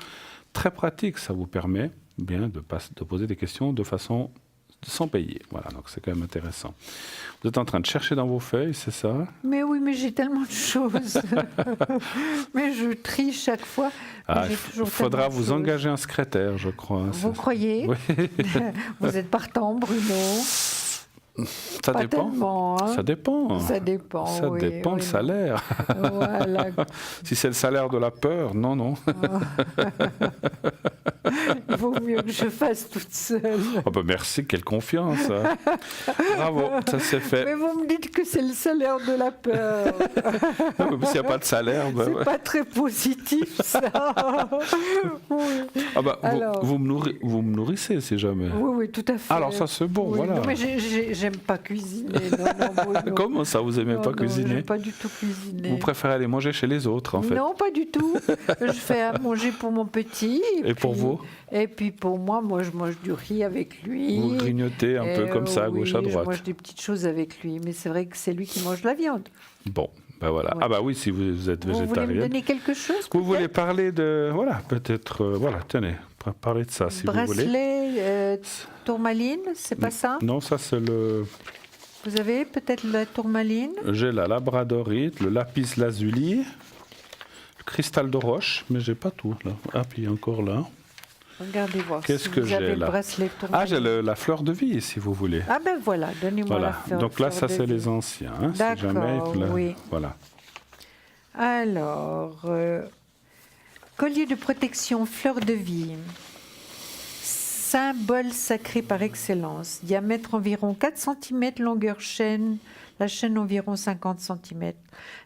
très pratique, ça vous permet bien de poser des questions de façon sans payer. Voilà, donc c'est quand même intéressant. Vous êtes en train de chercher dans vos feuilles, c'est ça? Mais oui, mais j'ai tellement de choses. Mais je trie chaque fois. Il faudra vous engager un secrétaire, je crois. Vous croyez? Oui. Vous êtes partant, Bruno? Ça Pas dépend. Tellement, hein. Ça dépend. Ça dépend. Ça oui, dépend oui, le salaire. Voilà. Si c'est le salaire de la peur, non. Il vaut mieux que je fasse toute seule. Oh ben merci, quelle confiance. Hein. Bravo, ça c'est fait. Mais vous me dites que c'est le salaire de la peur. Non, mais s'il n'y a pas de salaire, C'est pas très positif, ça. Oui. Ah bah, Alors, vous me nourrissez si jamais. oui, tout à fait. Alors ça c'est bon, Oui, voilà. non, mais j'aime pas cuisiner. Non, Bruno. Comment ça, vous aimez pas cuisiner? J'aime pas du tout cuisiner. Vous préférez aller manger chez les autres, en fait? Non, pas du tout. Je fais à manger pour mon petit. Et pour vous? Et puis pour moi, je mange du riz avec lui. Vous grignotez un peu comme ça, à gauche, à droite. Je mange des petites choses avec lui. Mais c'est vrai que c'est lui qui mange la viande. Bon, ben voilà. Ouais. Ah bah oui, si vous êtes végétarien. Vous voulez me donner quelque chose? Vous voulez parler de... Voilà, peut-être... voilà, tenez, parlez de ça, si vous voulez. Bracelet, tourmaline, c'est pas ça? Non, ça c'est le... Vous avez peut-être la tourmaline? J'ai la labradorite, le lapis lazuli, le cristal de roche, mais j'ai pas tout, là. Ah, puis encore là. Regardez voir. Qu'est-ce que j'ai là? Ah, j'ai la fleur de vie, si vous voulez. Ah ben voilà, donnez-moi la fleur. Donc là, ça de c'est vie. les anciens. Hein, D'accord, si jamais, oui. Voilà. Alors, collier de protection, fleur de vie. Symbole sacré par excellence. Diamètre environ 4 cm, longueur chaîne. La chaîne environ 50 cm.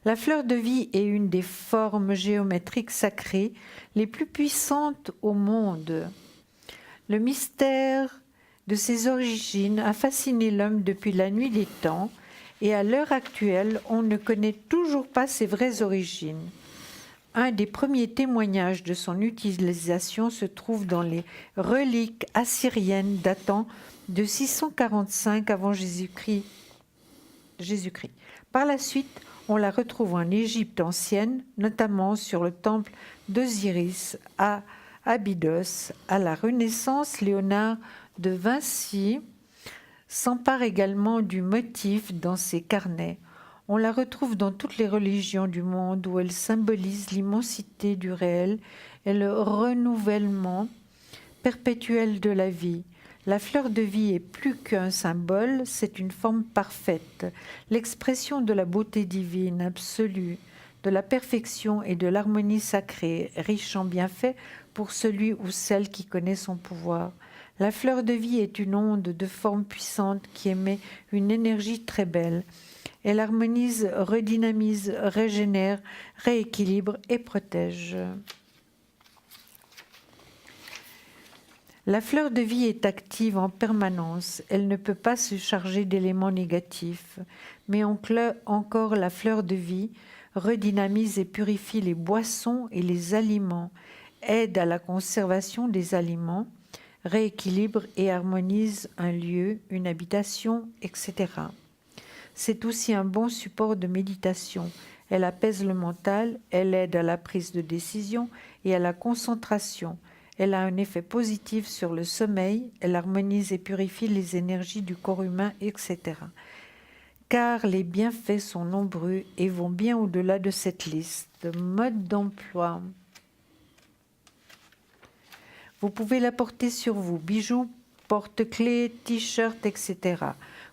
La fleur de vie est une des formes géométriques sacrées les plus puissantes au monde. Le mystère de ses origines a fasciné l'homme depuis la nuit des temps et à l'heure actuelle, on ne connaît toujours pas ses vraies origines. Un des premiers témoignages de son utilisation se trouve dans les reliques assyriennes datant de 645 avant Jésus-Christ. Par la suite, on la retrouve en Égypte ancienne, notamment sur le temple d'Osiris à Abydos. À la Renaissance, Léonard de Vinci s'empare également du motif dans ses carnets. On la retrouve dans toutes les religions du monde où elle symbolise l'immensité du réel et le renouvellement perpétuel de la vie. La fleur de vie est plus qu'un symbole, c'est une forme parfaite, l'expression de la beauté divine absolue, de la perfection et de l'harmonie sacrée, riche en bienfaits pour celui ou celle qui connaît son pouvoir. La fleur de vie est une onde de forme puissante qui émet une énergie très belle. Elle harmonise, redynamise, régénère, rééquilibre et protège. La fleur de vie est active en permanence. Elle ne peut pas se charger d'éléments négatifs. Mais encore la fleur de vie redynamise et purifie les boissons et les aliments, aide à la conservation des aliments, rééquilibre et harmonise un lieu, une habitation, etc. C'est aussi un bon support de méditation. Elle apaise le mental, elle aide à la prise de décision et à la concentration. Elle a un effet positif sur le sommeil, elle harmonise et purifie les énergies du corps humain, etc. Car les bienfaits sont nombreux et vont bien au-delà de cette liste. Mode d'emploi. Vous pouvez la porter sur vous, bijoux, porte-clés, t-shirts, etc.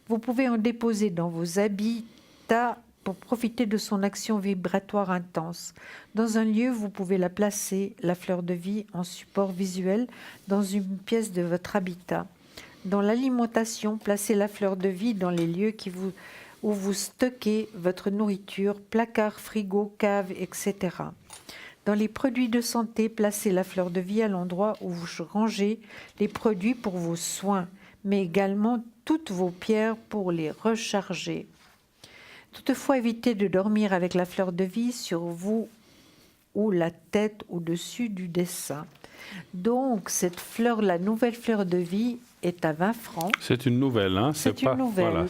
Vous pouvez en déposer dans vos habitats pour profiter de son action vibratoire intense. Dans un lieu, vous pouvez la placer, la fleur de vie, en support visuel dans une pièce de votre habitat. Dans l'alimentation, placez la fleur de vie dans les lieux où vous stockez votre nourriture, placard, frigo, cave, etc. Dans les produits de santé, placez la fleur de vie à l'endroit où vous rangez les produits pour vos soins, mais également toutes vos pierres pour les recharger. Toutefois, évitez de dormir avec la fleur de vie sur vous ou la tête au-dessus du dessin. Donc, cette fleur, la nouvelle fleur de vie, est à 20 francs. C'est une nouvelle, hein? C'est une nouvelle. Voilà.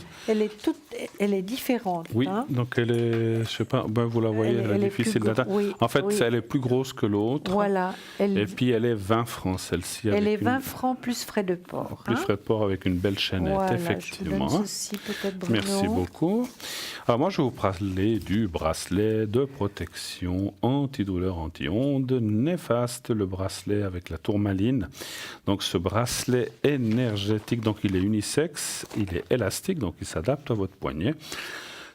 Elle est différente. Oui, hein? donc elle est, je sais pas, ben vous la voyez, elle est difficile d'atteindre. Oui, en fait, oui. elle est plus grosse que l'autre. Voilà. Et puis elle est 20 francs, celle-ci. Elle est 20 francs plus frais de port. Plus frais de port avec une belle chaînette, voilà, effectivement. Je vous donne ceci, peut-être, Bruno. Merci beaucoup. Alors moi, je vais vous parler du bracelet de protection antidouleur, anti-ondes, néfaste, le bracelet avec la tourmaline. Donc ce bracelet énergétique, donc il est unisexe, il est élastique, donc il s'adapte à votre poignet.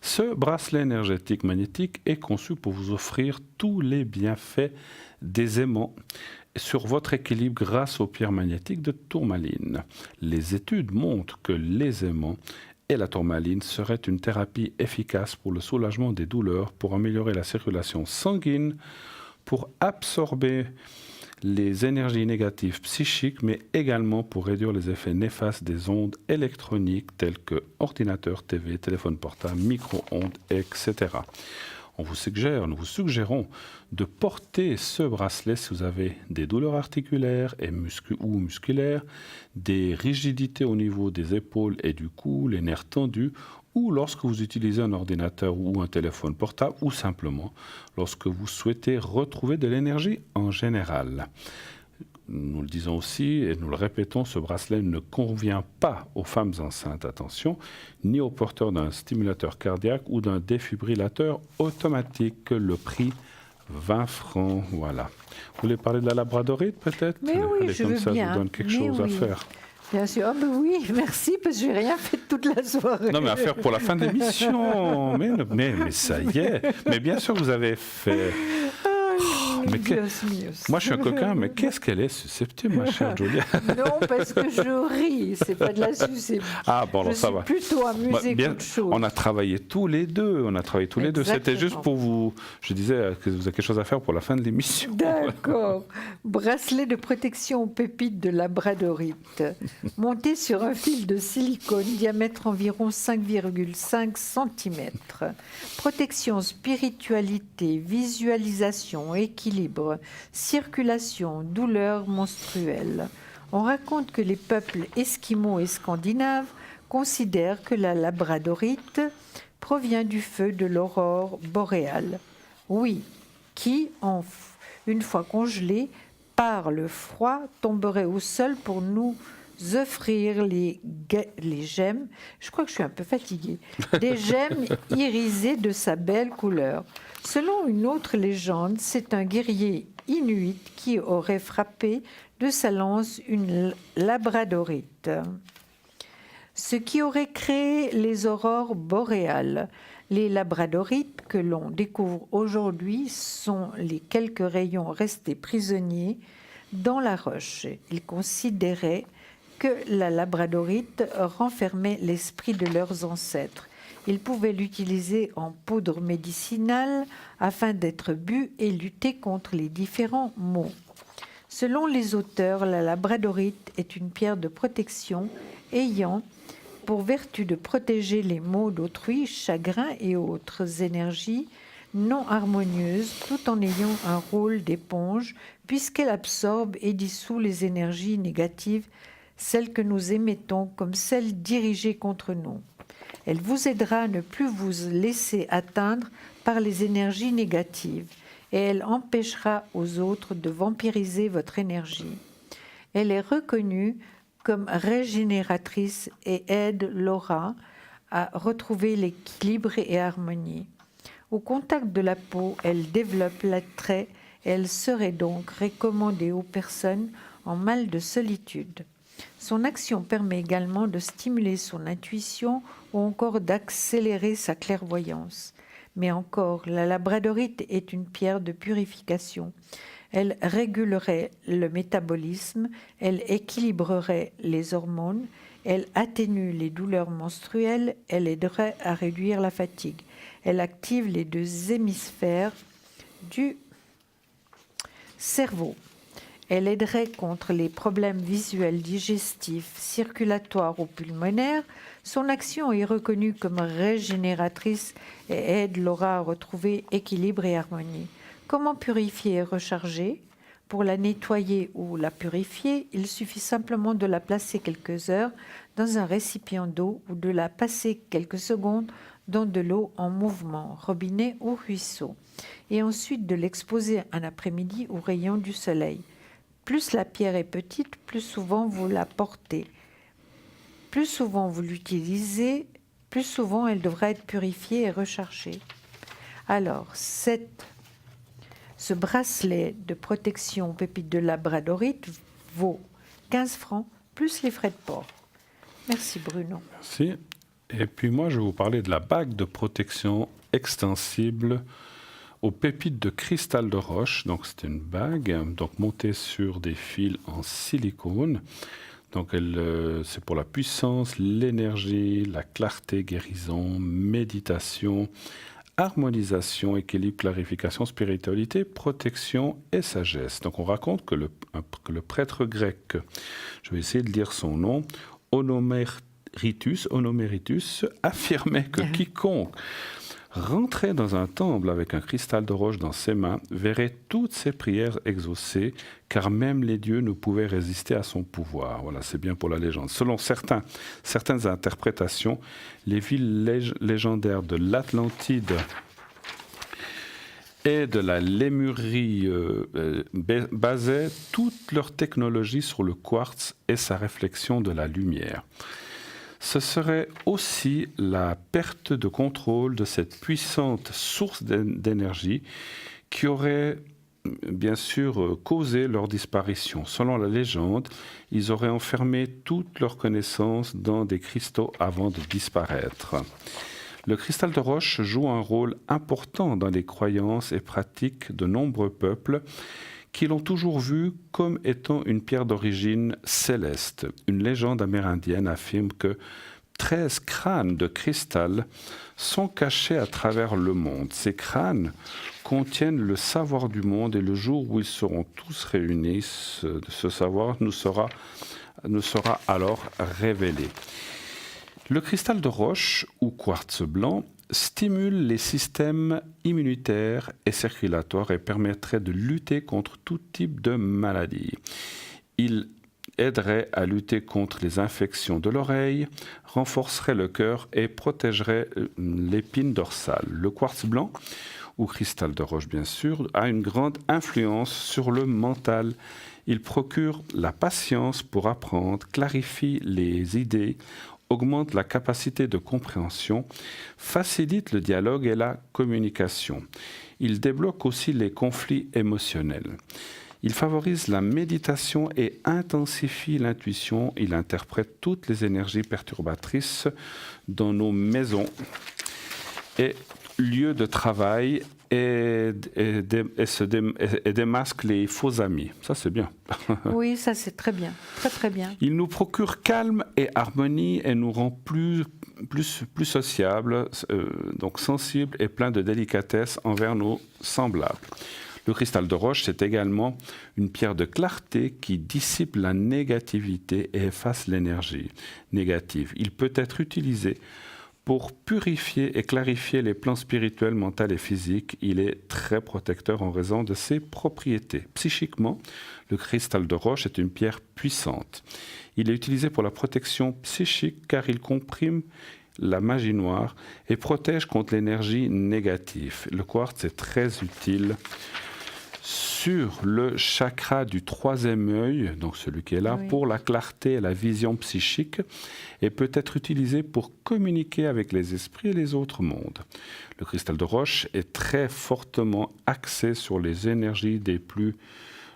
Ce bracelet énergétique magnétique est conçu pour vous offrir tous les bienfaits des aimants sur votre équilibre grâce aux pierres magnétiques de tourmaline. Les études montrent que les aimants et la tourmaline seraient une thérapie efficace pour le soulagement des douleurs, pour améliorer la circulation sanguine, pour absorber les énergies négatives psychiques, mais également pour réduire les effets néfastes des ondes électroniques telles que ordinateur, TV, téléphone portable, micro-ondes, etc. Nous vous suggérons de porter ce bracelet si vous avez des douleurs articulaires ou musculaires, des rigidités au niveau des épaules et du cou, les nerfs tendus, ou lorsque vous utilisez un ordinateur ou un téléphone portable, ou simplement lorsque vous souhaitez retrouver de l'énergie en général. Nous le disons aussi et nous le répétons, ce bracelet ne convient pas aux femmes enceintes, attention, ni aux porteurs d'un stimulateur cardiaque ou d'un défibrillateur automatique. Le prix, 20 francs, voilà. Vous voulez parler de la labradorite peut-être? Mais oui, allez, je comme veux ça, bien. je vous donne quelque chose à faire. Bien sûr, oh ben oui, merci, parce que je n'ai rien fait toute la soirée. Non, mais à faire pour la fin de l'émission. Mais ça y est. Mais bien sûr, vous avez fait... Moi, je suis un coquin, mais qu'est-ce qu'elle est susceptible, ma chère Julia? Non, parce que je ris, c'est pas de la susceptibilité. Ah, bon, alors ça va. Je suis plutôt amusée qu'autre chose. On a travaillé tous les deux, C'était juste pour vous... Je disais que vous avez quelque chose à faire pour la fin de l'émission. D'accord. Bracelet de protection aux pépites de labradorite. Monté sur un fil de silicone, diamètre environ 5,5 cm. Protection, spiritualité, visualisation, équilibre, circulation, douleur menstruelle. On raconte que les peuples esquimaux et scandinaves considèrent que la labradorite provient du feu de l'aurore boréale. Oui, qui, une fois congelée, par le froid, tomberait au sol pour nous offrir les gemmes, je crois que je suis un peu fatiguée, des gemmes irisées de sa belle couleur. Selon une autre légende, c'est un guerrier inuit qui aurait frappé de sa lance une labradorite, ce qui aurait créé les aurores boréales. Les labradorites que l'on découvre aujourd'hui sont les quelques rayons restés prisonniers dans la roche. Ils considéraient que la labradorite renfermait l'esprit de leurs ancêtres. Ils pouvaient l'utiliser en poudre médicinale afin d'être bu et lutter contre les différents maux. Selon les auteurs, la labradorite est une pierre de protection ayant pour vertu de protéger les maux d'autrui, chagrins et autres énergies non harmonieuse, tout en ayant un rôle d'éponge, puisqu'elle absorbe et dissout les énergies négatives, celles que nous émettons comme celles dirigées contre nous. Elle vous aidera à ne plus vous laisser atteindre par les énergies négatives et elle empêchera aux autres de vampiriser votre énergie. Elle est reconnue comme régénératrice et aide l'aura à retrouver l'équilibre et harmonie. Au contact de la peau, elle développe l'attrait et elle serait donc recommandée aux personnes en mal de solitude. Son action permet également de stimuler son intuition ou encore d'accélérer sa clairvoyance. Mais encore, la labradorite est une pierre de purification. Elle régulerait le métabolisme, elle équilibrerait les hormones, elle atténue les douleurs menstruelles, elle aiderait à réduire la fatigue. Elle active les 2 hémisphères du cerveau. Elle aiderait contre les problèmes visuels, digestifs, circulatoires ou pulmonaires. Son action est reconnue comme régénératrice et aide l'aura à retrouver équilibre et harmonie. Comment purifier et recharger? Pour la nettoyer ou la purifier, il suffit simplement de la placer quelques heures dans un récipient d'eau ou de la passer quelques secondes dans de l'eau en mouvement, robinet ou ruisseau, et ensuite de l'exposer un après-midi aux rayons du soleil. Plus la pierre est petite, plus souvent vous la portez. Plus souvent vous l'utilisez, plus souvent elle devra être purifiée et rechargée. Alors, ce bracelet de protection pépite de labradorite vaut 15 francs plus les frais de port. Merci Bruno. Merci. Et puis moi, je vais vous parler de la bague de protection extensible aux pépites de cristal de roche. Donc c'est une bague montée sur des fils en silicone. Donc c'est pour la puissance, l'énergie, la clarté, guérison, méditation, harmonisation, équilibre, clarification, spiritualité, protection et sagesse. Donc on raconte que le prêtre grec, je vais essayer de lire son nom, Onoméritus, affirmait que quiconque rentrait dans un temple avec un cristal de roche dans ses mains verrait toutes ses prières exaucées, car même les dieux ne pouvaient résister à son pouvoir. Voilà, c'est bien pour la légende. Selon certaines interprétations, les villes légendaires de l'Atlantide et de la Lémurie basaient toute leur technologie sur le quartz et sa réflexion de la lumière. Ce serait aussi la perte de contrôle de cette puissante source d'énergie qui aurait bien sûr causé leur disparition. Selon la légende, ils auraient enfermé toutes leurs connaissances dans des cristaux avant de disparaître. Le cristal de roche joue un rôle important dans les croyances et pratiques de nombreux peuples qui l'ont toujours vu comme étant une pierre d'origine céleste. Une légende amérindienne affirme que 13 crânes de cristal sont cachés à travers le monde. Ces crânes contiennent le savoir du monde et le jour où ils seront tous réunis, ce savoir nous sera alors révélé. Le cristal de roche ou quartz blanc stimule les systèmes immunitaires et circulatoires et permettrait de lutter contre tout type de maladie. Il aiderait à lutter contre les infections de l'oreille, renforcerait le cœur et protégerait l'épine dorsale. Le quartz blanc, ou cristal de roche bien sûr, a une grande influence sur le mental. Il procure la patience pour apprendre, clarifie les idées, augmente la capacité de compréhension, facilite le dialogue et la communication. Il débloque aussi les conflits émotionnels. Il favorise la méditation et intensifie l'intuition. Il interprète toutes les énergies perturbatrices dans nos maisons et lieux de travail et démasque les faux amis. Ça, c'est bien. Oui, ça, c'est très bien. Très, très bien. Il nous procure calme et harmonie et nous rend plus sociables, donc sensibles et pleins de délicatesse envers nos semblables. Le cristal de roche, c'est également une pierre de clarté qui dissipe la négativité et efface l'énergie négative. Il peut être utilisé Pour purifier et clarifier les plans spirituels, mentaux et physiques, il est très protecteur en raison de ses propriétés. Psychiquement, le cristal de roche est une pierre puissante. Il est utilisé pour la protection psychique car il comprime la magie noire et protège contre l'énergie négative. Le quartz est très utile sur le chakra du troisième œil, donc celui qui est là, Oui. pour la clarté et la vision psychique, et peut être utilisé pour communiquer avec les esprits et les autres mondes. Le cristal de roche est très fortement axé sur les énergies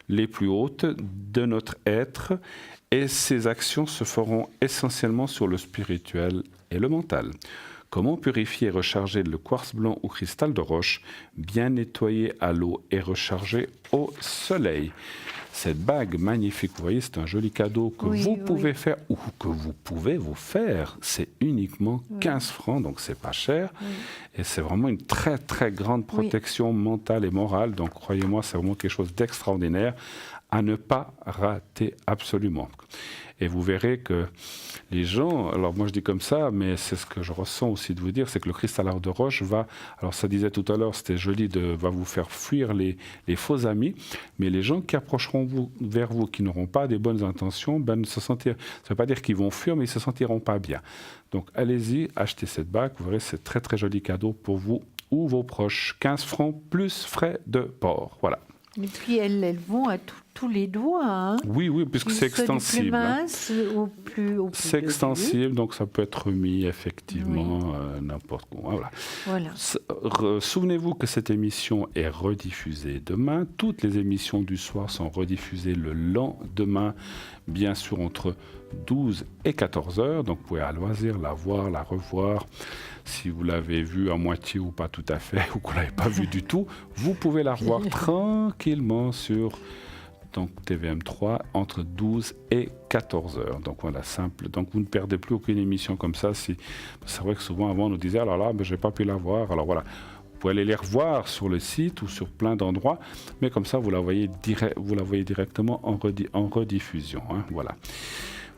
les plus hautes de notre être, et ses actions se feront essentiellement sur le spirituel et le mental. Comment purifier et recharger le quartz blanc ou cristal de roche, bien nettoyer à l'eau et recharger au soleil? Cette bague magnifique, vous voyez, c'est un joli cadeau que vous pouvez faire ou que vous pouvez vous faire. C'est uniquement 15 francs, donc c'est pas cher. Et c'est vraiment une très très grande protection mentale et morale. Donc croyez-moi, c'est vraiment quelque chose d'extraordinaire à ne pas rater absolument. Et vous verrez que les gens, alors moi je dis comme ça, mais c'est ce que je ressens aussi de vous dire, c'est que le cristal de roche va, alors ça disait tout à l'heure, c'était joli, va vous faire fuir les faux amis, mais les gens qui approcheront vers vous, qui n'auront pas des bonnes intentions, ça ne veut pas dire qu'ils vont fuir, mais ils ne se sentiront pas bien. Donc allez-y, achetez cette bague, vous verrez, c'est très très joli cadeau pour vous ou vos proches. 15 francs plus frais de port, voilà. Et puis elles vont à tous les doigts. Hein. Oui, puisque c'est extensible. Du plus mince au plus c'est extensible, donc ça peut être remis effectivement n'importe où. Voilà. Souvenez-vous que cette émission est rediffusée demain. Toutes les émissions du soir sont rediffusées le lendemain, bien sûr entre 12 et 14 heures. Donc vous pouvez à loisir la voir, la revoir. Si vous l'avez vue à moitié ou pas tout à fait, ou que vous ne l'avez pas vue du tout, vous pouvez la revoir tranquillement sur TVM3 entre 12 et 14 heures. Donc voilà, simple. Donc vous ne perdez plus aucune émission comme ça. C'est vrai que souvent avant on nous disait alors là, je n'ai pas pu la voir. Alors voilà, vous pouvez aller les revoir sur le site ou sur plein d'endroits, mais comme ça vous la voyez directement en rediffusion. Hein, voilà.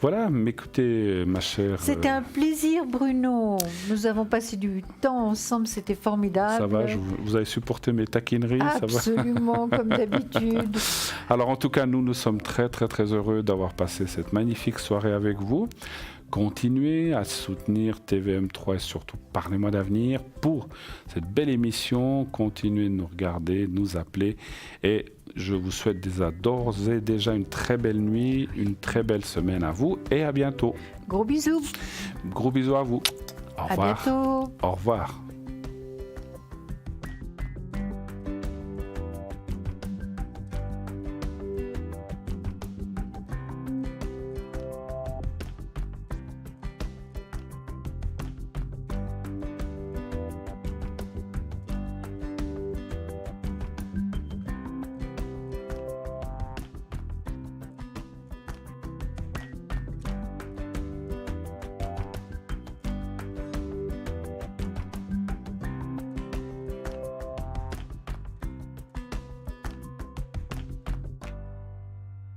Voilà, écoutez, ma chère... C'était un plaisir, Bruno. Nous avons passé du temps ensemble, c'était formidable. Ça va, vous avez supporté mes taquineries? Absolument, comme d'habitude. Alors en tout cas, nous sommes très très très heureux d'avoir passé cette magnifique soirée avec vous. Continuez à soutenir TVM3 et surtout Parlez-moi d'avenir pour cette belle émission. Continuez de nous regarder, de nous appeler et je vous souhaite d'ores et déjà une très belle nuit, une très belle semaine à vous et à bientôt. Gros bisous. Gros bisous à vous. Au revoir. À bientôt. Au revoir.